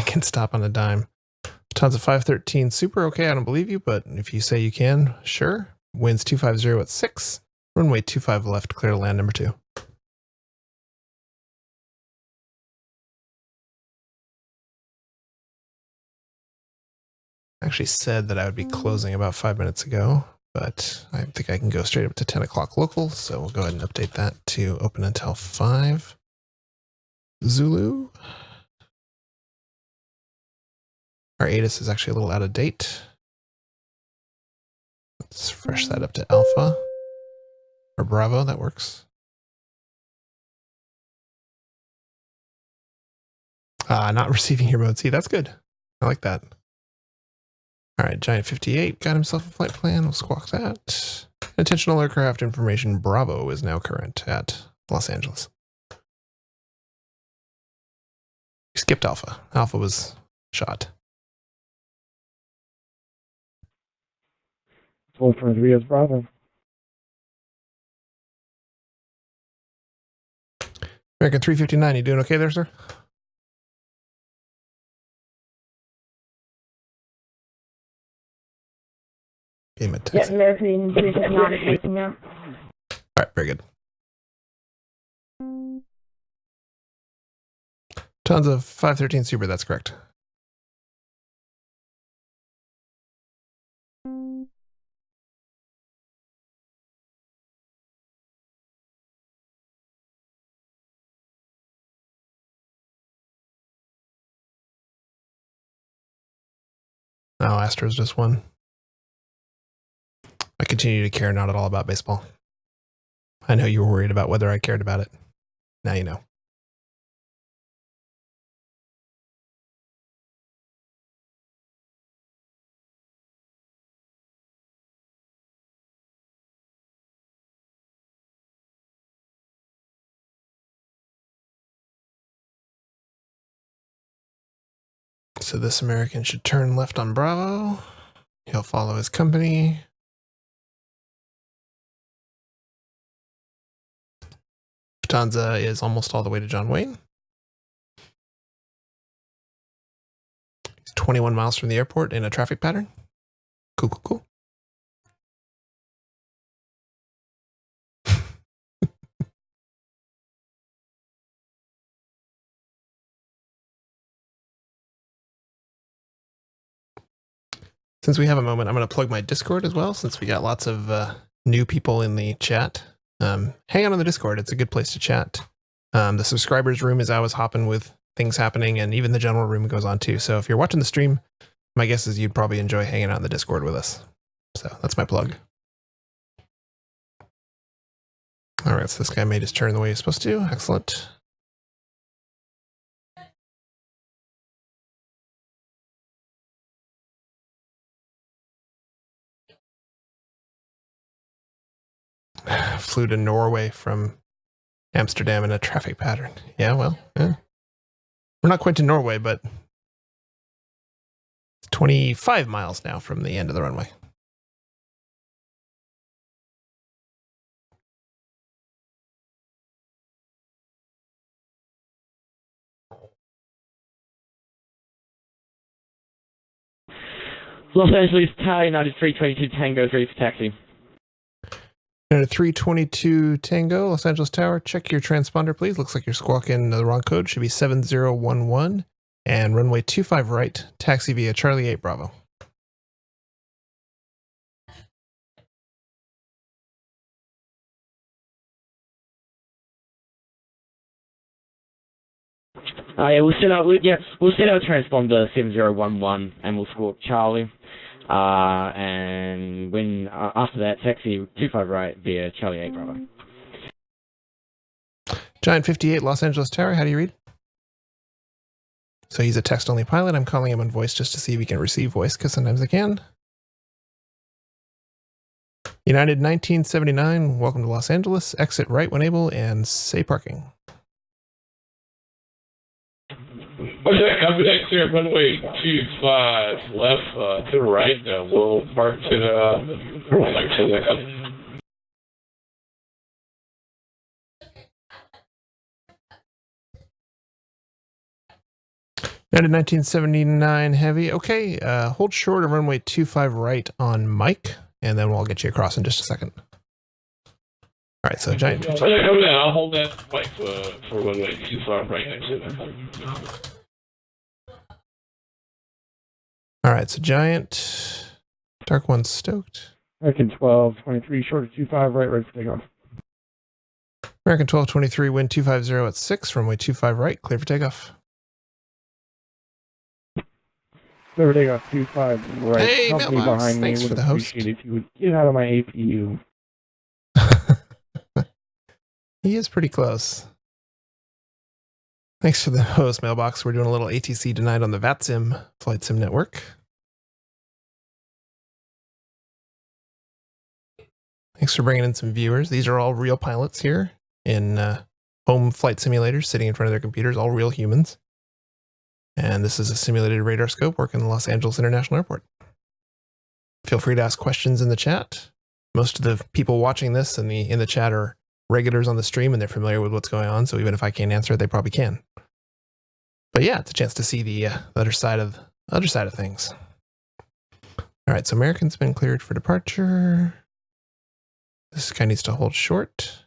can stop on a dime. Lufthansa 513, super okay. I don't believe you, but if you say you can, sure. Winds 250 at 6. Runway 25 left, clear to land number 2. Actually said that I would be closing about 5 minutes ago, but I think I can go straight up to 10 o'clock local, so we'll go ahead and update that to open until 5. Zulu. Our ATIS is actually a little out of date. Let's fresh that up to Alpha. Or Bravo, that works. Not receiving your mode. See, that's good. I like that. All right, Giant 58 got himself a flight plan. We'll squawk that. Intentional aircraft information Bravo is now current at Los Angeles. We skipped Alpha. Alpha was shot. 1223 is Bravo. American 359, you doing okay there, sir? Game at Yeah, American 359 is facing now. All right, very good. Tons of 513 Super, that's correct. Oh, Astros just won. I continue to care not at all about baseball. I know you were worried about whether I cared about it. Now you know. So this American should turn left on Bravo. He'll follow his company. Lufthansa is almost all the way to John Wayne. It's 21 miles from the airport in a traffic pattern. Cool, cool, cool. Since we have a moment, I'm going to plug my Discord as well, since we got lots of new people in the chat. Hang out on the Discord. It's a good place to chat. The subscribers room is always hopping with things happening, and even the general room goes on too. So if you're watching the stream, my guess is you'd probably enjoy hanging out in the Discord with us. So that's my plug. All right, so this guy made his turn the way he's supposed to. Excellent. Flew to Norway from Amsterdam in a traffic pattern. Yeah, well, yeah. We're not quite to Norway, but it's 25 miles now from the end of the runway. Los Angeles Tower, United 322 Tango 3 for taxi. United 322 Tango, Los Angeles Tower, check your transponder, please. Looks like you're squawking the wrong code. Should be 7011. And runway 25 right, taxi via Charlie 8 Bravo. Yeah, we'll set our transponder 7011 and we'll squawk Charlie. And when after that, taxi 25 right via Charlie 8 Bravo. Giant 58 Los Angeles Tower, how do you read? So he's a text-only pilot. I'm calling him on voice just to see if he can receive voice, because sometimes I can. United 1979, welcome to Los Angeles. Exit right when able and say parking. Okay, I'm next here, runway 25 left to the right. We'll park to the right. United 1979 heavy. Okay, hold short of runway 25 right on Mike, and then we'll get you across in just a second. All right, so Giant. I'll hold that Mike for runway 25 right. All right, so Giant. Dark One stoked. American 1223, short of 25 right, ready for takeoff. American 1223, wind 250 at 6, runway 25 right, clear for takeoff. Clear for takeoff, 25 right. Hey, Company mailbox, behind thanks me for would the host. appreciate if you would get out of my APU. He is pretty close. Thanks for the host, mailbox. We're doing a little ATC tonight on the VATSIM Flight Sim Network. Thanks for bringing in some viewers. These are all real pilots here in home flight simulators sitting in front of their computers, all real humans. And this is a simulated radar scope working in the Los Angeles International Airport. Feel free to ask questions in the chat. Most of the people watching this in the chat are regulars on the stream and they're familiar with what's going on, so even if I can't answer it, they probably can. But yeah, it's a chance to see the other side of things. All right, so American's been cleared for departure. This guy needs to hold short.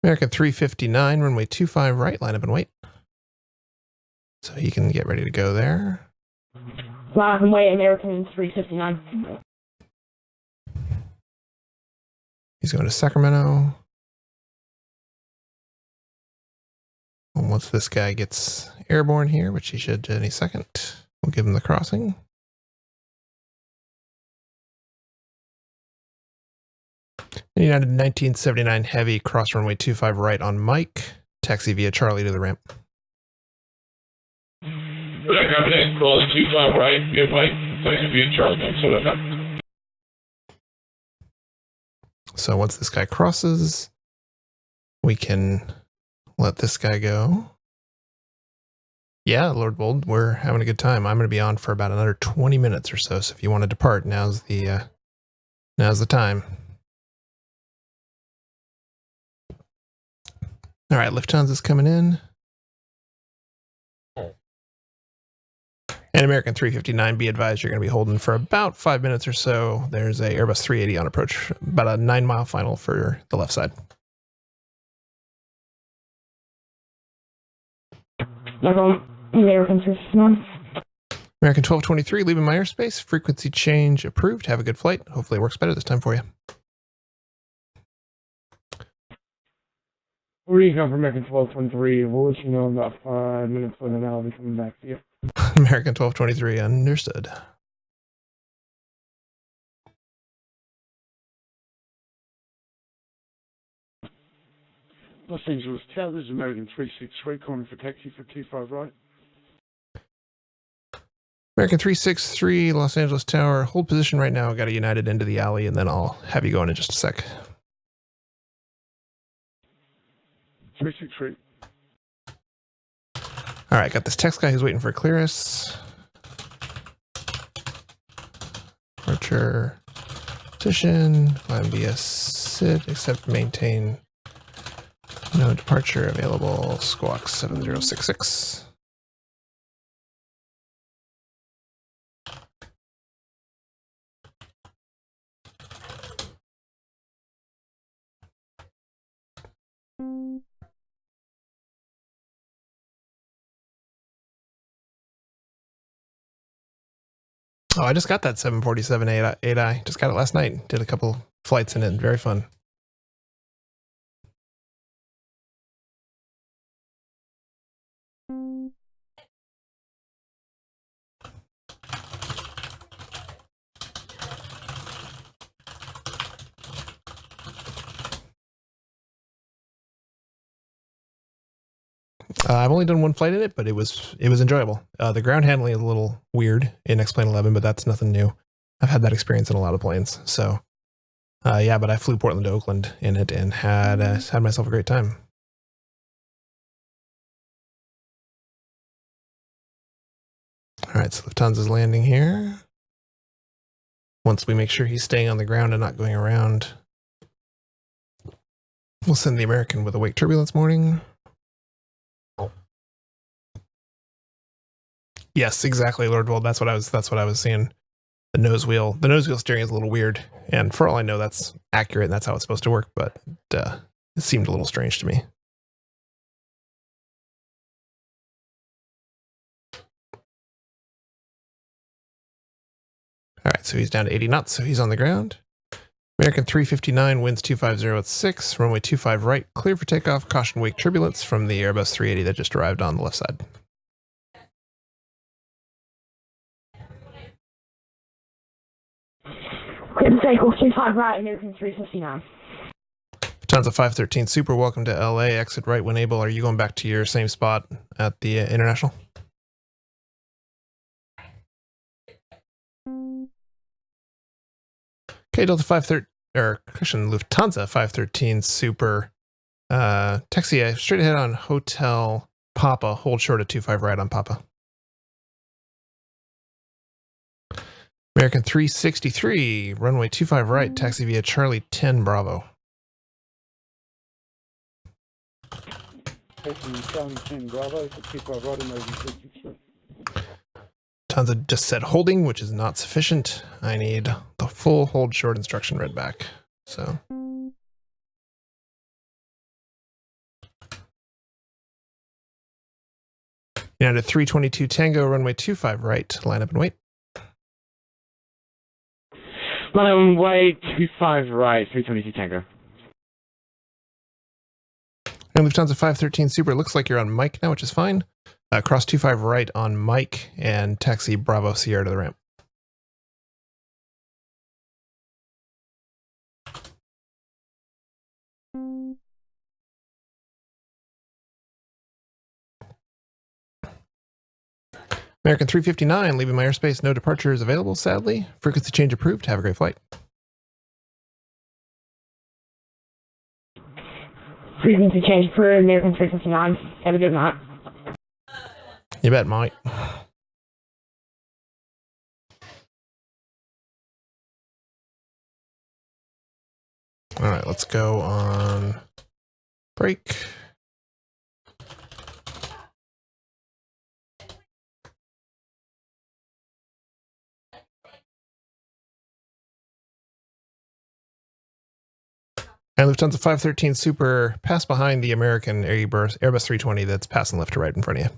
American 359, runway 25 right, line up and wait. So he can get ready to go there. Line and wait, American 359. He's going to Sacramento. And once this guy gets airborne here, which he should any second, we'll give him the crossing. United 1979 heavy, cross runway 25 right on Mike. Taxi via Charlie to the ramp. Okay, 25 right, via Mike. Taxi via Charlie. So once this guy crosses, we can let this guy go. Yeah, Lord Bold, we're having a good time. I'm going to be on for about another 20 minutes or so. So if you want to depart, now's the time. All right, Lufthansa is coming in. And American 359, be advised you're going to be holding for about 5 minutes or so. There's a Airbus 380 on approach, about a 9-mile final for the left side. American 359. American 1223, leaving my airspace. Frequency change approved. Have a good flight. Hopefully it works better this time for you. Recon for American 1223. We'll let you know in about 5 minutes, and then I'll be coming back to you. American 1223, understood. Los Angeles Tower, this is American 363, calling for taxi for 25 right. American 363, Los Angeles Tower. Hold position right now. Got a United into the alley, and then I'll have you go in just a sec. 363. All right, got this text guy who's waiting for clearance. Departure position. Climb via SID, except maintain no departure available. Squawk 7066. Oh, I just got that 747 8i. Just got it last night. Did a couple flights in it. Very fun. I've only done one flight in it, but it was enjoyable. The ground handling is a little weird in X-Plane 11, but that's nothing new. I've had that experience in a lot of planes. So, yeah, but I flew Portland to Oakland in it and had myself a great time. All right, so Lufthansa's landing here. Once we make sure he's staying on the ground and not going around, we'll send the American with a wake turbulence warning. Yes, exactly, Lord Wold. That's what I was seeing. The nose wheel steering is a little weird, and for all I know, that's accurate and that's how it's supposed to work. But it seemed a little strange to me. All right, so he's down to 80 knots, so he's on the ground. American 359 winds 250 at 6, runway 25 right, clear for takeoff. Caution wake turbulence from the Airbus 380 that just arrived on the left side. Clear to take off 25 right, American 359. Lufthansa 513 Super, welcome to LA. Exit right when able. Are you going back to your same spot at the International? Okay, Delta 513, or cushion Lufthansa 513 Super. Taxi straight ahead on Hotel Papa. Hold short at 25 right on Papa. American 363, runway 25 right, taxi via Charlie 10 Bravo. Charlie 10 Bravo, for 25 right, American 363. Lufthansa just said holding, which is not sufficient. I need the full hold short instruction read back. So. United 322 Tango, runway 25 right, line up and wait. Runway 25 right, 322 Tango. And Lufthansa 513 Super, it looks like you're on Mike now, which is fine. Cross 25 right on Mike and taxi Bravo Sierra to the ramp. American 359, leaving my airspace. No departures available, sadly. Frequency change approved. Have a great flight. Frequency change for American 359. Have a good night. You bet, Mike. All right, let's go on break. And Lufthansa 513 Super pass behind the American Airbus 320 that's passing left to right in front of you.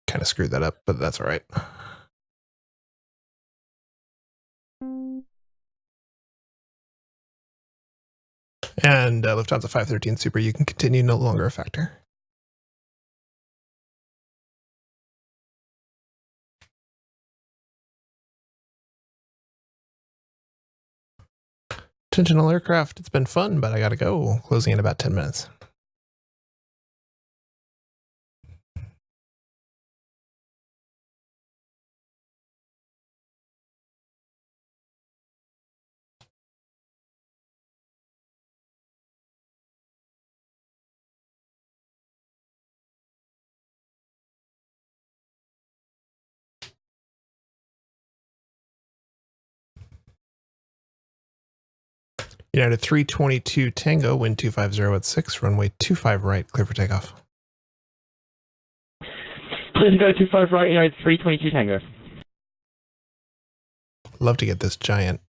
Kind of screwed that up, but that's all right. And Lufthansa 513 Super, you can continue, no longer a factor. Attention all aircraft, it's been fun, but I gotta go. Closing in about 10 minutes. United 322 Tango, wind 250 at 6, runway 25 right, clear for takeoff. Please go 25 right, United 322 Tango. Love to get this giant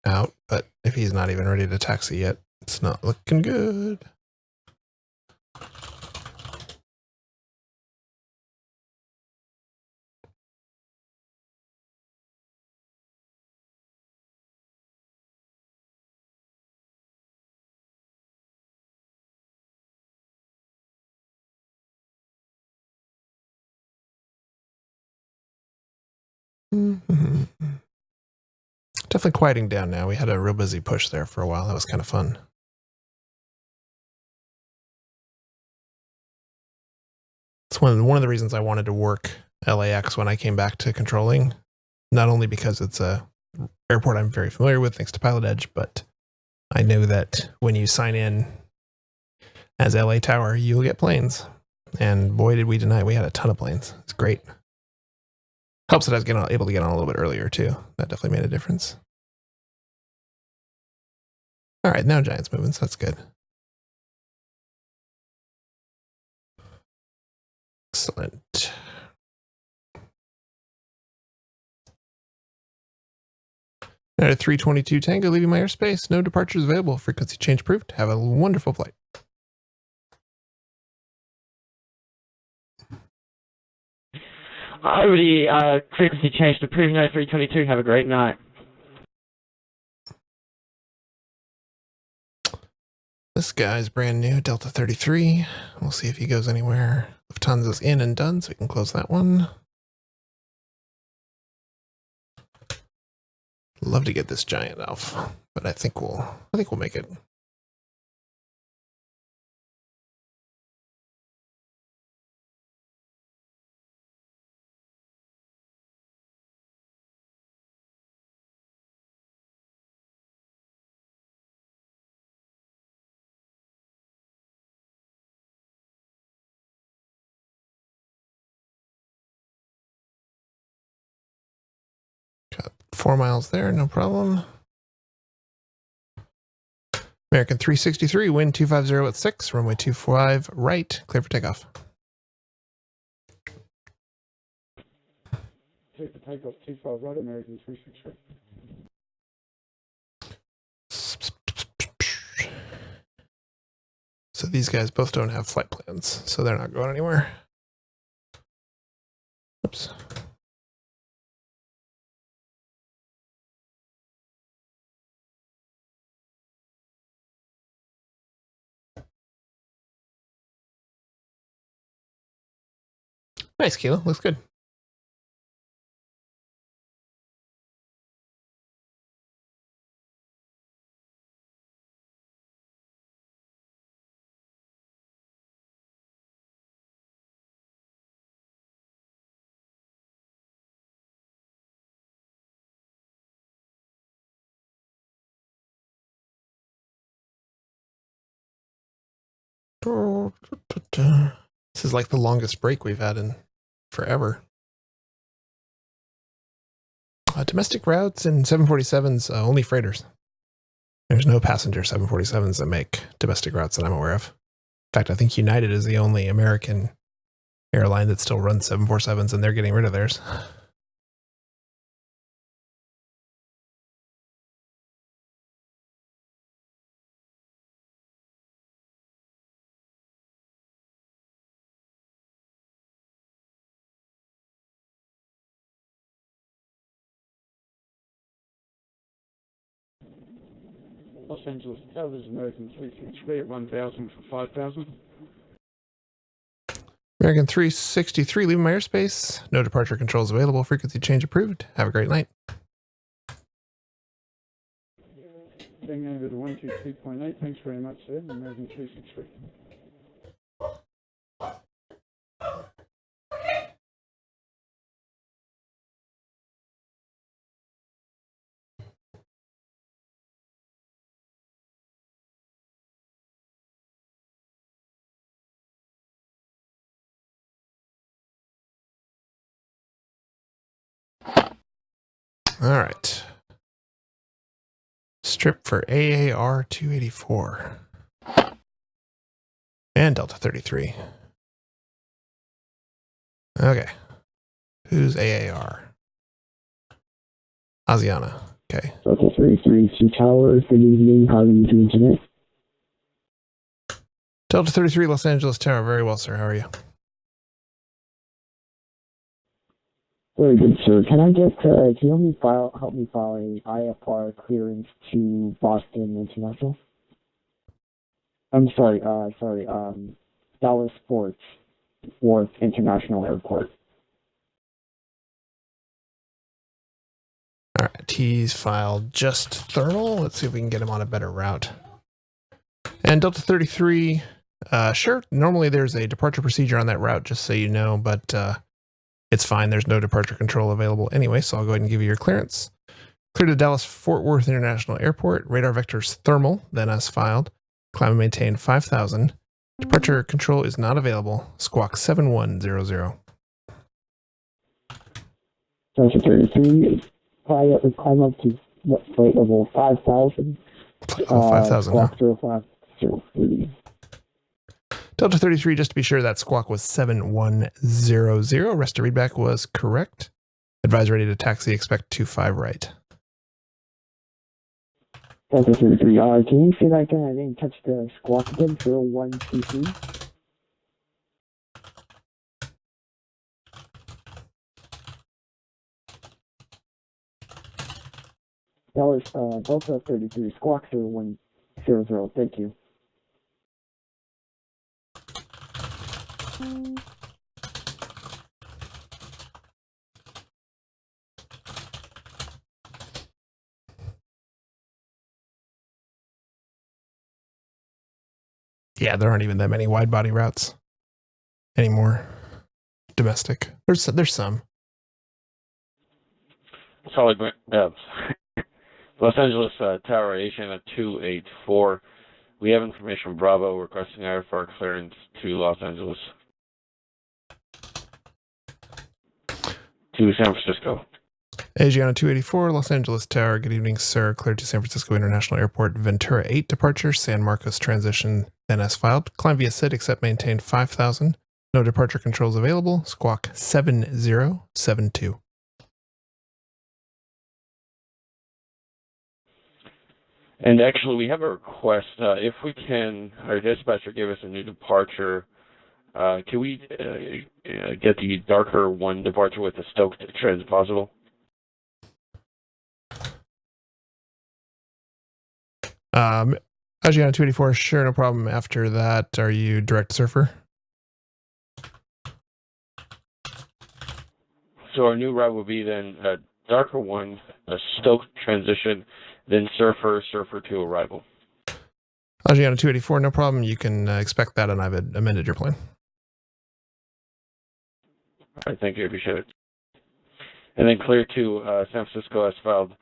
out, but if he's not even ready to taxi yet, it's not looking good. Definitely quieting down now. We had a real busy push there for a while. That was kind of fun. It's one of the reasons I wanted to work LAX when I came back to controlling. Not only because it's a airport I'm very familiar with thanks to Pilot Edge, but I know that when you sign in as LA Tower, you'll get planes. And boy, did we deny it. We had a ton of planes. It's great. Helps that I was able to get on a little bit earlier, too. That definitely made a difference. All right, now Giant's moving, so that's good. Excellent. At 322 Tango, leaving my airspace. No departures available. Frequency change approved. Have a wonderful flight. Over the frequency change to approved, United 322. Have a great night. This guy's brand new, Delta 33. We'll see if he goes anywhere. Lufthansa's in and done, so we can close that one. Love to get this giant off, but I think we'll make it. Got 4 miles there, no problem. American 363, wind 250 at 6, runway 25 right, clear for takeoff. Take the takeoff 25 right, American 363. So these guys both don't have flight plans, so they're not going anywhere. Oops. Nice, Kilo. Looks good. This is like the longest break we've had in forever. Domestic routes and 747s, only freighters. There's no passenger 747s that make domestic routes that I'm aware of. In fact, I think United is the only American airline that still runs 747s, and they're getting rid of theirs. Los Angeles Tower is American 363 at 1,000 for 5,000. American 363, leaving my airspace. No departure controls available. Frequency change approved. Have a great night. Being over to 122.8, thanks very much, sir. American 363. All right. Strip for AAR 284 and Delta 33. Okay. Who's AAR? Asiana. Okay. Delta 33 Tower, good evening. How are you doing today? Delta 33 Los Angeles Tower. Very well, sir. How are you? Very good, sir. Can I get, can you help me file a IFR clearance to Boston International? I'm sorry, Dallas Fort Worth International Airport. All right, he's filed just thermal. Let's see if we can get him on a better route. And Delta 33, sure, normally there's a departure procedure on that route, just so you know, but it's fine. There's no departure control available anyway, so I'll go ahead and give you your clearance. Clear to Dallas Fort Worth International Airport. Radar vectors thermal, then as filed. Climb and maintain 5,000. Departure control is not available. Squawk 7100. Delta 33, climb up to flight level 5,000. Flight level 5,000, huh? Squawk 0503. Delta 33, just to be sure, that squawk was 7100. Rest of readback was correct. Advise ready to taxi, expect 25 right. Delta 33, can you say that again? I didn't touch the squawk again, 0123. That was Delta 33, squawk 0100, thank you. Yeah, there aren't even that many wide body routes anymore. Domestic. There's some. Solid Los Angeles Tower Asian at 284. We have information from Bravo requesting IFR clearance to Los Angeles. To San Francisco. Asiana 284, Los Angeles Tower. Good evening, sir. Cleared to San Francisco International Airport. Ventura 8 departure. San Marcos transition. Then as filed. Climb via SID except maintain 5,000. No departure controls available. Squawk 7072. And actually, we have a request. If we can, our dispatcher gave us a new departure. Can we get the darker one departure with the stoked trends possible? Asiana 284, sure, no problem. After that, are you direct surfer? So our new route will be then a darker one, a stoked transition, then surfer to arrival. Asiana 284, no problem. You can expect that, and I've amended your plan. All right, thank you. I appreciate it. And then clear to San Francisco as filed.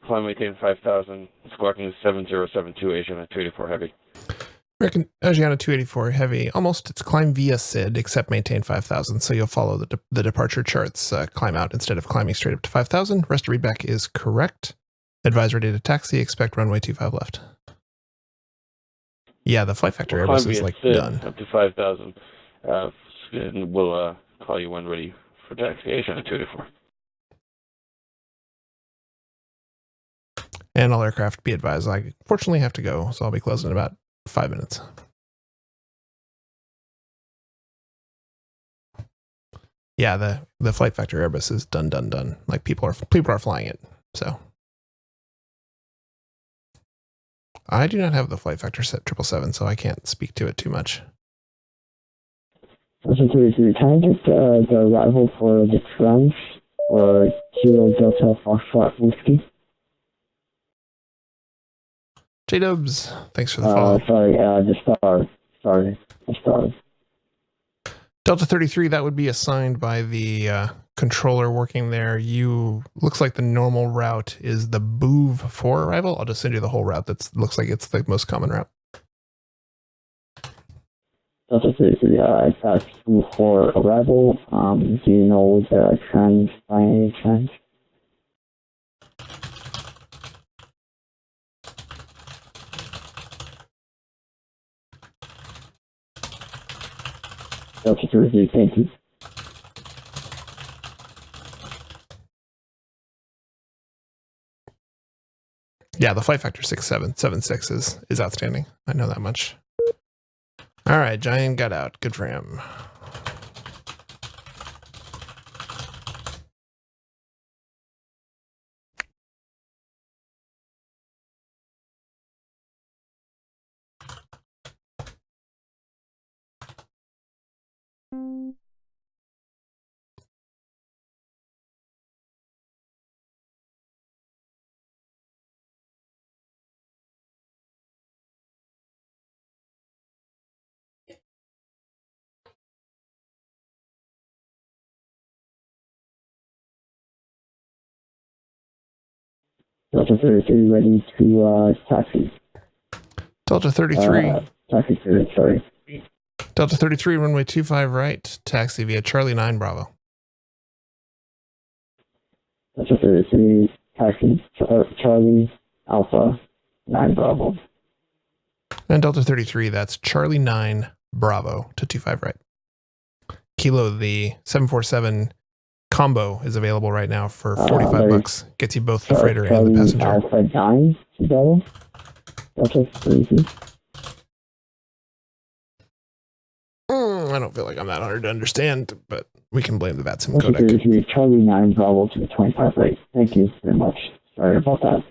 Climb maintain 5,000. Squawking 7072 Asiana 284 heavy. American Asiana 284 heavy. Almost. It's climb via SID except maintain 5,000. So you'll follow the departure charts. Climb out instead of climbing straight up to 5,000. Rest of readback is correct. Advise ready to taxi. Expect runway 25 left. Yeah, the flight factor Airbus is like SID done. Up to 5,000. And we'll call you when ready for taxi, Asiana 284. And all aircraft, be advised, I fortunately have to go, so I'll be closing in about 5 minutes. Yeah, the flight factor Airbus is done. Like people are flying it. So I do not have the flight factor set 777, so I can't speak to it too much. Can I get the arrival for the French or Kilo Delta Foxtrot Whiskey? J-Dubs, thanks for the follow. The star. Delta 33, that would be assigned by the controller working there. Looks like the normal route is the Boov for arrival. I'll just send you the whole route. Looks like it's the most common route. Delta 33, that's Boov for arrival. Do you know the trends by any chance? Delta 33, thank you. Yeah, the flight factor 6776 is outstanding. I know that much. All right, Giant got out. Good for him. Delta 33 ready to taxi. Delta 33. Taxi, sorry. Delta 33, runway 25 right, taxi via Charlie 9 Bravo. Delta 33, taxi, Charlie Alpha 9 Bravo. And Delta 33, that's Charlie 9 Bravo to 25 right. Kilo, the 747 combo is available right now for $45. Gets you both the freighter and the passenger. Alpha 9 Bravo. Delta 33. I don't feel like I'm that hard to understand, but we can blame the VATSIM Delta codec. 33, Charlie 9 Bravo to 25 right. Thank you very much. Sorry about that.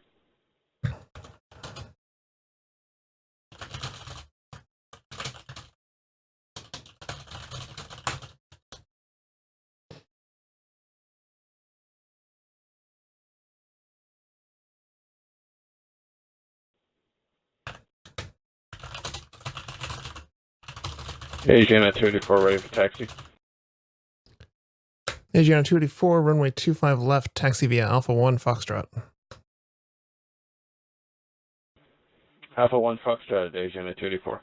Asiana 284 ready for taxi. Asiana 284, runway 25 left, taxi via Alpha 1 Foxtrot. Alpha 1 Foxtrot, Asiana 284.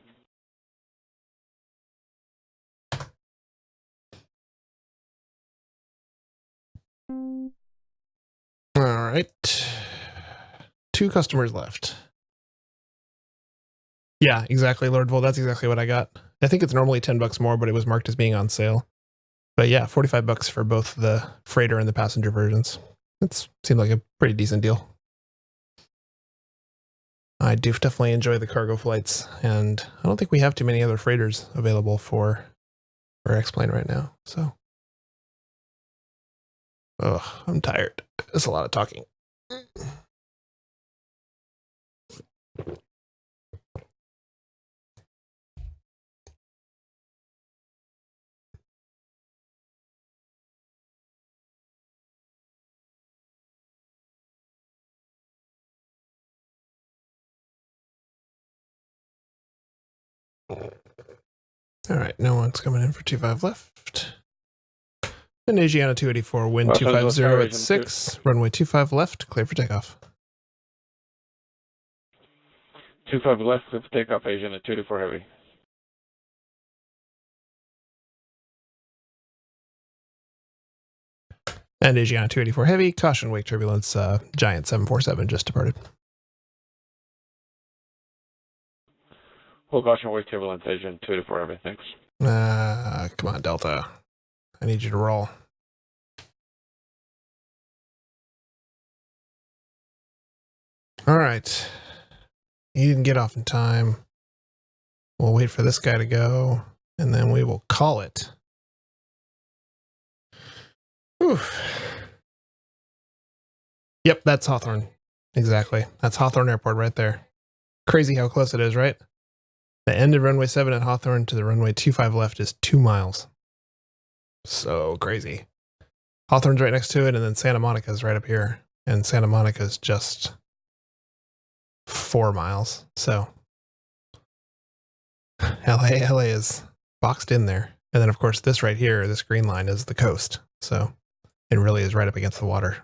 All right. 2 customers left. Yeah, exactly, Lord Vol. That's exactly what I got. I think it's normally $10 more, but it was marked as being on sale. But yeah, $45 for both the freighter and the passenger versions. It seemed like a pretty decent deal. I do definitely enjoy the cargo flights, and I don't think we have too many other freighters available for X-Plane right now. So, I'm tired. It's a lot of talking. All right, no one's coming in for 25 left. And Asiana 284, wind 250 at 6, runway 25 left, clear for takeoff. 25 left, clear for takeoff, Asiana 284 heavy. And Asiana 284 heavy, caution wake turbulence, Giant 747 just departed. Full caution wake turbulence, Asiana 284 heavy, thanks. Come on, Delta. I need you to roll. All right. You didn't get off in time. We'll wait for this guy to go, and then we will call it. Whew. Yep, that's Hawthorne. Exactly. That's Hawthorne Airport right there. Crazy how close it is, right? The end of runway 7 at Hawthorne to the runway 25 left is 2 miles. So crazy. Hawthorne's right next to it, and then Santa Monica's right up here. And Santa Monica's just 4 miles. So LA is boxed in there. And then, of course, this right here, this green line is the coast. So it really is right up against the water.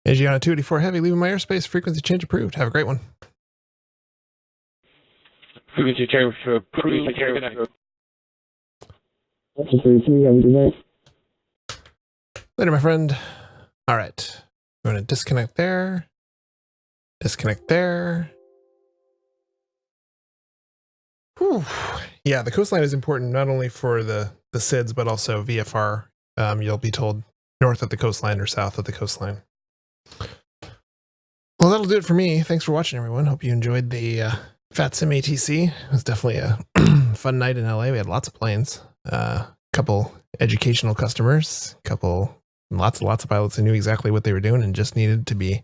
Asiana 284 Heavy, leaving my airspace. Frequency change approved. Have a great one. Frequency change approved. Have a good night. Later, my friend. All right. I'm going to disconnect there. Disconnect there. Whew. Yeah, the coastline is important not only for the SIDS, but also VFR. You'll be told north of the coastline or south of the coastline. Well, that'll do it for me. Thanks for watching, everyone. Hope you enjoyed the VATSIM ATC. It was definitely a fun night in LA. We had lots of planes, couple educational customers, lots of pilots who knew exactly what they were doing and just needed to be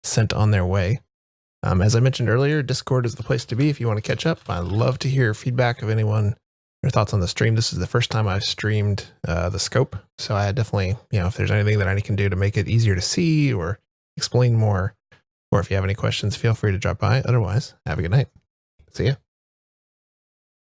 sent on their way. As I mentioned earlier, Discord is the place to be if you want to catch up. I'd love to hear feedback of anyone, their thoughts on the stream. This is the first time I've streamed the scope, so I definitely, if there's anything that I can do to make it easier to see or explain more, or if you have any questions, feel free to drop by. Otherwise, have a good night. See ya.